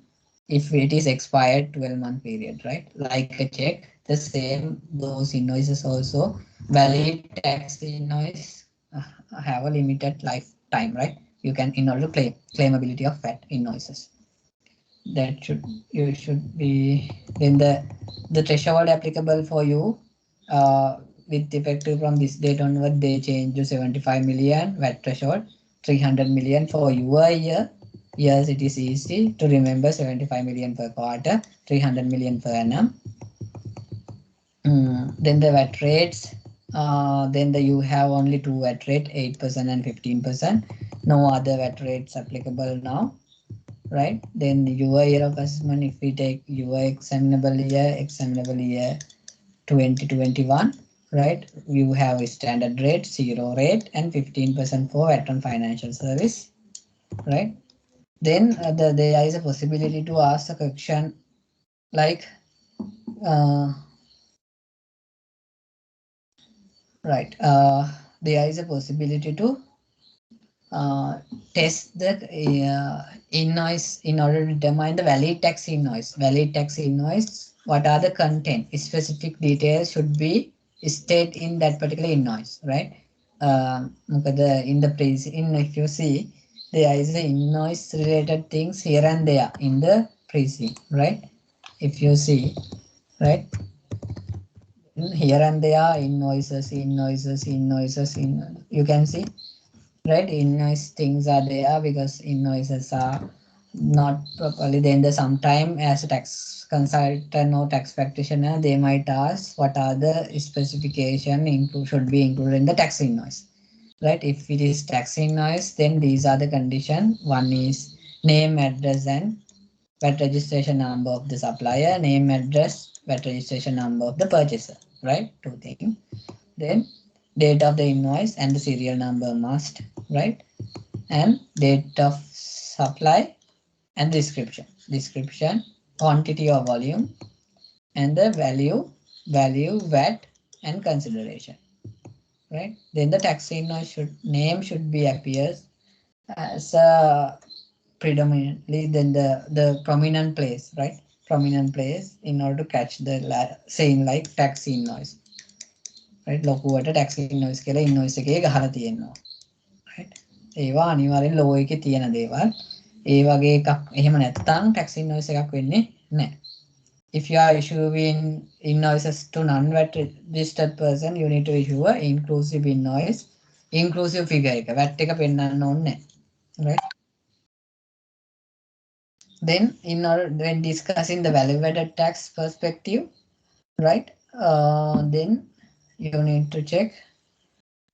If it is expired 12-month period, right? Like a check, the same, those invoices also valid tax invoice have a limited lifetime, right? You can, in order to claim claimability of VAT invoices, that you should be. Then the threshold applicable for you, with effective from this date onward, they change to 75 million VAT threshold, 300 million for your year. Yes, it is easy to remember, 75 million per quarter, 300 million per annum. Then the VAT rates then you have only two VAT rate, 8% and 15%. No other VAT rates applicable now, right? Then your year of assessment, if we take your examinable year 2021, right? You have a standard rate, 0 rate, and 15% for VAT on financial service, right? Then there is a possibility to ask a question like, right, there is a possibility to test the invoice in order to determine the valid tax invoice. Valid tax invoice, what are the content? Specific details should be stated in that particular invoice, right? If you see, there is the invoice related things here and there in the pre-scene, right? If you see, right? Here and there, invoices, you can see, right? Invoice things are there because invoices are not properly. Then the sometime as a tax consultant or tax practitioner, they might ask what are the specification should be included in the tax invoice, right? If it is tax invoice, then these are the condition. One is name, address, and VAT registration number of the supplier, name, address, VAT registration number of the purchaser, right? Two things. Then date of the invoice and the serial number must, right? And date of supply and description, quantity or volume, and the value, VAT, and consideration, right? Then the tax invoice name should be appears as predominantly, then the prominent place, right? Prominent place in order to catch the saying like tax invoice, right? ලොකුවට tax invoice කියලා invoice එකේ ගහලා තියෙනවා, right? ඒවා අනිවාර්යෙන් law එකේ තියෙන දේවල්. ඒ වගේ එකක් එහෙම නැත්නම් tax invoice එකක් වෙන්නේ නැහැ. If you are issuing invoices to non-VAT registered person, you need to issue a inclusive invoice, inclusive figure එක. VAT එක පෙන්නන්න ඕනේ නැහැ, right? Then when discussing the value-added tax perspective, right? Then you need to check,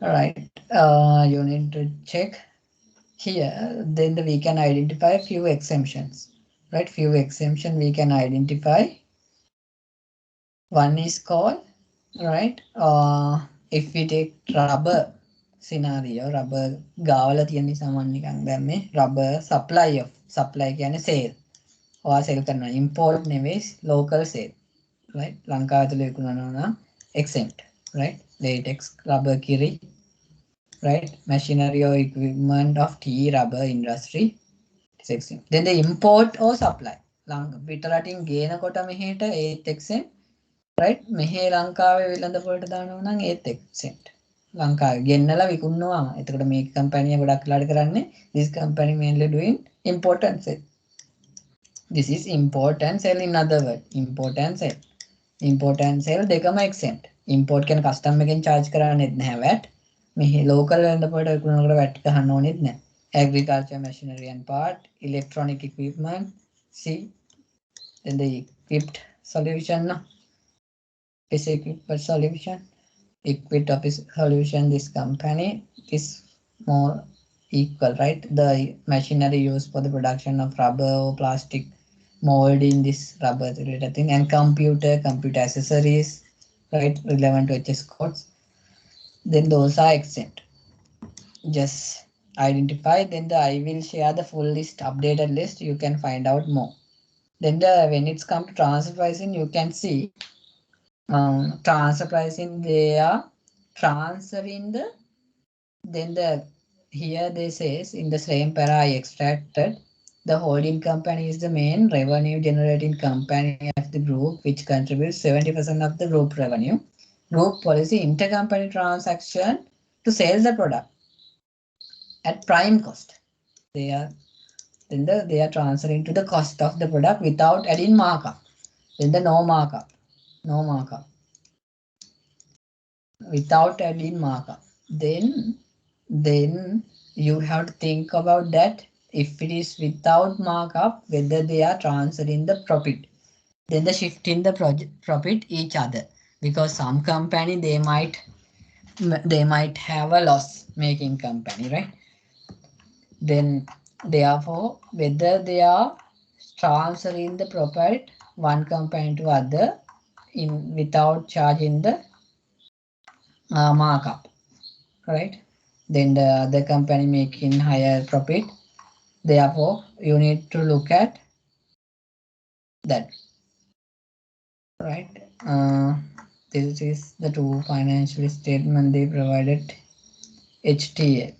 right? You need to check here. Then we can identify few exemptions, right? Few exemption we can identify. One is called, right? If we take rubber scenario, rubber ගාවල තියෙන නිසා මම නිකන් දැම්මේ rubber supply කියන්නේ sale. ඔයා sell කරනවා import නෙවෙයි local sale, right? ලංකාව ඇතුළේ විකුණනවා නම් exempt, right? Latex, rubber kiri, right? Machinery or equipment of tea rubber industry is exempt. Then the import or supply, පිටරටින් ගේනකොට මෙහෙට ඒත් exempt, right? මෙහේ ලංකාවේ විලඳපොළට දානවා නම් ඒත් exempt. ලංකාවේ ගෙන්නලා විකුණනවා. එතකොට මේ කම්පැනි එක ගොඩක් වෙලාට කරන්නේ this company mainly doing import and sale. This is import and sell, in other words. Import and sell. Import and sell දෙකම exempt. Import කියන custom එකෙන් charge කරන්නේත් නැහැ VAT. මෙහි local වෙළඳපොළට විකුණනකොට VAT ගහන්න ඕනෙත් නැහැ. Agriculture machinery and part, electronic equipment, see. Then the equipped solution, no? Is equipped solution. Equipped office solution, this company is more equal, right? The machinery used for the production of rubber or plastic mold in this rubber related thing, and computer accessories, right? Relevant to HS codes. Then those are exempt. Just identify. Then I will share the full list, updated list. You can find out more. Then when it's come to transfer pricing, you can see transfer pricing, they are transferring here they says in the same para I extracted, the holding company is the main revenue generating company of the group, which contributes 70% of the group revenue. Group policy, intercompany transaction to sell the product at prime cost. They are transferring to the cost of the product without adding markup. Then the no markup. Without adding markup. Then you have to think about that. If it is without markup, whether they are transferring the profit, then the shifting the profit each other, because some company they might they might have a loss making company, right? Then therefore, whether they are transferring the profit one company to other in without charging the markup, right? Then the other company making higher profit. Therefore, you need to look at that, right? This is the two financial statement they provided HTA.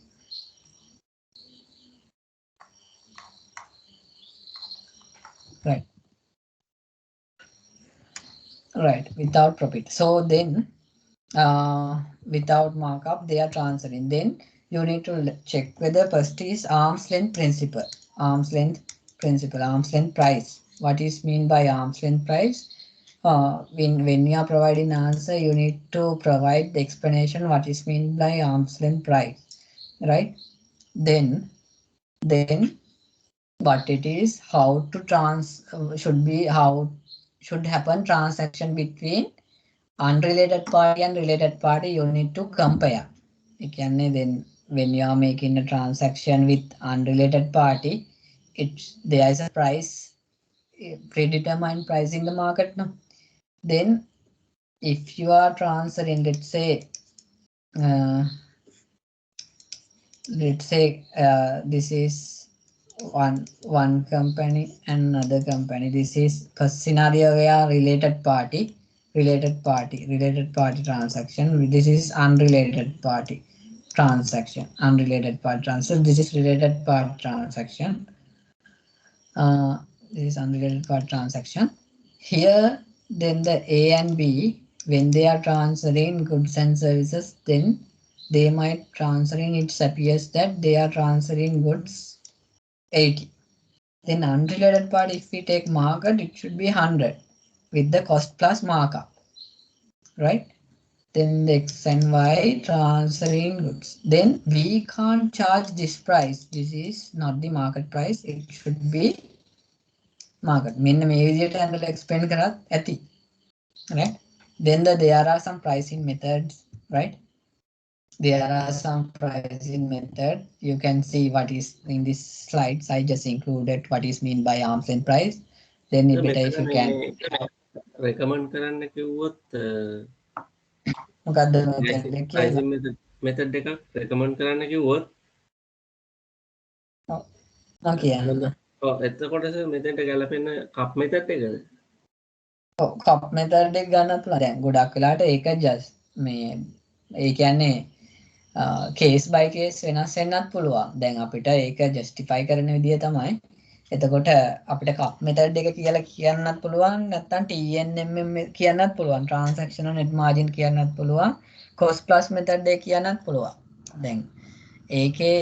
Right. Right. Without profit. So then, without markup, they are transferring. Then you need to check whether first is arm's length principle. Arm's length principle. Arm's length price. What is mean by arm's length price? When you are providing answer, you need to provide the explanation what is mean by arm's length price, right? Then what it is, how to how should happen transaction between unrelated party and related party. You need to compare. Then when you are making a transaction with unrelated party, there is a price, predetermined price in the market, no? Then if you are transferring, let's say this is one company and another company. This is first scenario where related party transaction. This is unrelated party transaction. This is related party transaction. This is unrelated party transaction. Here, then the A and B, when they are transferring goods and services, then they might transferring, it appears that they are transferring goods 80. Then unrelated part, if we take market, it should be 100 with the cost plus markup, right? Then the X and Y transferring goods. Then we can't charge this price. This is not the market price. It should be market. Mean මේ විදියට handle explain කරත් ඇති, right? Then there are some pricing methods, right? There are some pricing method. You can see what is in this slides. I just included what is mean by arm's length price. Then it better if you can recommend කරන්න කිව්වොත් මොකද්ද pricing method එකක් recommend කරන්න කිව්වොත් එතකොට මෙතෙන්ට ගැලපෙන කප් method එකද? කප් method එක ගන්නත් පුළුවන්. දැන් ගොඩක් වෙලාට ඒක just මේ ඒ කියන්නේ case by case වෙනස් වෙන්නත් පුළුවන්. දැන් අපිට ඒක justify කරන විදිය තමයි. එතකොට අපිට කප් method එක කියලා කියන්නත් පුළුවන්, නැත්නම් TNMM කියන්නත් පුළුවන්, transactional net margin කියන්නත් පුළුවන්, cost plus method එක කියන්නත් පුළුවන්. දැන් ඒකේ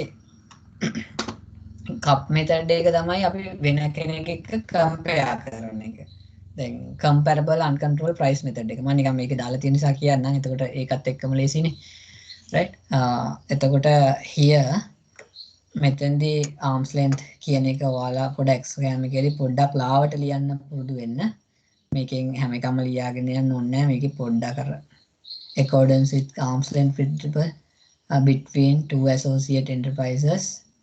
කප් method එක තමයි අපි වෙන කෙනෙක් එක්ක compare කරන එක. දැන් comparable uncontrolled price method එක. මම නිකන් මේක දාලා තියෙන නිසා කියන්නම්. එතකොට ඒකත් එක්කම ලේසිනේ. Right? එතකොට here මෙතෙන්දී arms length කියන එක ඔයාලා පොඩ්ඩක් ස්කෑමකේදී පොඩ්ඩක් ලාවට ලියන්න පුරුදු වෙන්න. මේකෙන් හැම එකම ලියාගෙන යන්න ඕනේ නැහැ. මේකේ පොඩ්ඩක් අර accordance with arms length principle between two associate enterprises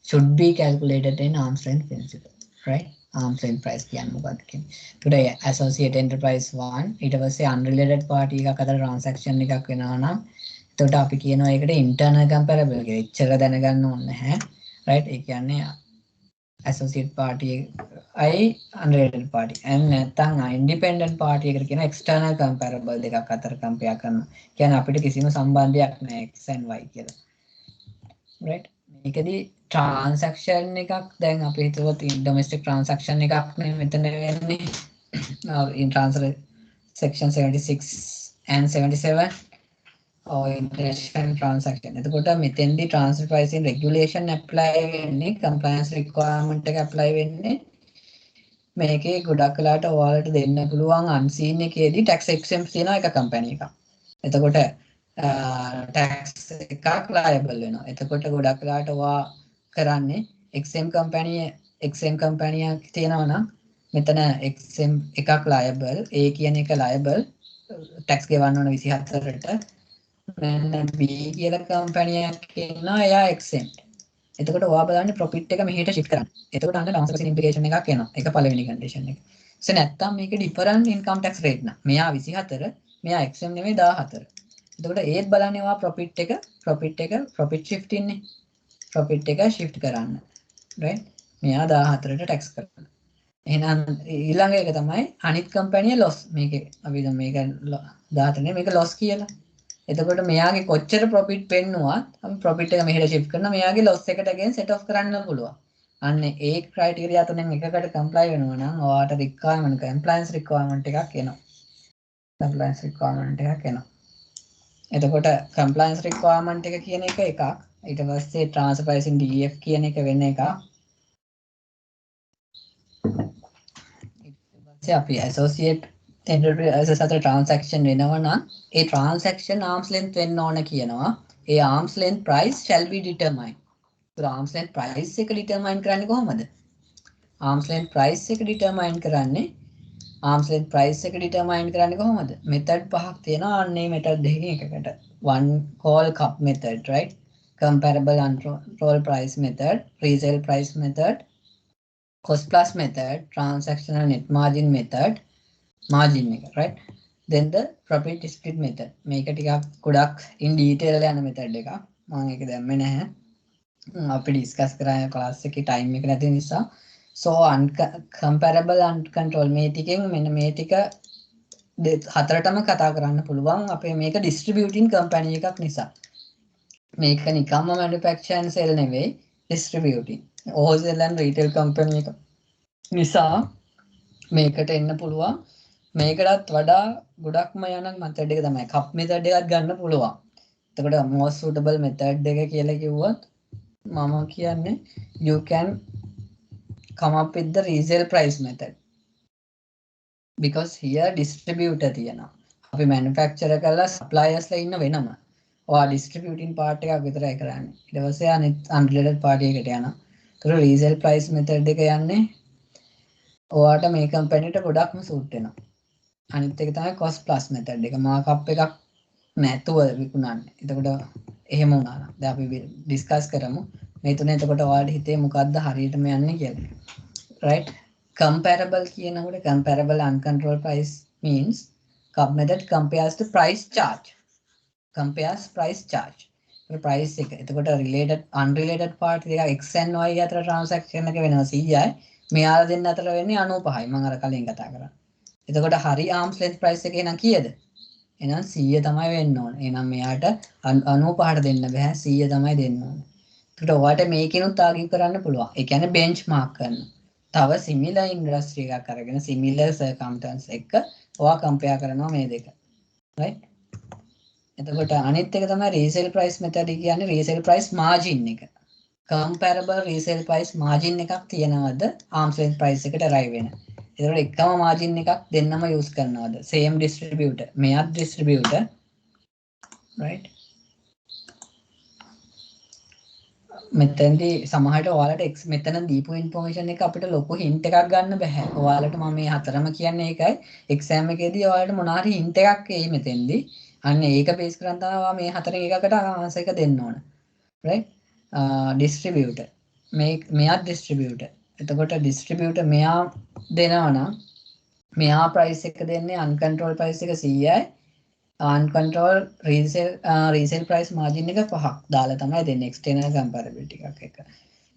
should be calculated in arms length principle, right? Arms length price කියන්නේ මොකක්ද කියන්නේ. Today associate enterprise 1 ඊට පස්සේ unrelated party එකක් අතර transaction එකක් වෙනවා නම් එතකොට අපි කියනවා ඒකට internal comparable කියලා. එච්චර දැනගන්න ඕනේ නැහැ. Right? ඒ කියන්නේ associate party I unrelated party and නැත්නම් independent party එකට කියන external comparable දෙකක් අතර compare කරනවා. කියන්නේ අපිට කිසිම සම්බන්ධයක් නැහැ x and y කියලා. Right? මේකදී transaction එකක් දැන් අපි හිතුවොත් domestic transaction එකක් නේ මෙතන වෙන්නේ. In transfer section 76 and 77 or international transaction. එතකොට මෙතෙන්දී transfer pricing regulation apply වෙන්නේ, compliance requirement එක apply වෙන්නේ මේකේ ගොඩක් වෙලාට ඔයාලට දෙන්න පුළුවන් unseen එකේදී tax exempt තියෙනවා එක company එකක්. එතකොට tax එකක් liable වෙනවා. එතකොට ගොඩක් වෙලාට ඔයා කරන්නේ exempt company එකක් තියෙනවා නම් මෙතන exempt එකක් liable, A කියන එක liable tax ගෙවන්න ඕන 24ට. මෙන්න B කියලා කම්පැනියක් ඉන්නවා එයා exempt. එතකොට ඔයා බලන්නේ profit එක මෙහෙට shift කරන්න. එතකොට අන්න transaction implication එකක් එනවා. ඒක පළවෙනි condition එක. නැත්තම් මේක different income tax rate නා. මෙයා 24, මෙයා exempt නෙමෙයි 14. එතකොට ඒත් බලන්නේ ඔයා profit shift ඉන්නේ. profit එක shift කරන්න. right? මෙයා 14ට tax කරන්න. එහෙනම් ඊළඟ එක තමයි අනිත් කම්පැනියේ loss. මේකේ අපි දැන් මේක 14 නේ මේක loss කියලා. එතකොට මෙයාගේ කොච්චර profit පෙන්නුවත් අපි profit එක මෙහෙට shift කරනවා. මෙයාගේ loss එකට again set off කරන්න පුළුවන්. අන්න ඒ criteria තුනෙන් එකකට comply වෙනවා නම් ඔයාට requirement compliance requirement එකක් එනවා. compliance requirement එකක් එනවා. එතකොට compliance requirement එක කියන එක එකක්. ඊට පස්සේ transfer pricing DF කියන එක වෙන එකක්. අපි associate enterprises අතර transaction වෙනවා නම් ඒ transaction arm's length වෙන්න ඕන කියනවා. ඒ arm's length price shall be determined. A arm's length price එක determine කරන්නේ කොහොමද? arm's length price එක determine කරන්නේ arm's length price එක determine කරන්නේ කොහොමද? method පහක් තියෙනවා. අන්නේ method දෙකකින් එකකට. one call cup method, right? comparable uncontrolled price method, resale price method, cost plus method, transactional net margin method, margin එක, right? then the profit split method. මේක ටිකක් ගොඩක් in detail යන method එකක්. මම ඒක දැම්මේ නැහැ. අපි discuss කරා class එකේ time එක නැති නිසා. so comparable uncontrolled මේ ටිකෙන් මෙන්න මේ ටික හතරටම කතා කරන්න පුළුවන්. අපේ මේක distributing company එකක් නිසා. මේක නිකම්ම manufacture and sell නෙවෙයි, distributing. wholesale and retail company එක නිසා මේකට එන්න පුළුවන්. මේකටත් වඩා ගොඩක්ම යන method එක තමයි cup method එකක් ගන්න පුළුවන්. එතකොට most suitable method එක කියලා කිව්වොත් මම කියන්නේ you can come up with the resale price method because here distributor තියෙනවා. අපි manufacturer කරලා suppliers ලා ඉන්න වෙනම. ඔයා distributing part එකක් විතරයි කරන්නේ. ඊට පස්සේ අනිත් unrelated party එකට යනවා. ඒතකොට resale price method එක යන්නේ ඔයාට මේ කම්පැනිට ගොඩක්ම සූට් වෙනවා. අනිත් එක තමයි cost plus method එක. මාකප් එකක් නැතුව විකුණන්නේ. එතකොට එහෙම වුණා නම් දැන් අපි ඩිස්කස් කරමු. මේ තුනේ එතකොට ඔයාලට හිතේ මොකද්ද හරියටම යන්නේ කියලා. right? comparable කියනකොට comparable uncontrolled price means cup method compares the price charge. compares price charge. price එක. එතකොට related unrelated party දෙක x and y අතර transaction එක වෙනවා 100යි. මෙයාලා දෙන්න අතර වෙන්නේ 95යි. මම අර කලින් කතා කරා. එතකොට හරි arm's length price එක එහෙනම් කීයද? එහෙනම් 100 තමයි වෙන්න ඕනේ. එහෙනම් මෙයාට 95ට දෙන්න බෑ 100 තමයි දෙන්න ඕනේ. ඒකට ඔයාලට මේකිනුත් ආගිව් කරන්න පුළුවන්. ඒ කියන්නේ benchmark කරනවා. තව similar industry එකක් අරගෙන similar circumstance එක ඔයා compare කරනවා මේ දෙක. right? එතකොට අනිත් එක තමයි resale price method කියන්නේ resale price margin එක. comparable resale price margin එකක් තියනවද arm's length price එකට arrive වෙන. ඒතකොට එකම margin එකක් දෙන්නම use කරනවද? same distributor. මෙයාත් distributor. right? මෙතෙන්දී සමහරට ඔයාලට මෙතන දීපු ඉන්ෆෝමේෂන් එක අපිට ලොකු හින්ට් එකක් ගන්න බෑ. ඔයාලට මම මේ හතරම කියන්නේ ඒකයි. එක්සෑම් එකේදී ඔයාලට මොනවා හරි හින්ට් එකක් එයි මෙතෙන්දී. අන්න ඒක බේස් කරන් තමයි ඔයා මේ හතරෙන් එකකට ආන්සර් එක දෙන්න ඕන. right? distributor. මෙයා distributor. එතකොට distributor මෙයා දෙනවා නම් මෙයා price එක දෙන්නේ uncontrolled price එක 100යි. uncontrolled resale price margin එක 5ක් දාලා තමයි දෙන්නේ external comparability එකක් එක.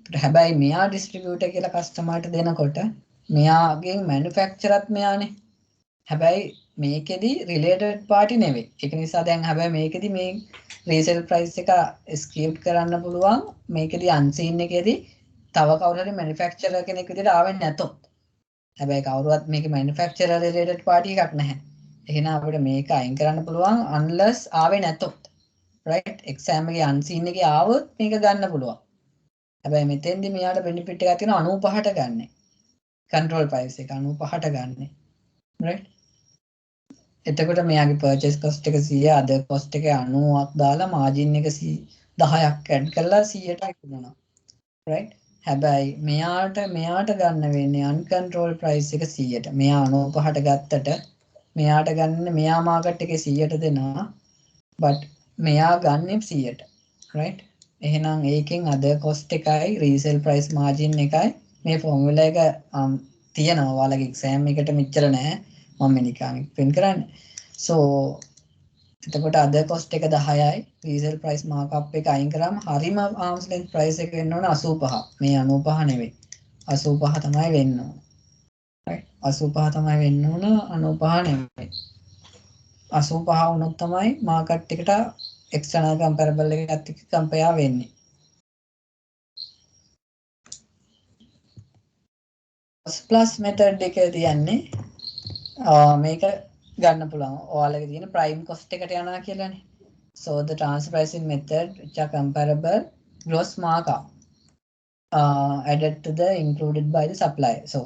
ඒකට හැබැයි මෙයා distributor කියලා customer ට දෙනකොට මෙයාගෙන් manufacturerත් මෙයානේ. හැබැයි මේකෙදි related party නෙවෙයි. ඒක නිසා දැන් හැබැයි මේකෙදි මේ resale price එක script කරන්න පුළුවන්. මේකෙදි unseen එකේදී තව කවුරු හරි manufacturer කෙනෙක් විදිහට ආවෙ නැතොත්. හැබැයි කවුරුවත් මේකේ manufacturer related party එකක් නැහැ. එහෙනම් අපිට මේක අයින් කරන්න පුළුවන් unless ආවේ නැතොත්. right? exam එකේ unseen එකේ ආවොත් මේක ගන්න පුළුවන්. හැබැයි මෙතෙන්දි මෙයාට benefit එකක් තියෙනවා 95ට ගන්න. control price එක 95ට ගන්න. right? එතකොට මෙයාගේ purchase cost එක 100, other cost එක 90ක් දාලා margin එක 10ක් add කරලා 100ට විකුණනවා. right? හැබැයි මෙයාට ගන්න වෙන්නේ uncontrolled price එක 100ට. මෙයා 95ට ගත්තට මෙයාට ගන්න මෙයා මාකට් එකේ 100ට දෙනවා but මෙයා ගන්න 100ට right එහෙනම් ඒකෙන් other cost එකයි resale price margin එකයි මේ formula එක තියෙනවා ඔයාලගේ exam එකට මෙච්චර නෑ මම නිකන් print කරන්නේ so එතකොට other cost එක 10යි resale price markup එක අයින් කරාම හරිම arms length price එක වෙන්න ඕන 85 මේ 95 නෙවෙයි 85 තමයි වෙන්න ඕන right 85 තමයි වෙන්න ඕන 95 නෙවෙයි 85 වුණොත් තමයි මාකට් එකට external comparable එකත් එක්ක compare වෙන්නේ. cost plus method එක තියන්නේ මේක ගන්න පුළුවන්. ඔයාලගේ තියෙන prime cost එකට යනවා කියලානේ. So the transfer pricing method which are comparable gross markup added to the included by the supplier. So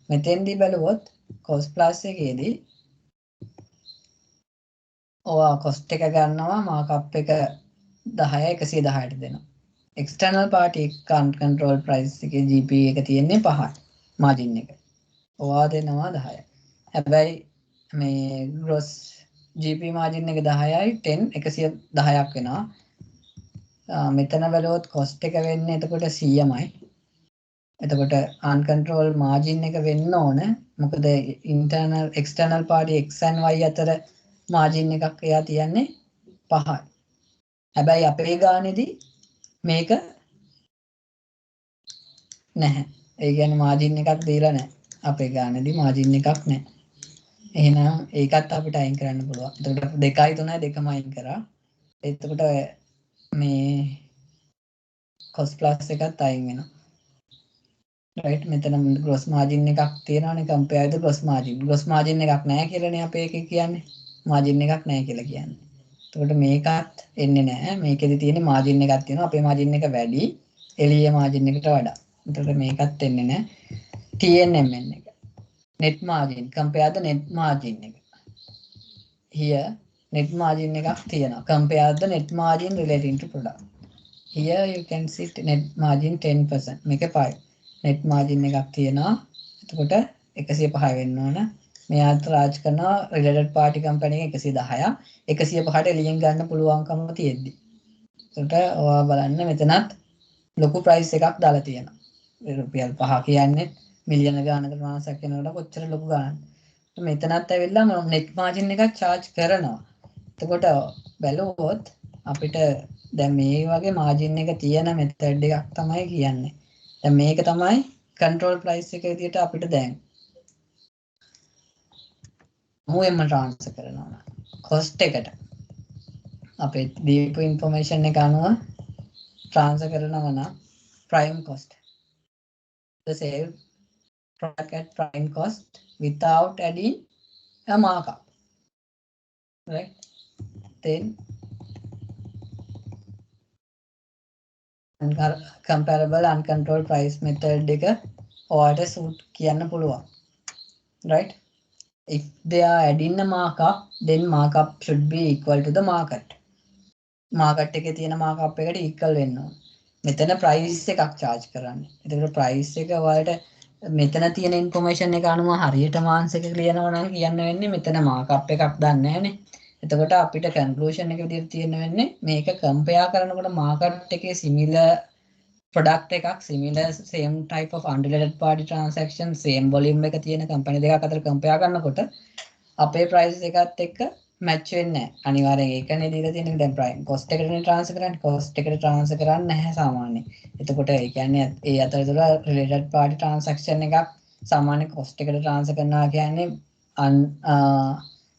මෙතෙන්දී බලුවොත් cost plus එකේදී cost එක ගන්නවා markup එක 10 110ට දෙනවා. external party control price එකේ GP එක තියෙන්නේ 5යි margin එක. ඔයා දෙනවා 10යි. හැබැයි මේ gross GP margin එක 10යි 10 110ක් වෙනවා. මෙතන බලුවොත් cost එක වෙන්නේ එතකොට 100මයි. එතකොට uncontrolled margin එක වෙන්න ඕන. මොකද internal external party x and y අතර margin එකක් එයා තියන්නේ 5යි. හැබැයි අපේ ගානේදී මේක නැහැ. ඒ කියන්නේ margin එකක් දීලා නැහැ. අපේ ගානේදී margin එකක් නැහැ. එහෙනම් ඒකත් අපිට අයින් කරන්න පුළුවන්. එතකොට 2යි 3යි දෙකම අයින් කරා. එතකොට මේ cost plus එකත් අයින් වෙනවා. right මෙතන gross margin එකක් තියෙනවානේ compare with gross margin. gross margin එකක් නැහැ කියලානේ අපේ එකේ කියන්නේ. margin එකක් නැහැ කියලා කියන්නේ. එතකොට මේකත් එන්නේ නැහැ. මේකෙදි තියෙන margin එකක් තියෙනවා. අපේ margin එක වැඩි. එළියේ margin එකට වඩා. එතකොට මේකත් එන්නේ නැහැ. TNMN එක. net margin compare the net margin එක. here net margin එකක් තියෙනවා. compare the net margin relating to product. here you can see net margin 10%. මේක 5. net margin එකක් තියෙනවා. එතකොට 105 වෙන්න ඕන. මෙයා charge කරනවා related party company එක 110ක්. 105ට එළියෙන් ගන්න පුළුවන්කම තියෙද්දි. එතකොට ඔයා බලන්න මෙතනත් ලොකු price එකක් දාලා තියෙනවා. රුපියල් 5 කියන්නේ මිලියන ගානකට transaction වලට කොච්චර ලොකු ගානක්ද. මෙතනත් ඇවිල්ලා net margin එකක් charge කරනවා. එතකොට බැලුවොත් අපිට දැන් මේ වගේ margin එක තියෙන method එකක් තමයි කියන්නේ. දැන් මේක තමයි control price එක විදිහට අපිට දැන් මුවෙන්ම transfer කරනවා. cost එකට අපේ දීපු information එක අනුව transfer කරනවා නම් prime cost the sale product at prime cost without adding a markup, right? Then comparable uncontrolled price method එක ඔයාලට suit කියන්න පුළුවන්, right? If they are adding a markup, then markup should be equal to the market. market එකේ තියෙන markup එකට equal වෙන්න ඕන. මෙතන price එකක් charge කරන්නේ. එතකොට price එක ඔයාලට මෙතන තියෙන information එක අනුව හරියටම answer එක ලියනවා නම් කියන්න වෙන්නේ මෙතන markup එකක් දන්නේ නැහනේ. එතකොට අපිට conclusion එක විදිහට තියෙන්න වෙන්නේ මේක compare කරනකොට market එකේ similar product එකක් similar same type of unrelated party transaction same volume එක තියෙන company දෙකක් අතර compare කරනකොට අපේ price එකත් එක්ක match වෙන්නේ නැහැ. අනිවාර්යෙන් ඒකනේ දීලා තියෙන්නේ දැන් prime cost එකටනේ transfer කරන්නේ. cost එකට transfer කරන්නේ නැහැ සාමාන්‍යයෙන්. එතකොට ඒ කියන්නේ ඒ අතරතුර related party transaction එකක් සාමාන්‍ය cost එකට transfer කරනවා කියන්නේ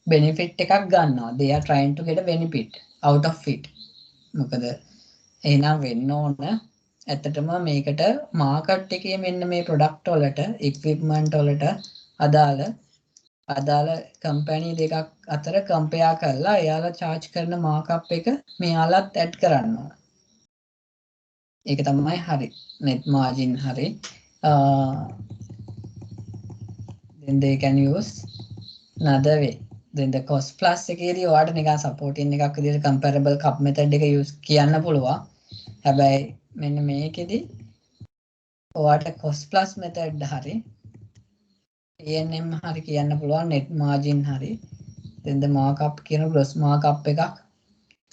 benefit එකක් ගන්නවා. they are trying to get a benefit out of it. මොකද එහෙනම් වෙන්න ඕන ඇත්තටම මේකට market එකේ මෙන්න මේ product වලට equipment වලට අදාළ company දෙකක් අතර compare කරලා එයාලා charge කරන markup එක මෙයාලත් add කරන්න ඕන. ඒක තමයි හරි. net margin හරි. Then they can use another way. Then the cost plus එකේදී ඔයාලට නිකන් supporting එකක් විදිහට comparable cup method එක use කියන්න පුළුවන්. හැබැයි මෙන්න මේකෙදි ඔයාලට cost plus method හරි TNM හරි කියන්න පුළුවන් net margin හරි then the markup කියන gross markup එකක්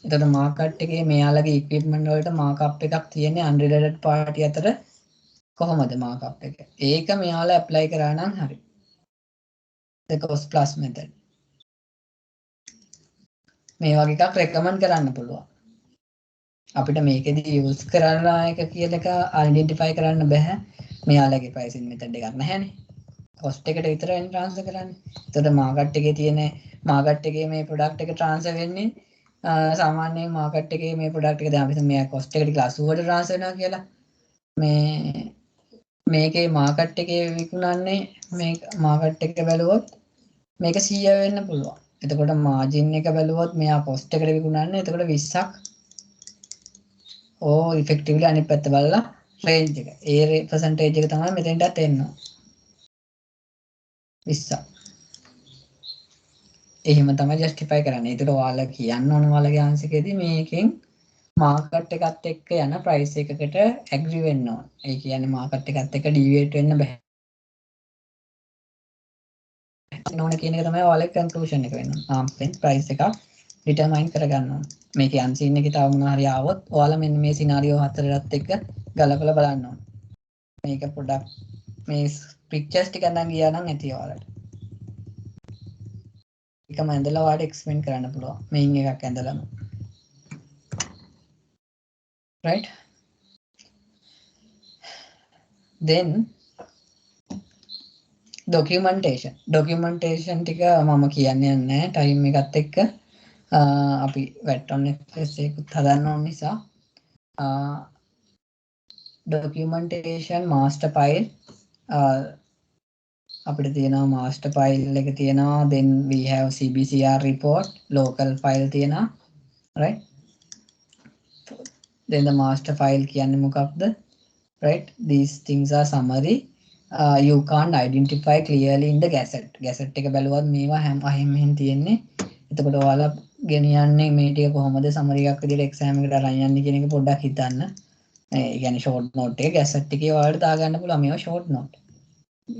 එතකොට මාකට් එකේ මෙයාලගේ ඉක්විප්මන්ට් වලට මාකප් එකක් තියෙන්නේ අන්රිලේටඩ් පාර්ටි අතර කොහොමද මාකප් එක? ඒක මෙයාලා ඇප්ලයි කරා නම් හරි. the cost plus method. මේ වගේ එකක් රෙකමන්ඩ් කරන්න පුළුවන්. අපිට මේකෙදි යූස් කරලා එක කියලා එක අයිඩෙන්ටිෆයි කරන්න බෑ. මෙයාලගේ ප්‍රයිසින් මෙතඩ් එකක් නැහැනේ. කොස්ට් එකට විතරයි ට්‍රාන්ස්ෆර් කරන්නේ. එතකොට මාකට් එකේ තියෙන මාකට් එකේ මේ ප්‍රොඩක්ට් එක ට්‍රාන්ස්ෆර් වෙන්නේ සාමාන්‍යයෙන් මාකට් එකේ මේ ප්‍රොඩක්ට් එක දැන් අපි මේ කොස්ට් එකට ක්ලාස් 80ට ට්‍රාන්ස්ෆර් වෙනවා කියලා. මේකේ මාකට් එකේ විකුණන්නේ මේ මාකට් එක බැලුවොත් මේක 100 වෙන්න පුළුවන්. එතකොට මාජින් එක බැලුවොත් මෙයා කොස්ට් එකට විකුණන්නේ එතකොට 20ක් ඉෆෙක්ටිව්ලි අනිත් පැත්ත බලලා රේන්ජ් එක. ඒ පර්සන්ටේජ් එක තමයි මෙතෙන්ටත් එන්න. 20ක්. එහෙම තමයි ජස්ටිෆයි කරන්නේ. ඒකට ඔයාලා කියන්න ඕන ඔයාලගේ ආන්සරේදී මේකෙන් මාකට් එකත් එක්ක යන ප්‍රයිස් එකකට ඇග්‍රී වෙන්න ඕන. ඒ කියන්නේ මාකට් එකත් එක්ක ඩීවියේට් වෙන්න බෑ. නෝන කියන එක තමයි ඔයාලගේ කන්ක්ලූෂන් එක වෙන්න. ආම්පෙන් ප්‍රයිස් එකක් ඩිටර්මයින් කරගන්න ඕන. මේකේ අන්සීන් එකේ තව මොනවා හරි ආවොත් ඔයාලා මෙන්න මේ සිනාරියෝ හතරට එක්ක ගලපලා බලන්න ඕන. මේක පොඩ්ඩක් මේ පික්චර්ස් ටික අඳන් ගියා නම් ඇති ඔයාලට. එකම ඇඳලා ඔයාලට එක්ස්ප්ලেইন කරන්න පුළුවන්. මේන් එකක් ඇඳලාම. right? Then documentation ටික මම කියන්නේ නැහැ ටයිම් එකත් එක්ක අපි VAT on FS එකත් හදන්න ඕන නිසා documentation master file අපිට තියෙනවා master file එක තියෙනවා then we have CBCR report local file තියෙනවා right then the master file කියන්නේ මොකක්ද right these things are summary you can't identify clearly in the gazette එක බැලුවත් මේවා හැම අහිමින් තියෙන්නේ එතකොට ඔයාලා ගෙනියන්නේ මේ ටික කොහොමද සමරි එකක් විදිහට එක්සෑම් එකට අරන් යන්නේ කියන එක පොඩ්ඩක් හිතන්න ඒ කියන්නේ ෂෝට් නෝට් එක gazette එකේ ඔයාලට දාගන්න පුළුවන් මේවා ෂෝට් නෝට්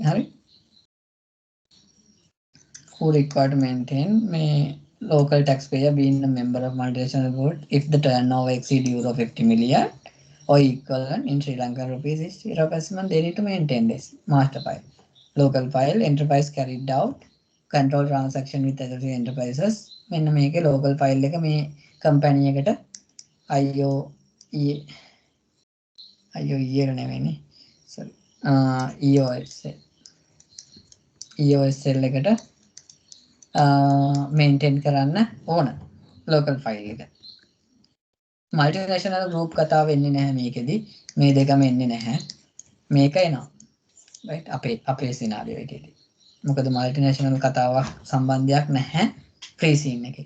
හරි who required to maintain may local taxpayer being a member of multinational group if the turnover exceed euro 50 million or equivalent in Sri Lankan rupees is 0%, they need to maintain this master file. Local file, enterprise carried out, control transaction with other enterprises. මෙන්න මේකේ local file එක මේ company එකට IOELLK නෙවෙයිනේ. sorry. EOSL එකට maintain කරන්න ඕන local file එක. multinational group කතාව වෙන්නේ නැහැ මේකෙදි මේ දෙකම එන්නේ නැහැ මේක එනවා right අපේ scenario එකේදී මොකද multinational කතාවක් සම්බන්ධයක් නැහැ free scene එකේ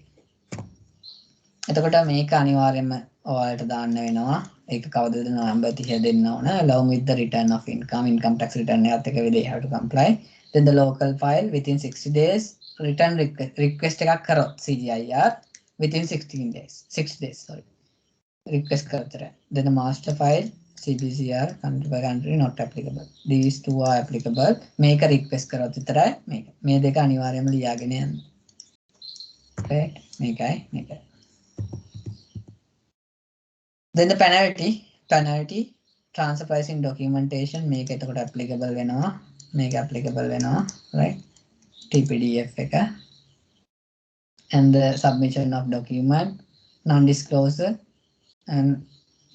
එතකොට මේක අනිවාර්යයෙන්ම ඔයාලට දාන්න වෙනවා ඒක කවදද නොවැම්බර් 30 දෙන්න ඕන along with the return of income tax return එකත් එක්ක they have to comply then the local file within 60 days return request එකක් කරොත් CGIR within 60 days sorry request करते then the master file CBCR country by country not applicable these two are applicable make a request करो वितराय මේ දෙක අනිවාර්යයෙන්ම ලියාගෙන යන්න right මේකයි then the penalty transfer pricing documentation මේක එතකොට applicable වෙනවා මේක applicable වෙනවා right TPDF එක and the submission of document non disclosure and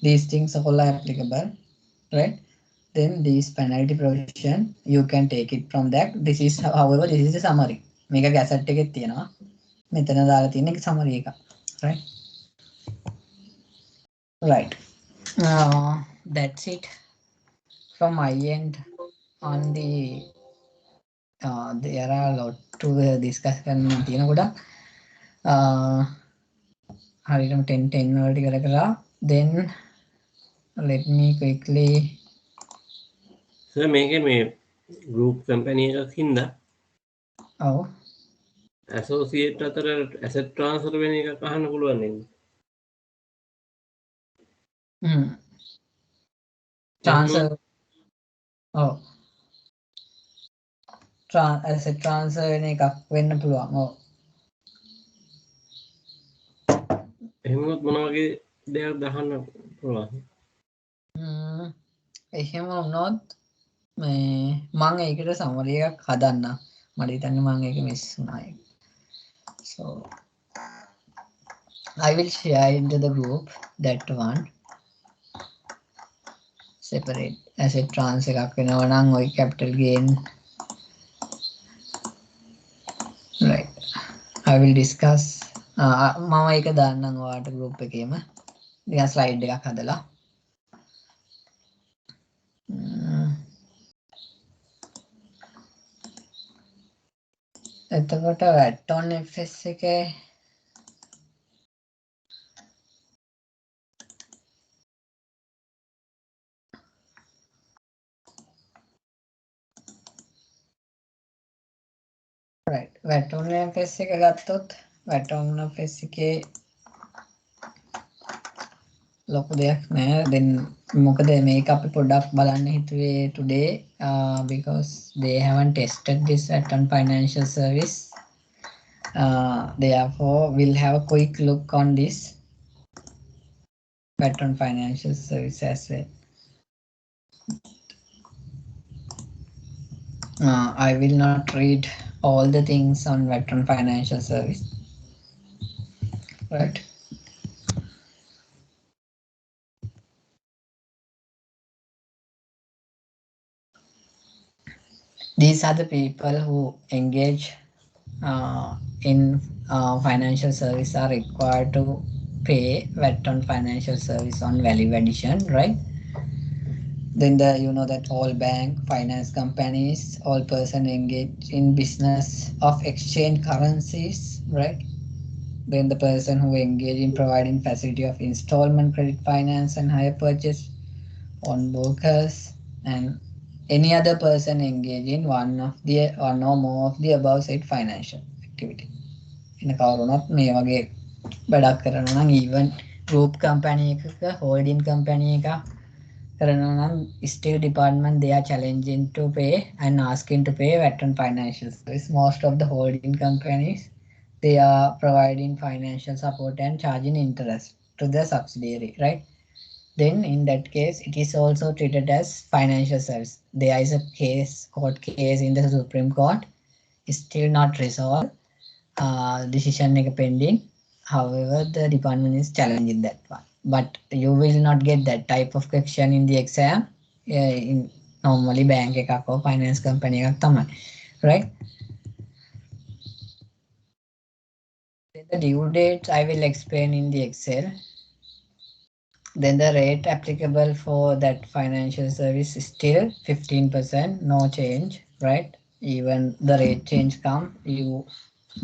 these things are all applicable right then this penalty provision you can take it from that this is however this is a summary මේක gazette එකේ තියෙනවා මෙතන දාලා තියෙන එක summary එක right that's it from my end on the there are a lot to discuss කරන්න තියෙන ගොඩක් හරියටම 10 වලට කරලා then let me quickly sir මේකේ මේ group company එකක් හින්දා associate අතර asset transfer වෙන එකක් අහන්න පුළුවන් නේද transfer asset transfer වෙන එකක් වෙන්න පුළුවන් එහෙමත් මොන වගේ දෙයක් දහන්න පුළුවන්? එහෙම වුණොත් මේ මම ඒකට සමරි එකක් හදන්න. මට හිතන්නේ මම ඒක මිස් වුණා ඒක. So I will share into the group that one. Separate asset transfer එකක් වෙනවා නම් ওই capital gain, right. I will discuss මම ඒක දාන්නම් ඔයාලට group එකේම. නිකන් slide එකක් හදලා. එතකොට VAT on FS එකේ right VAT on FS එක ගත්තොත් VAT on FS එකේ ලොකු දෙයක් නෑ. then මොකද මේක අපි පොඩ්ඩක් බලන්න හිතුවේ today because they haven't tested this VAT on financial service. Therefore we'll have a quick look on this VAT on financial service as well. I will not read all the things on VAT on financial service, right? These are the people who engage in financial service are required to pay VAT on financial service on value addition, right? Then you know that all bank, finance companies, all person engaged in business of exchange currencies, right? Then the person who engage in providing facility of installment credit finance and hire purchase on brokers, and any other person engaged in one or more of the above said financial activity. In a කවුරුනොත් මේ වගේ වැඩක් කරනවා නම් even group company එකක holding company එකක් කරනවා නම් still department they are challenging to pay and asking to pay VAT on financial service. Most of the holding companies they are providing financial support and charging interest to the subsidiary, right? Then in that case it is also treated as financial service. There is a court case in the Supreme Court, still not resolved. Decision pending. However, the department is challenging that one. But you will not get that type of question in the exam. In normally bank එකක් or finance company එකක් තමයි, right? Then the due dates I will explain in the Excel. Then the rate applicable for that financial service is still 15%, no change, right? Even the rate change come, you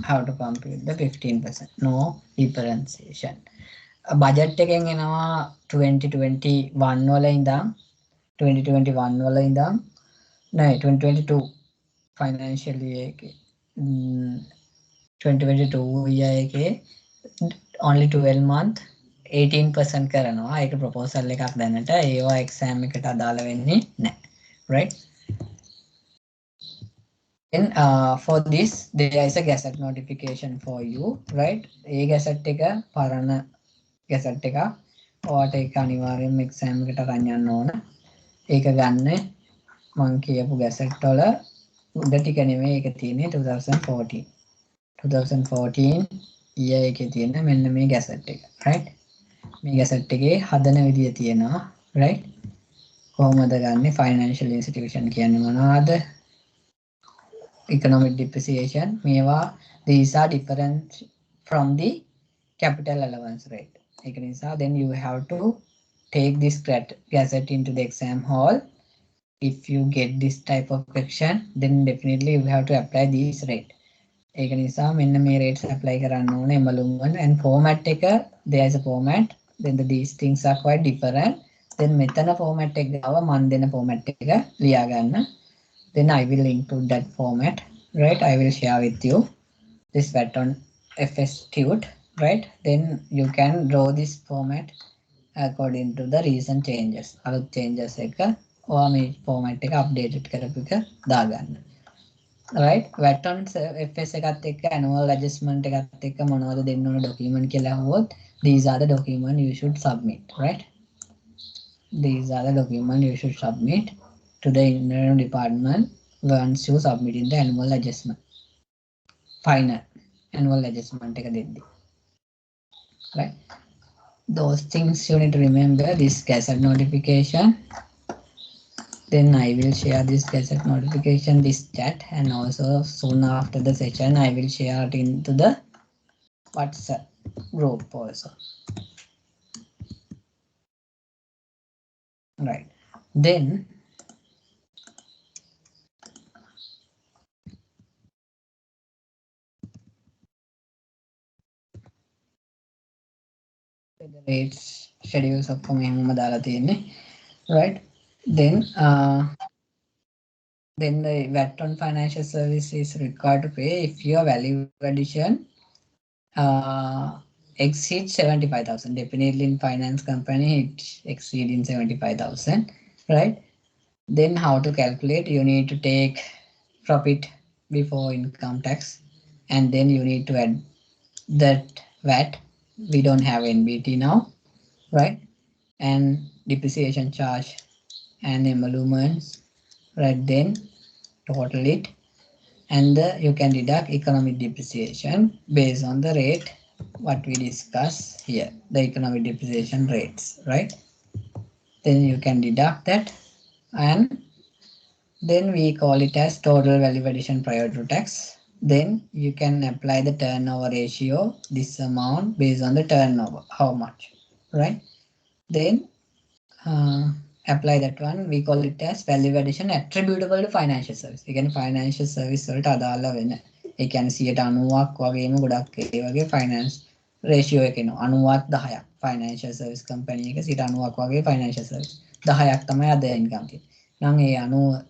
have to compute the 15%, no differentiation. Budget එකෙන් එනවා 2021 වල ඉඳන් 2021 වල ඉඳන් නෑ 2022 financial year එකේ 2022 year එකේ only 12 month 18% කරනවා. ඒක proposal එකක් දැනට ඒවා exam එකට අදාළ වෙන්නේ නැහැ, right? And for this there is a gazette notification for you, right? A gazette එක පරණ gazette එක ඔයාට ඒක අනිවාර්යයෙන්ම exam එකට අරන් යන්න ඕන. ඒක ගන්න මම කියපු gazette වල උඩ ටික නෙමෙයි ඒක තියෙන්නේ 2014 year එකේ තියෙන මෙන්න මේ gazette එක, right? මේ ගැසට් එකේ හදන විදිය තියෙනවා, right? කොහොමද ගන්නෙ financial institution කියන්නේ මොනවද? Economic depreciation මේවා these are different from the capital allowance rate. ඒක නිසා then you have to take this gazette into the exam hall. If you get this type of question then definitely you have to apply this rate. ඒක නිසා මෙන්න මේ rates apply කරන්න ඕනේ එමලුම් වල and format එක there is a format. Then these things are quite different. Then මෙතන format එක ගාව මන් දෙන format එක ලියා ගන්න. Then I will include that format, right? I will share with you this VAT on FS tute, right? Then you can draw this format according to the recent changes. අලුත් changes එක ඔයා මේ format එක updated කරපු එක දාගන්න. Right? VAT on FS එකත් එක්ක annual adjustment එකත් එක්ක මොනවද දෙන්න ඕන document කියලා අහුවොත් These are the documents you should submit, right? These are the documents you should submit to the Internal Department once you submit in the annual adjustment. Final annual adjustment, right? Those things you need to remember. This gazette notification. Then I will share this gazette notification, this chat, and also soon after the session, I will share it into the WhatsApp group also. Right. Then the rates schedules of right. Then the VAT on financial service is required to pay if your value addition exceeds 75,000. Definitely in finance company it exceeding 75,000, right? Then how to calculate? You need to take profit before income tax, and then you need to add that VAT. We don't have NBT now, right? And depreciation charge and emoluments, right? Then total it, and you can deduct economic depreciation based on the rate what we discuss here, the economic depreciation rates, right? Then you can deduct that, and then we call it as total value addition prior to tax. Then you can apply the turnover ratio, this amount based on the turnover, how much, right? Then apply that one. We call it as value addition attributable to financial service. Again, financial service වලට අදාළ වෙන. ඒ කියන්නේ 90ක් වගේම ගොඩක් ඒ වගේ finance ratio එක එනවා. 90ක් 10ක්. Financial service company එක 90ක් වගේ financial service. 10ක් තමයි other income තියෙන්නේ. නම් ඒ 90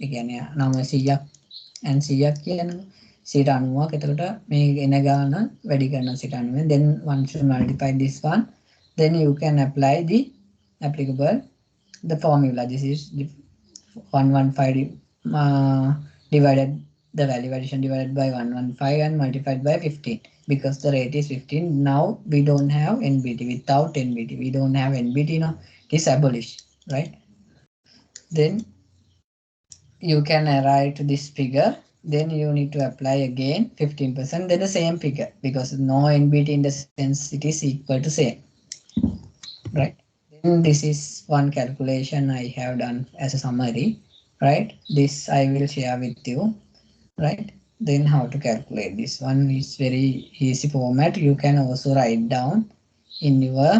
ඒ කියන්නේ 900ක් and 100ක් කියනවා. 90ක්. එතකොට මේ එන ගාන වැඩි කරනවා 90. Then once you multiply this one, then you can apply the applicable the formula. This is 115 divided the value addition divided by 115 and multiplied by 15, because the rate is 15. Now we don't have NBT. Without NBT we don't have NBT now. It is abolished, right? Then you can arrive to this figure. Then you need to apply again 15%, then the same figure, because no NBT in the sense it is equal to same, right? Then this is one calculation I have done as a summary, right? This I will share with you, right? Then how to calculate this one is very easy format. You can also write down in your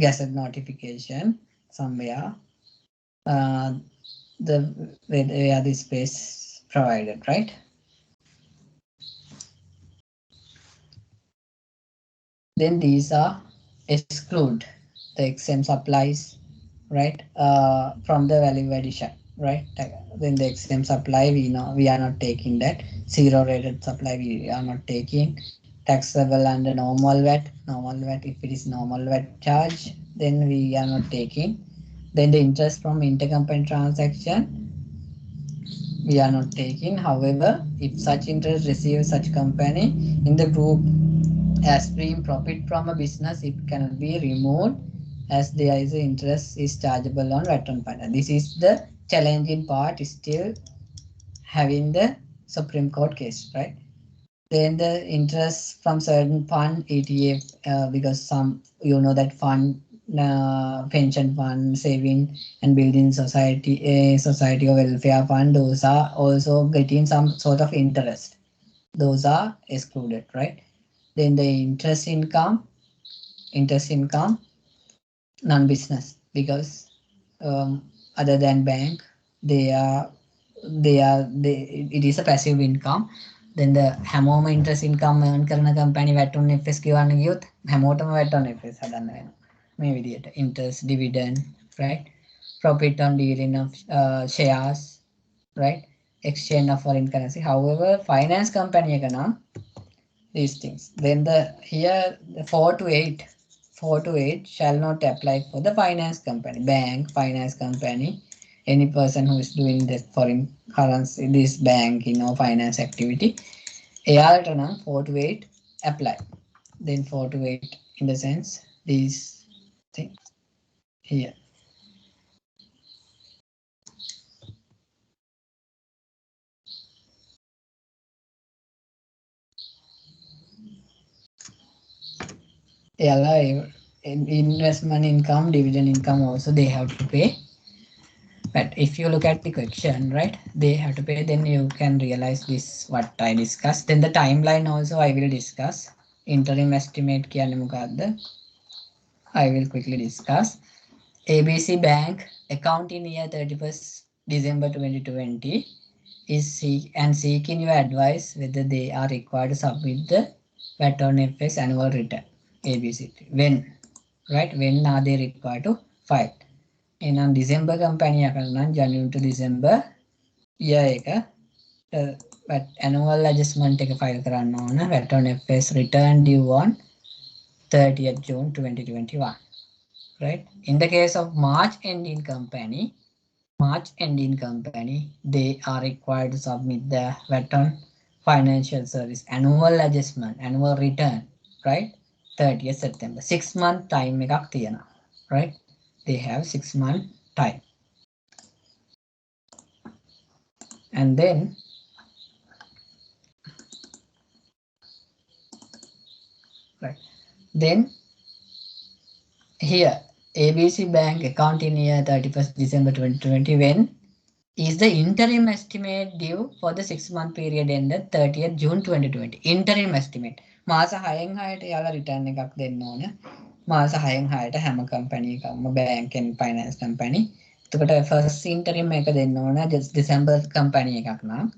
gazette notification somewhere where the space provided, right? Then these are exclude the exempt supplies, right? From the value addition, right? Then the exempt supply, we know we are not taking that. Zero rated supply we are not taking. Taxable under normal VAT. Normal VAT, if it is normal VAT charge, then we are not taking. Then the interest from intercompany transaction we are not taking. However, if such interest receives such company in the group as free profit from a business, it cannot be removed as there is interest is chargeable on VAT on finance. This is the challenging part, still having the Supreme Court case, right? Then the interest from certain fund, ETF, because some, you know, that fund, pension fund, saving and building society, society or welfare fund, those are also getting some sort of interest. Those are excluded, right? Then the interest income, non-business, because other than bank, it is a passive income. Then the හැමෝම interest income earn කරන company VAT on FS කියවන්න ගියොත් හැමෝටම VAT on FS හදන්න වෙනවා. මේ විදියට interest, dividend, right? Profit on dealing of shares, right? Exchange of foreign currency. However, finance company එක නම් these things. Then here the 4 to 8 shall not apply for the finance company, bank, finance company, any person who is doing this foreign currency, this bank, finance activity. එයාලට නම් 4 to 8 apply. Then 4 to 8 in the sense these things here. Investment income, dividend income also they have to pay. But if you look at the question, right, they have to pay, then you can realize this, what I discussed. Then the timeline also I will discuss. Interim estimate kiyanne mokadda? I will quickly discuss. ABC Bank account in year 31st December 2020 is seeking your advice whether they are required to submit the VAT on FX annual return. ABC. When? Right? When are they required to file? In December company January to December year but annual adjustment file karanna ona VAT on FX return due on 30th June 2021. Right? In the case of March ending company, they are required to submit the VAT on financial service annual adjustment, annual return, right? 30th September. 6 month time ekak tiyena, right? They have 6 month time. And then right. Then here ABC Bank account in year 31st December 2020 when is the interim estimate due for the 6 month period ended 30th June 2020. Interim estimate. මාස 6න් 6ට යාලා return එකක් දෙන්න ඕන. මාස 6න් 6ට හැම company එකක්ම bank and finance company. එතකොට first interim එක දෙන්න ඕන December company එකක් නම්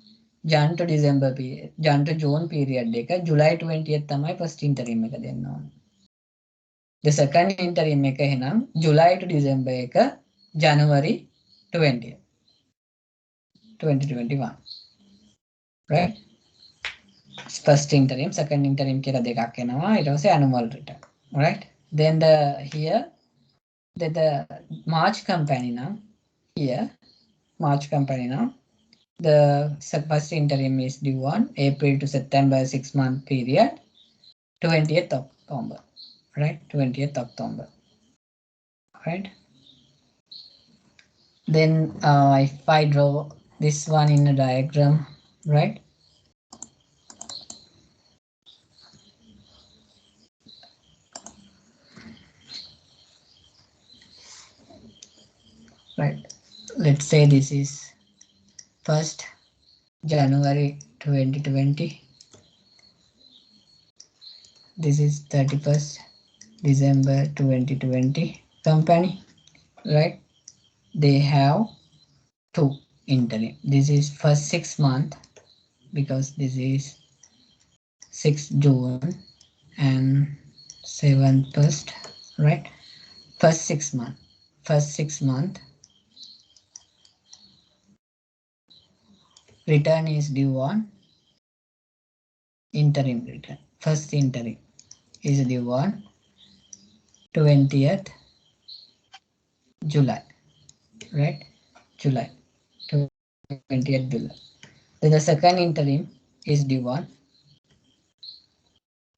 Jan to December period, Jan to June period එක July 20th තමයි first interim එක දෙන්න ඕන. The second interim එක එහෙනම් July to December එක January 20th. 2021, right? First interim, second interim කියලා දෙකක් එනවා. ඊට පස්සේ annual return, right? Then the March company now here, March company now the first interim is due on April to September 6 month period 20th October, right? 20th October, right? Then if I draw this one in a diagram, right? Right. Let's say this is 1st January 2020. This is 31st December 2020 company, right? They have 2 interim. This is first 6 month because this is 6 June and 7th first, right? First 6 month return is due on interim return. First interim is due on 20th July, right? July, 20th July. Then the second interim is due on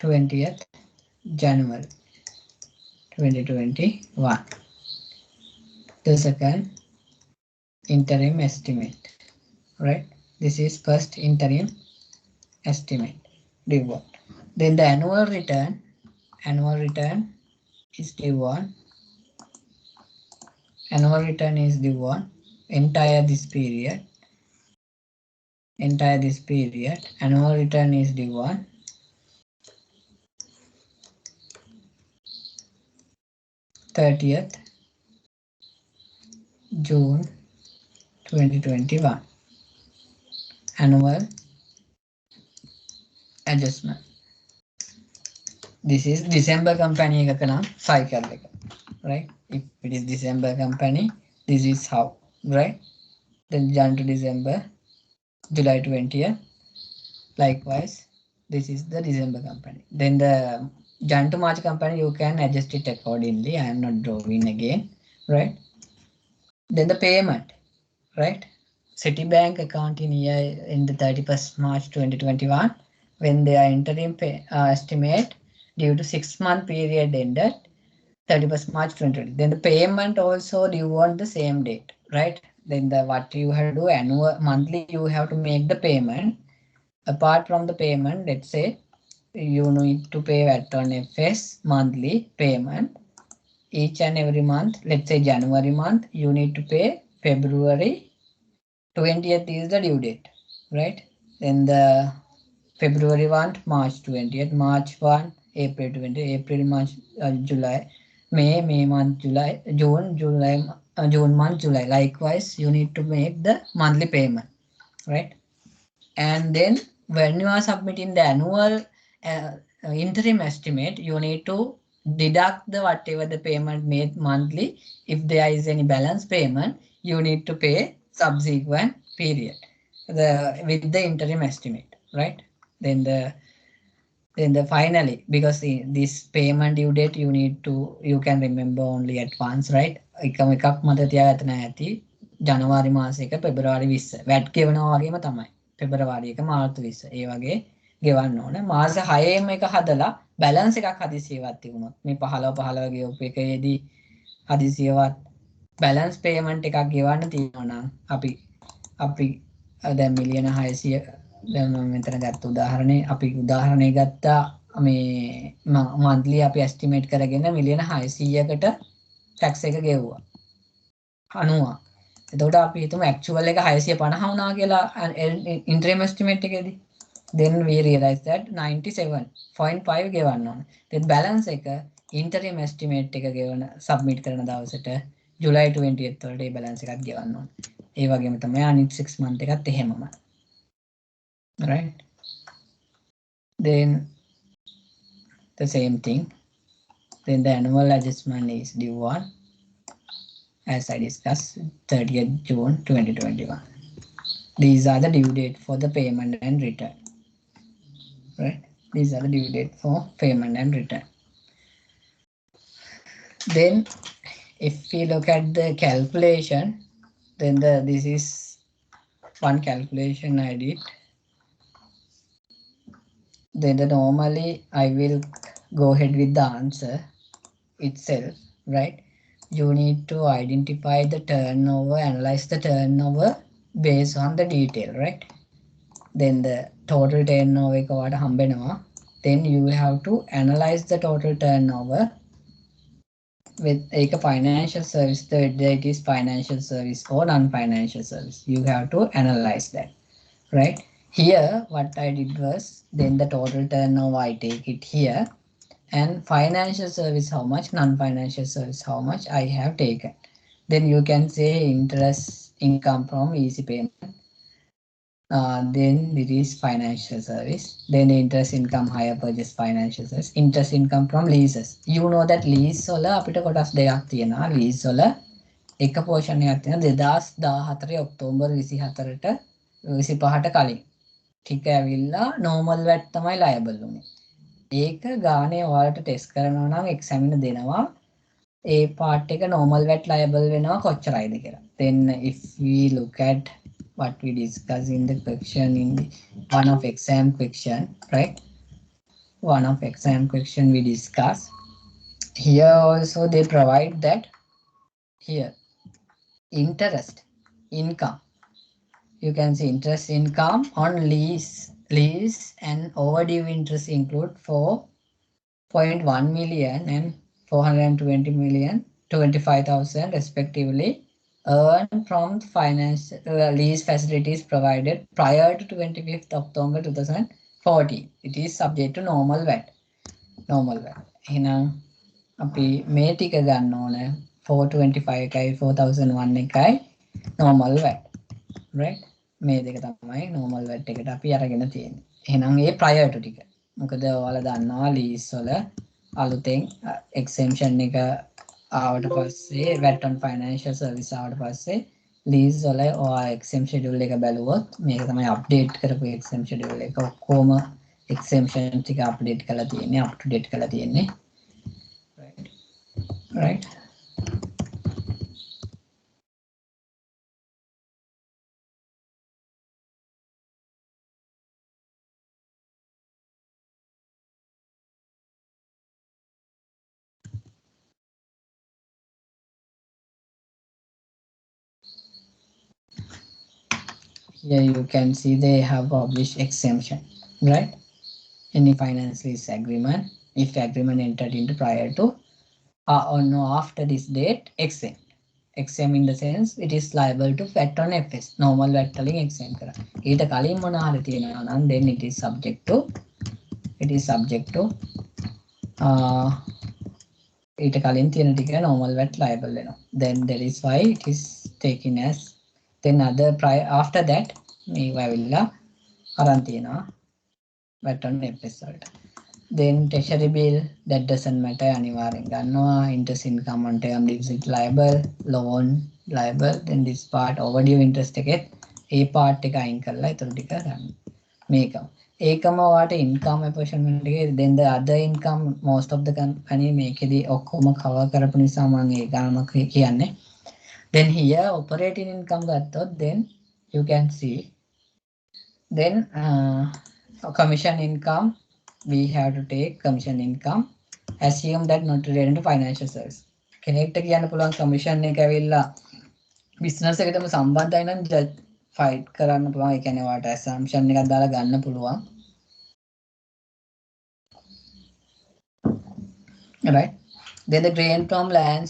20th January 2021. The second interim estimate, right? This is first interim estimate due on. Then the annual return is due on entire this period. Annual return is due on 30th June 2021. Annual adjustment. This is December company එකක නම් cycle එක, right? If it is December company, this is how, right? Then Jan to December, July 20th. Likewise, this is the December company. Then the Jan to March company, you can adjust it accordingly. I am not drawing again, right? Then the payment, right? Citibank account in year in the 31st March 2021 when their interim estimate due to 6-month period ended 31st March 2020. Then the payment also due on the same date, right? Then the what you have to do annual monthly you have to make the payment. Apart from the payment, let's say you need to pay VAT on FS monthly payment each and every month. Let's say January month you need to pay February 20th is the due date, right? Then the February 1, March 20th, March 1, April 20, April, March, July, May month, July, June month, July. Likewise, you need to make the monthly payment, right? And then when you are submitting the annual interim estimate, you need to deduct the whatever the payment made monthly. If there is any balance payment, you need to pay subsequent period with the interim estimate, right? Then the finally, because this payment due date you can remember only at once, right? එකක් මත තියාගන්න ඇති ජනවාරි මාසයක පෙබරවාරි 20 VAT ගෙවනවා වගේම තමයි පෙබරවාරි 1 මාර්තු 20 ඒ වගේ ගෙවන්න ඕන මාස 6ෙම එක හදලා බැලන්ස් එකක් හදිසියවත් තිබුණොත් මේ 15 ගෙවපු එකේදී හදිසියවත් බැලන්ස් පේමන්ට් එකක් ගෙවන්න තියෙනවා නම් අපි දැන් මිලියන 600 දැන් මම මෙතන ගත්ත උදාහරණේ අපි උදාහරණේ ගත්තා මේ monthly අපි estimate කරගෙන මිලියන 600කට tax එක ගෙවුවා 90. එතකොට අපි හිතමු actual එක 650 වුණා කියලා interim estimate එකේදී. Then we realize that 97.5 ගෙවන්න ඕන. then balance එක interim estimate එක ගෙවන submit කරන දවසට July 20th වලට ඒ balance එකත් ගෙවන්න ඕන. ඒ වගේම තමයි අනිත් 6 month එකත් එහෙමම. Right? Then the same thing. Then the annual adjustment is due on, as I discussed, 30th June 2021. These are the due date for the payment and return. Right? These are the due date for payment and return. Then if we look at the calculation, then this is one calculation I did. Then normally I will go ahead with the answer itself, right? You need to identify the turnover, analyze the turnover based on the detail, right? Then the total turnover එක ඔයාලට හම්බෙනවා. Then you have to analyze the total turnover with a financial service, whether it is financial service or non-financial service. You have to analyze that, right? Here what I did was, then the total turnover I take it here, and financial service how much, non-financial service how much I have taken. Then you can say interest income from easy payment. Then it is financial service. Then the interest income higher purchase financial service. Interest income from leases. You know that lease වල අපිට කොටස් දෙකක් තියෙනවා. lease වල එක portion එකක් තියෙනවා 2014 October 24ට 25ට කලින්. ටික ඇවිල්ලා normal VAT තමයි liable උනේ. ඒක ගානේ ඔයාලට ටෙස්ට් කරනවා නම් එක්සැමිනර් දෙනවා ඒ part එක normal VAT liable වෙනවා කොච්චරයිද කියලා. Then if we look at what we discuss in the question in the one of exam question, right? One of exam question we discuss. Here also they provide that here interest income. You can see interest income on lease and overdue interest include 4.1 million and 420 million 25,000 respectively earned from finance lease facilities provided prior to 25th October 2014. It is subject to normal VAT. එහෙනම් අපි මේ ටික ගන්න ඕනේ 425 එකයි 4001 එකයි normal VAT. Right? මේ දෙක තමයි normal VAT එකට අපි අරගෙන තියෙන්නේ. එහෙනම් ඒ prior to ටික. මොකද ඔයාලා දන්නවා lease වල අලුතෙන් exemption එක ආවට පස්සේ VAT on financial service ආවට පස්සේ lease වල ඔයා exemption schedule එක බැලුවොත් මේක තමයි update කරපු exemption schedule එක. ඔක්කොම exemption ටික update කරලා තියෙන්නේ, up to date කරලා තියෙන්නේ. Right? here you can see they have published exemption, right? Any finance lease agreement, if agreement entered into prior to or no after this date, exempt. Exempt in the sense it is liable to VAT on FS. Normal VAT වලින් exempt කරා. ඊට කලින් මොන හරි තියෙනවා නම් then it is subject to ඊට කලින් තියෙන ටික normal VAT liable වෙනවා. Then that is why it is taken as then other prior after that මේවා ඇවිල්ලා අරන් තියෙනවා VAT on FS වලට. Then treasury bill, that doesn't matter, අනිවාර්යෙන් ගන්නවා. Interest income on term deposit liable, loan liable, then this part overdue interest එකෙත් ඒ part එක අයින් කරලා ඊටු ටික ගන්න. ඒකම වාට income apportionment එකේ then the other income most of the company මේකෙදි ඔක්කොම cover කරපු නිසා මම ඒ ගානම කියන්නේ. Then here operating income ගත්තොත් then you can see then commission income, we have to take commission income, assume that not related to financial service. කෙනෙක්ට කියන්න පුළුවන් commission එක ඇවිල්ලා business එකටම සම්බන්ධයි නම් fight කරන්න පුළුවන්. ඒ කියන්නේ වාට assumption එකක් දාලා ගන්න පුළුවන්. Right? Then the gain from land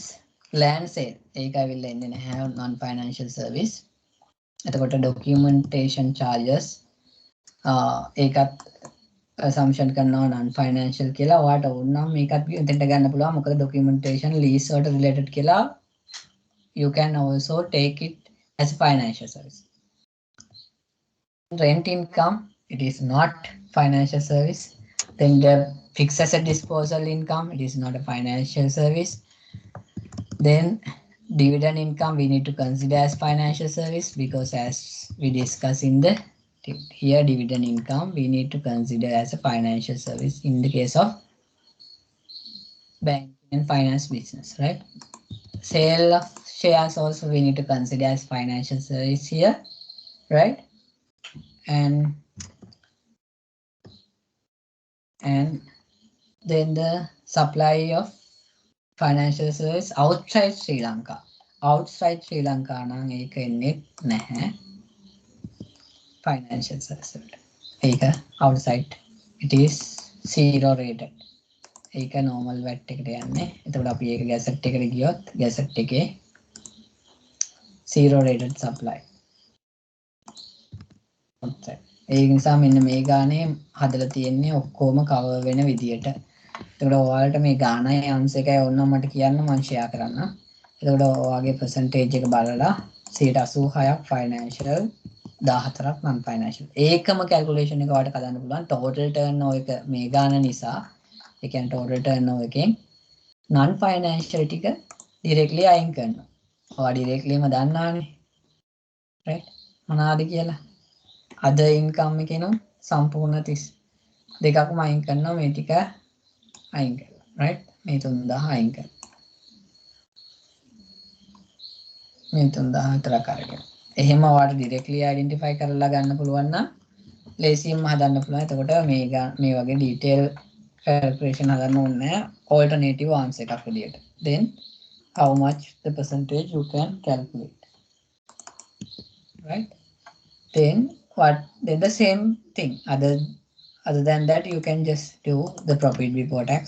sale. ඒක ඇවිල්ලා එන්නේ නැහැ non financial service. එතකොට documentation charges ඒකත් assumption කරනවා non financial කියලා. ඔයාට ඕන නම් මේකත් එතෙන්ට ගන්න පුළුවන්. මොකද documentation lease වලට related කියලා you can also take it as a financial service. Rent income, it is not financial service. Then the fixed asset disposal income, it is not a financial service. Then dividend income we need to consider as financial service because as we discuss in the here dividend income we need to consider as a financial service in the case of banking and finance business, right? Sale of shares also we need to consider as financial service here, right? And then the supply of financial service outside Sri Lanka. Outside Sri Lanka නම් ඒක එන්නේ නැහැ financial service වලට. ඒක outside it is zero rated. ඒක normal VAT එකට යන්නේ. එතකොට අපි ඒක gazette එකට ගියොත් gazette එකේ zero rated supply. outside. ඒ නිසා මෙන්න මේ ගානේ හදලා තියෙන්නේ ඔක්කොම cover වෙන විදියට. එතකොට ඔයාලට මේ ගානයි අංශ එකයි ඕනනම් මට කියන්න මම share කරන්න. එතකොට ඔයාගේ percentage එක බලලා 86ක් financial 14ක් non financial. ඒකම calculation එක ඔයාලට කරන්න පුළුවන් total turnover එක මේ ගාන නිසා. ඒ කියන්නේ total turnover එකෙන් non financial ටික directly අයින් කරනවා. ඔයා directlyම දන්නානේ. right? මොනවාද කියලා? other income එකේනො සම්පූර්ණ 32ක්ම අයින් කරනවා මේ ටික අයින් කරලා. right? මේ 3000 අයින් කරනවා. මේ 3000 අරගෙන. එහෙම ඔයාලට directly identify කරලා ගන්න පුළුවන් නම් ලේසියෙන්ම හදන්න පුළුවන්. එතකොට මේ වගේ detail calculation හදන්න ඕනේ නැහැ. Alternative answer එකක් විදියට. Then how much the percentage you can calculate. Right? Then the same thing. Other than that, you can just do the profit before tax.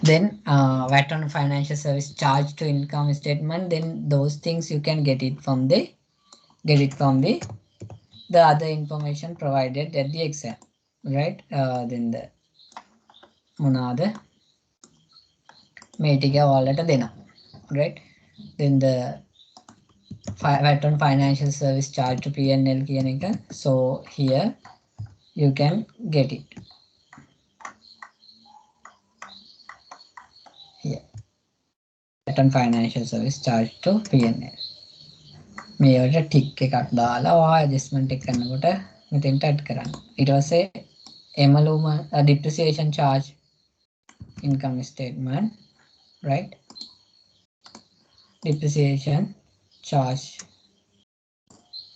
Then VAT on financial service charge to income statement. Then those things you can get it from the other information provided at the exam, right? Then the monada මේටික ඔයාලට දෙනවා, right? Then the VAT on financial service charge to P&L කියන එක. So here you can get it. Here VAT on financial service charge to P&L. මේවට ටික් එකක් දාලා ඔයා adjustment එක කරනකොට මෙතෙන්ට add කරන්න. ඊට පස්සේ emolument depreciation charge income statement, right? Depreciation charge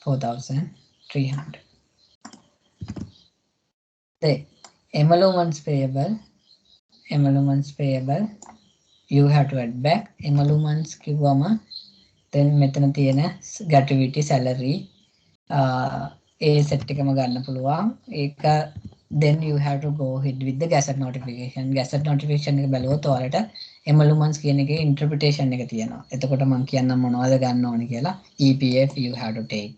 4,300. The emoluments payable, you have to add back emoluments කිව්වම then මෙතන තියෙන gratuity salary ඒ set එකම ගන්න පුළුවන්. ඒක then you have to go ahead with the gazette notification. Gazette notification එක බැලුවොත් ඔයාලට emoluments කියන එකේ interpretation එක තියෙනවා. එතකොට මම කියන්නම් මොනවද ගන්න ඕනේ කියලා. EPF you have to take,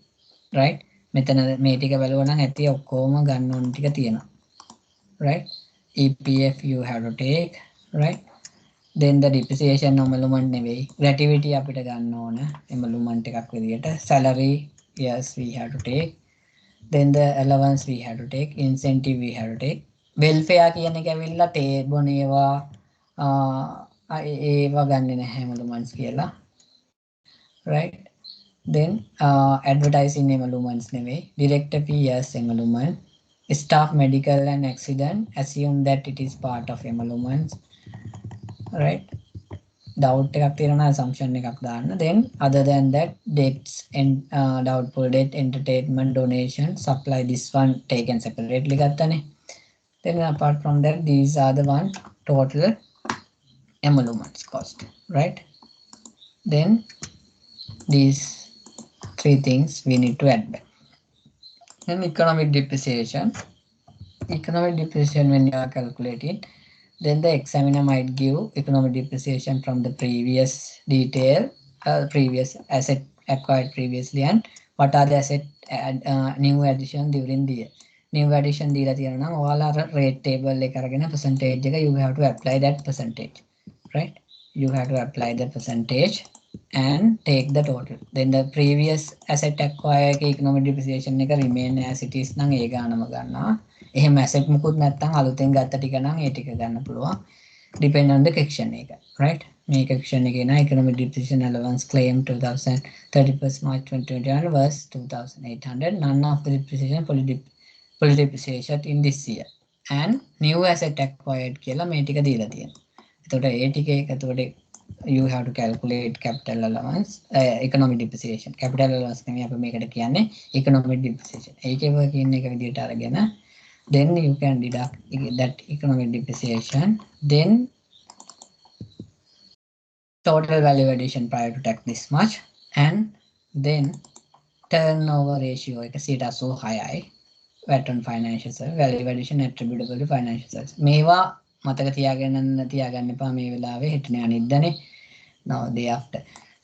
right? මෙතන මේ ටික බැලුවා නම් ඇති ඔක්කොම ගන්න ඕන ටික තියෙනවා. Right? EPF you have to take, right? Then the depreciation emolument නෙවෙයි. Gratuity අපිට ගන්න ඕන emolument එකක් විදියට. Salary, yes, we have to take. Then the allowance we have to take. Incentive we have to take. Welfare කියන එක ඇවිල්ලා table ඒවා ඒවා ගන්නෙ නැහැ emoluments කියලා. Right? Then advertising emoluments නෙවෙයි. Director fee, yes, emolument. Staff medical and accident, assume that it is part of emoluments. Right? Doubt එකක් තියෙනවා assumption එකක් දාන්න. Then other than that, debts and doubtful debt, entertainment, donation, supply, this one taken separately ගත්තනේ. Then apart from that, these are the one total emoluments cost, right? Then these three things we need to add back. Then economic depreciation. Economic depreciation, when you are calculating, then the examiner might give economic depreciation from the previous detail, previous asset acquired previously, and what are the asset new addition during the year. New addition දීලා තියෙනවා නම් ඔයාලා අර rate table එක අරගෙන percentage එක you have to apply that percentage, right? You have to apply the percentage and take the total. Then the previous asset acquired economic depreciation එක remain as it is නම් ඒ ගානම ගන්නවා. එහෙම asset මුකුත් නැත්නම් අලුතෙන් ගත්ත ටික නම් ඒ ටික ගන්න පුළුවන්. Depend on the section එක, right? මේ section එකේ නා economic depreciation allowance claim 2031st March 2021 was 2800. None of the depreciation fully depreciation in this year. And new asset acquired කියලා මේ ටික දීලා තියෙනවා. එතකොට ඒ ටික එතකොට you have to calculate capital allowance, economic depreciation. Capital allowance නෙමෙයි අපි මේකට කියන්නේ economic depreciation. ඒකේ කියන එක විදිහට අරගෙන then you can deduct that economic depreciation, then total value addition prior to tax this much, and then turnover ratio එක 86යි VAT on financial service, value addition attributable to financial service. මේවා මතක තියාගන්න එපා මේ වෙලාවේ හිටනේ අනිද්දානේ now day after.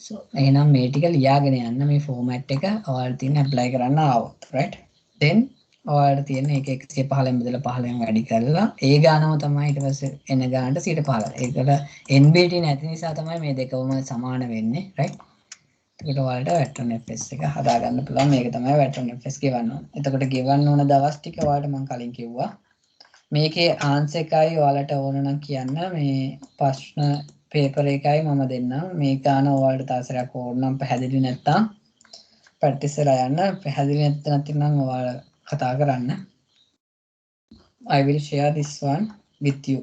So එහෙනම් මේ ටික ලියාගෙන යන්න මේ format එක ඔයාලා තියෙන apply කරන්න ආවොත්, right? Then ඔයාලට තියෙන එක 115න් බෙදලා 15න් වැඩි කරලා ඒ ගානම තමයි ඊට පස්සේ එන ගානට 115. ඒකට NBT නැති නිසා තමයි මේ දෙකම සමාන වෙන්නේ, right? ඒකට ඔයාලට VAT on FS එක හදා ගන්න පුළුවන්. මේක තමයි VAT on FS ගෙවන්න ඕන. එතකොට ගෙවන්න ඕන දවස් ටික ඔයාලට මම කලින් කිව්වා. මේකේ ආන්සර් එකයි ඔයාලට ඕන නම් කියන්න මේ ප්‍රශ්න පේපර් එකයි මම දෙන්නම්. මේ ගාන ඔයාලට තාසරයක් ඕන නම් පැහැදිලි නැත්තම් ප්‍රැක්ටිස් කරලා යන්න. පැහැදිලි නැත්නම් ඔයාලා කතා කරන්න. I will share this one with you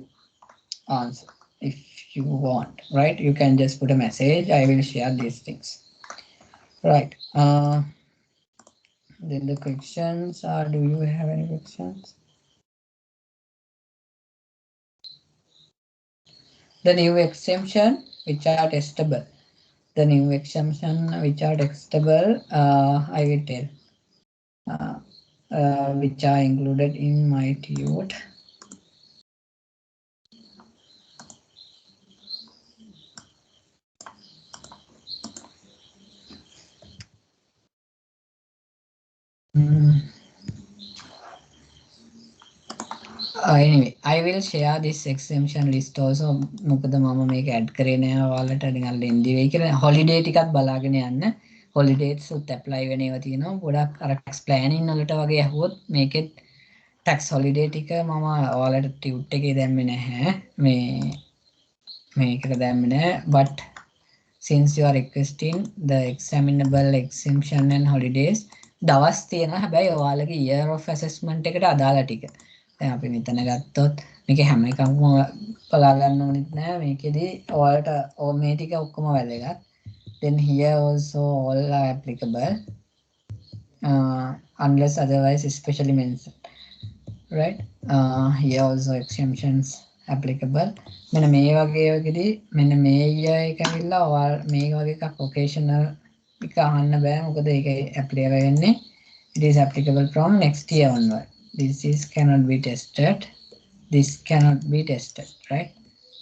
answer if you want, right? You can just put a message. I will share these things, right? Then the questions are, do you have any questions? The new exemption which are testable. The new exemption which are testable, I will tell. Which are included in my TUT. Anyway, I will share this exemption list also. මොකද මම මේක add කරේ නෑ ඔයාලට නිකන් lengthy වෙයි කියලා. holiday ටිකත් බලාගෙන යන්න. holidays උත් apply වෙන ඒවා තියෙනවා. ගොඩක් අර tax planning වලට වගේ අහුවොත් මේකෙත් tax holiday ටික මම ඔයාලට TUT එකේ දැම්මේ නැහැ. මේකට දැම්මේ නැහැ. But since you are requesting the examinable exemption and holidays දවස් තියෙනවා. හැබැයි ඔයාලගේ year of assessment එකට අදාළ ටික. දැන් අපි මෙතන ගත්තොත් මේක හැම එකක්ම බලා ගන්න ඕනෙත් නෑ. මේකෙදි ඔයාලට මේ ටික ඔක්කොම වැදගත්. Then here also all are applicable unless otherwise especially mentioned, right? Here also exemptions applicable. මෙන්න මේ වගේදී මෙන්න මේ year එක ඇවිල්ලා මේ වගේ එකක් occasional එක අහන්න බෑ මොකද ඒක apply වෙන්නේ. It is applicable from next year onward. This is cannot be tested. This cannot be tested, right?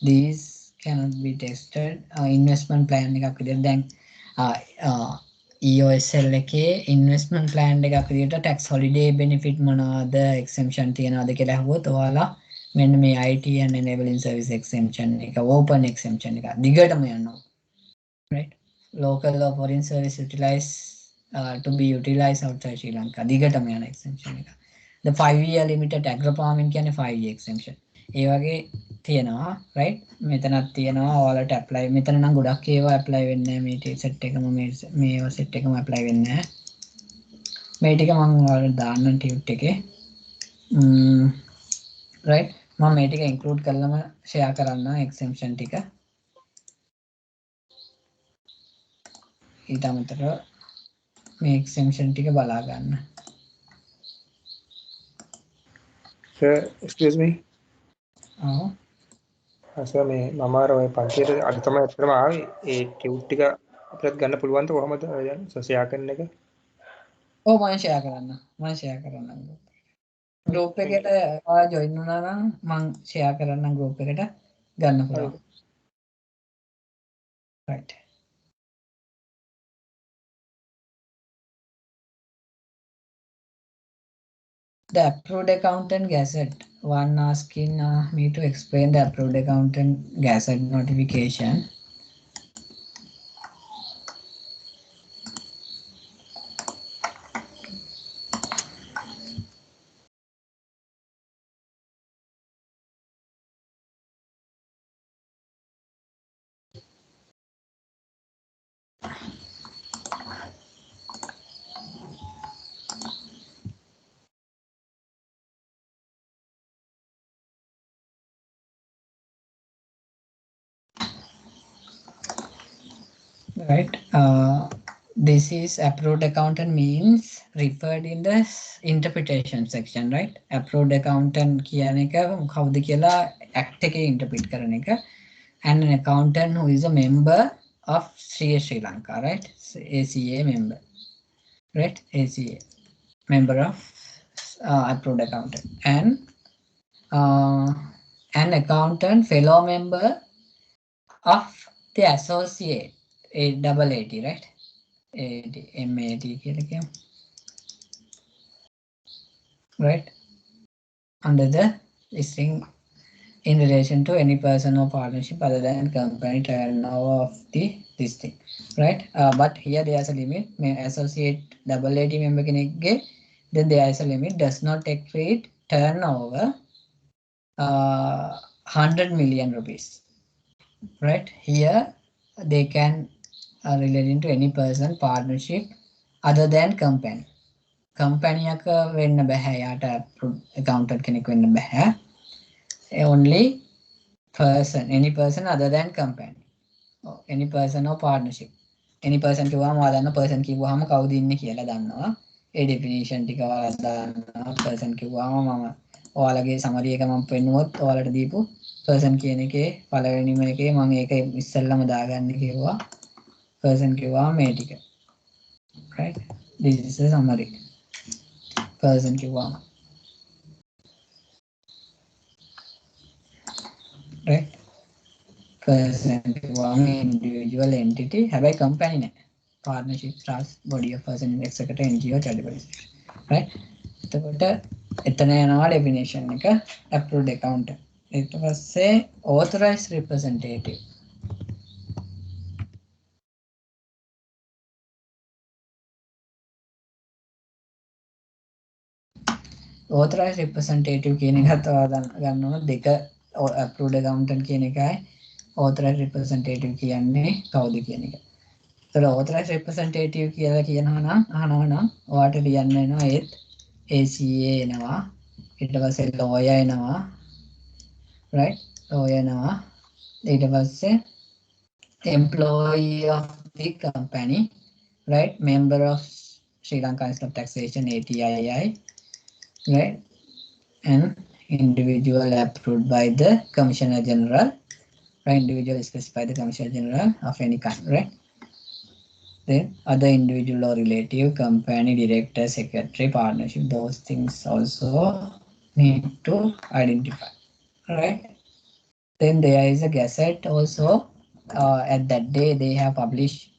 These cannot be tested. Investment plan එකක් විදිහට දැන් EOSL එකේ investment plan එකක් විදිහට tax holiday benefit මොනවාද exemption තියනවාද කියලා අහුවොත් ඔයාලා මෙන්න මේ IT and enabling service exemption එක open exemption එක දිගටම යනවා, right? Local or foreign service utilize to be utilized outside Sri Lanka දිගටම යන exemption එක. The 5-year limited agro farming කියන්නේ 5-year exemption. ඒ වගේ තියෙනවා, right? මෙතනත් තියෙනවා ඔයාලට apply. මෙතන නම් ගොඩක් ඒවා apply වෙන්නේ නැහැ. මේ set එකම මේ set එකම apply වෙන්නේ නැහැ. මේ ටික මම ඔයාලට දාන්නම් tut එකේ. right? මම මේ ටික include කරලම share කරන්න exemption ටික. ඊට අමතරව මේ exemption ටික බලා ගන්න. Sir, excuse me. ඔව්. සර් මේ මම අර ඔය පන්තියට අද තමයි ඇත්තටම ආවේ. ඒ ටියුට් ටික අපිට ගන්න පුළුවන්ද කොහමද දැන් ෂෙයා කරන එක? ඔව් මම share කරන්නම්. group එකට ඔයා join වුණා නම් මම share කරන්නම් group එකට ගන්න පුළුවන්. right. The approved accountant gazette. One asking me to explain the approved accountant gazette notification. Right. This is approved accountant means referred in the interpretation section, right? Approved accountant කියන එක කවුද කියලා act එකේ interpret කරන එක. And an accountant who is a member of Sri Lanka, right? ACA member, right? ACA member of approved accountant, and an accountant fellow member of the associate AAT, right? MAT කියලා කියමු. Right? Under the listing in relation to any person or partnership other than company turnover of the listing, right? But here there is a limit. May associate AAT member කෙනෙක්ගේ then there is a limit does not exceed turnover 100 million rupees, right? Here they can relating to any person partnership other than company. Company එක වෙන්න බෑ යාට accountant කෙනෙක් වෙන්න බෑ. Only person, any person other than company. Any person or partnership. Any person කිව්වම ඔයා දන්න person කිව්වහම කවුද ඉන්නේ කියලා දන්නවා. ඒ definition ටික ඔයාලා දන්නවා. person කිව්වම මම ඔයාලගේ summary එක මම පෙන්නුවොත් ඔයාලට දීපු person කියන එකේ පළවෙනිම එකේ මම ඒක ඉස්සෙල්ලම දාගන්න කිව්වා. person කිව්වම මේ ටික. Right? This is the summary. person කිව්වම. Right? person කිව්වම individual entity හැබැයි company නෑ. partnership, trust, body of person, etc. NGO, charitable institution. Right? එතකොට එතන යනවා definition එක approved accountant. ඊට පස්සේ authorized representative. authorized representative කියන එකත් ඔයාලා ගන්නවා දෙක approved accountant කියන එකයි authorized representative කියන්නේ කවුද කියන එක. ඒතර authorized representative කියලා කියනවා නම් අහනවා නම් ඔයාලට ලියන්න වෙනවා ඒත් ACA එනවා ඊට පස්සේ lawyer එනවා, right? lawyer එනවා ඊට පස්සේ employee of the company, right? member of Sri Lanka Institute of Taxation ATII, right? And individual approved by the Commissioner General, right? Individual specified by the Commissioner General of any kind, right? Then other individual or relative, company, director, secretary, partnership, those things also need to identify, right? Then there is a gazette also. At that day they have published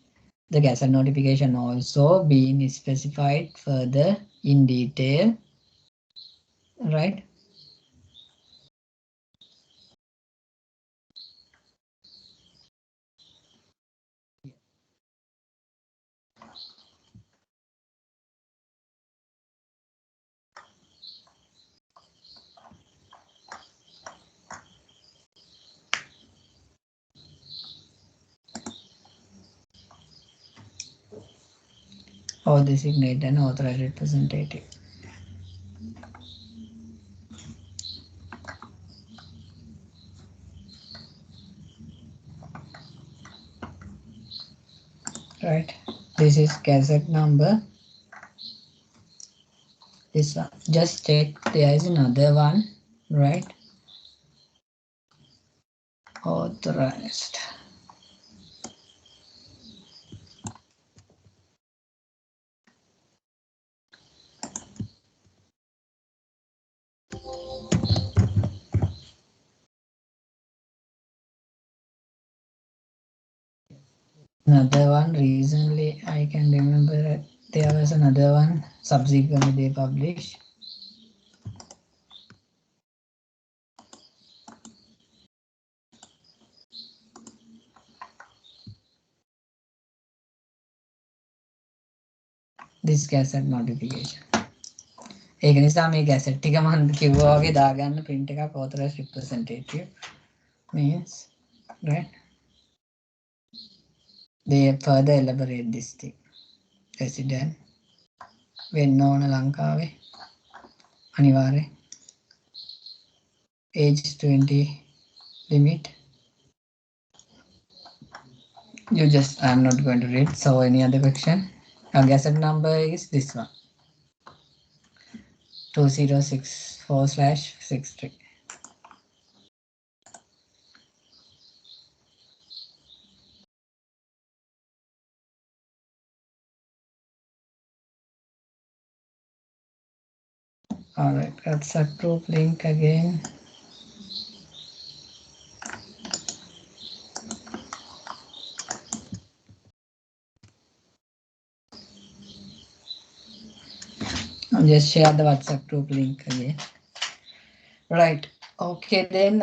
the gazette notification also being specified further in detail, right? Or designate an authorized representative. Right, this is gazette number. This one, just check there is another one, right? Authorized. Another one recently I can remember that there was another one subsequently they published. This gazette notification. ඒක නිසා මේ gazette ටික මම කිව්වා වගේ දාගන්න print එකක් authorized representative means, right? They further elaborate this thing. Resident වෙන්න ඕන ලංකාවේ අනිවාර්ය age 20 limit. You just, I'm not going to read. So any other question? Gazette number is this one, 2064/63. All right, that's a group link again. I'll just share the WhatsApp group link again. Right. Okay, then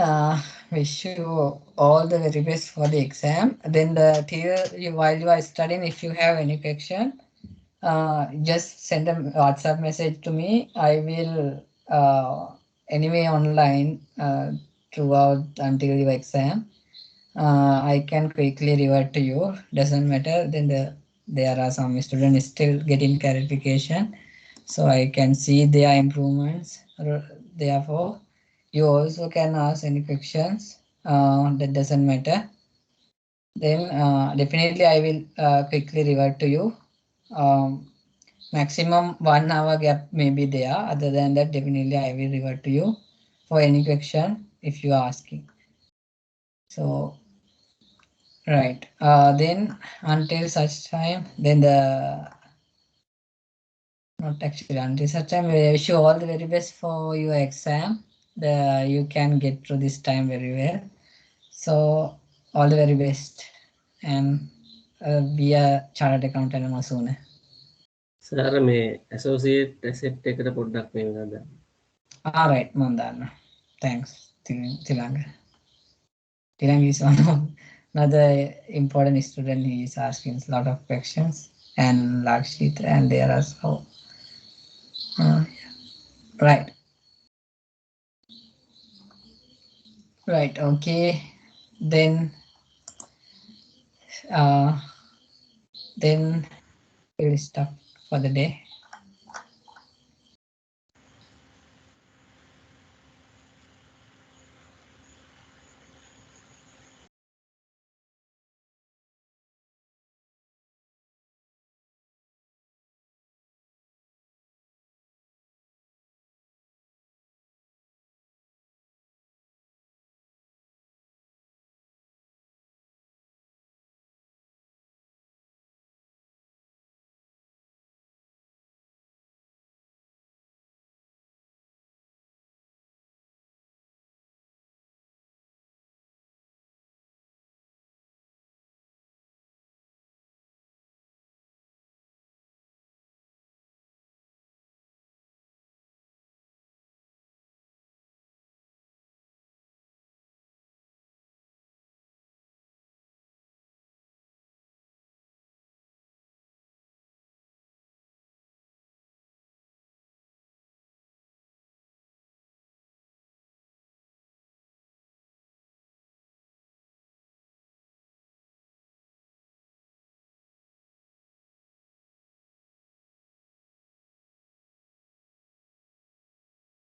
wish you all the very best for the exam. Then while you are studying, if you have any question, just send a WhatsApp message to me. I will anyway online throughout until your exam. I can quickly revert to you. Doesn't matter. Then there are some students still getting clarification, so I can see their improvements. Therefore, you also can ask any questions. That doesn't matter. Then definitely I will quickly revert to you. Maximum 1 hour gap may be there. Other than that, definitely I will revert to you for any question if you are asking. So right, then until such time, then not actually until such time, I wish you all the very best for your exam. You can get through this time very well. So all the very best, and be a chartered accountant soon. Sir මේ associate asset එකට පොඩ්ඩක් මේ වෙනද. All right, Mandana. Thanks, Tilanga. Tilanga is one of another important student. He is asking a lot of questions, and Lakshit, and there are so. Right. Right. Okay. Then we will stop for the day.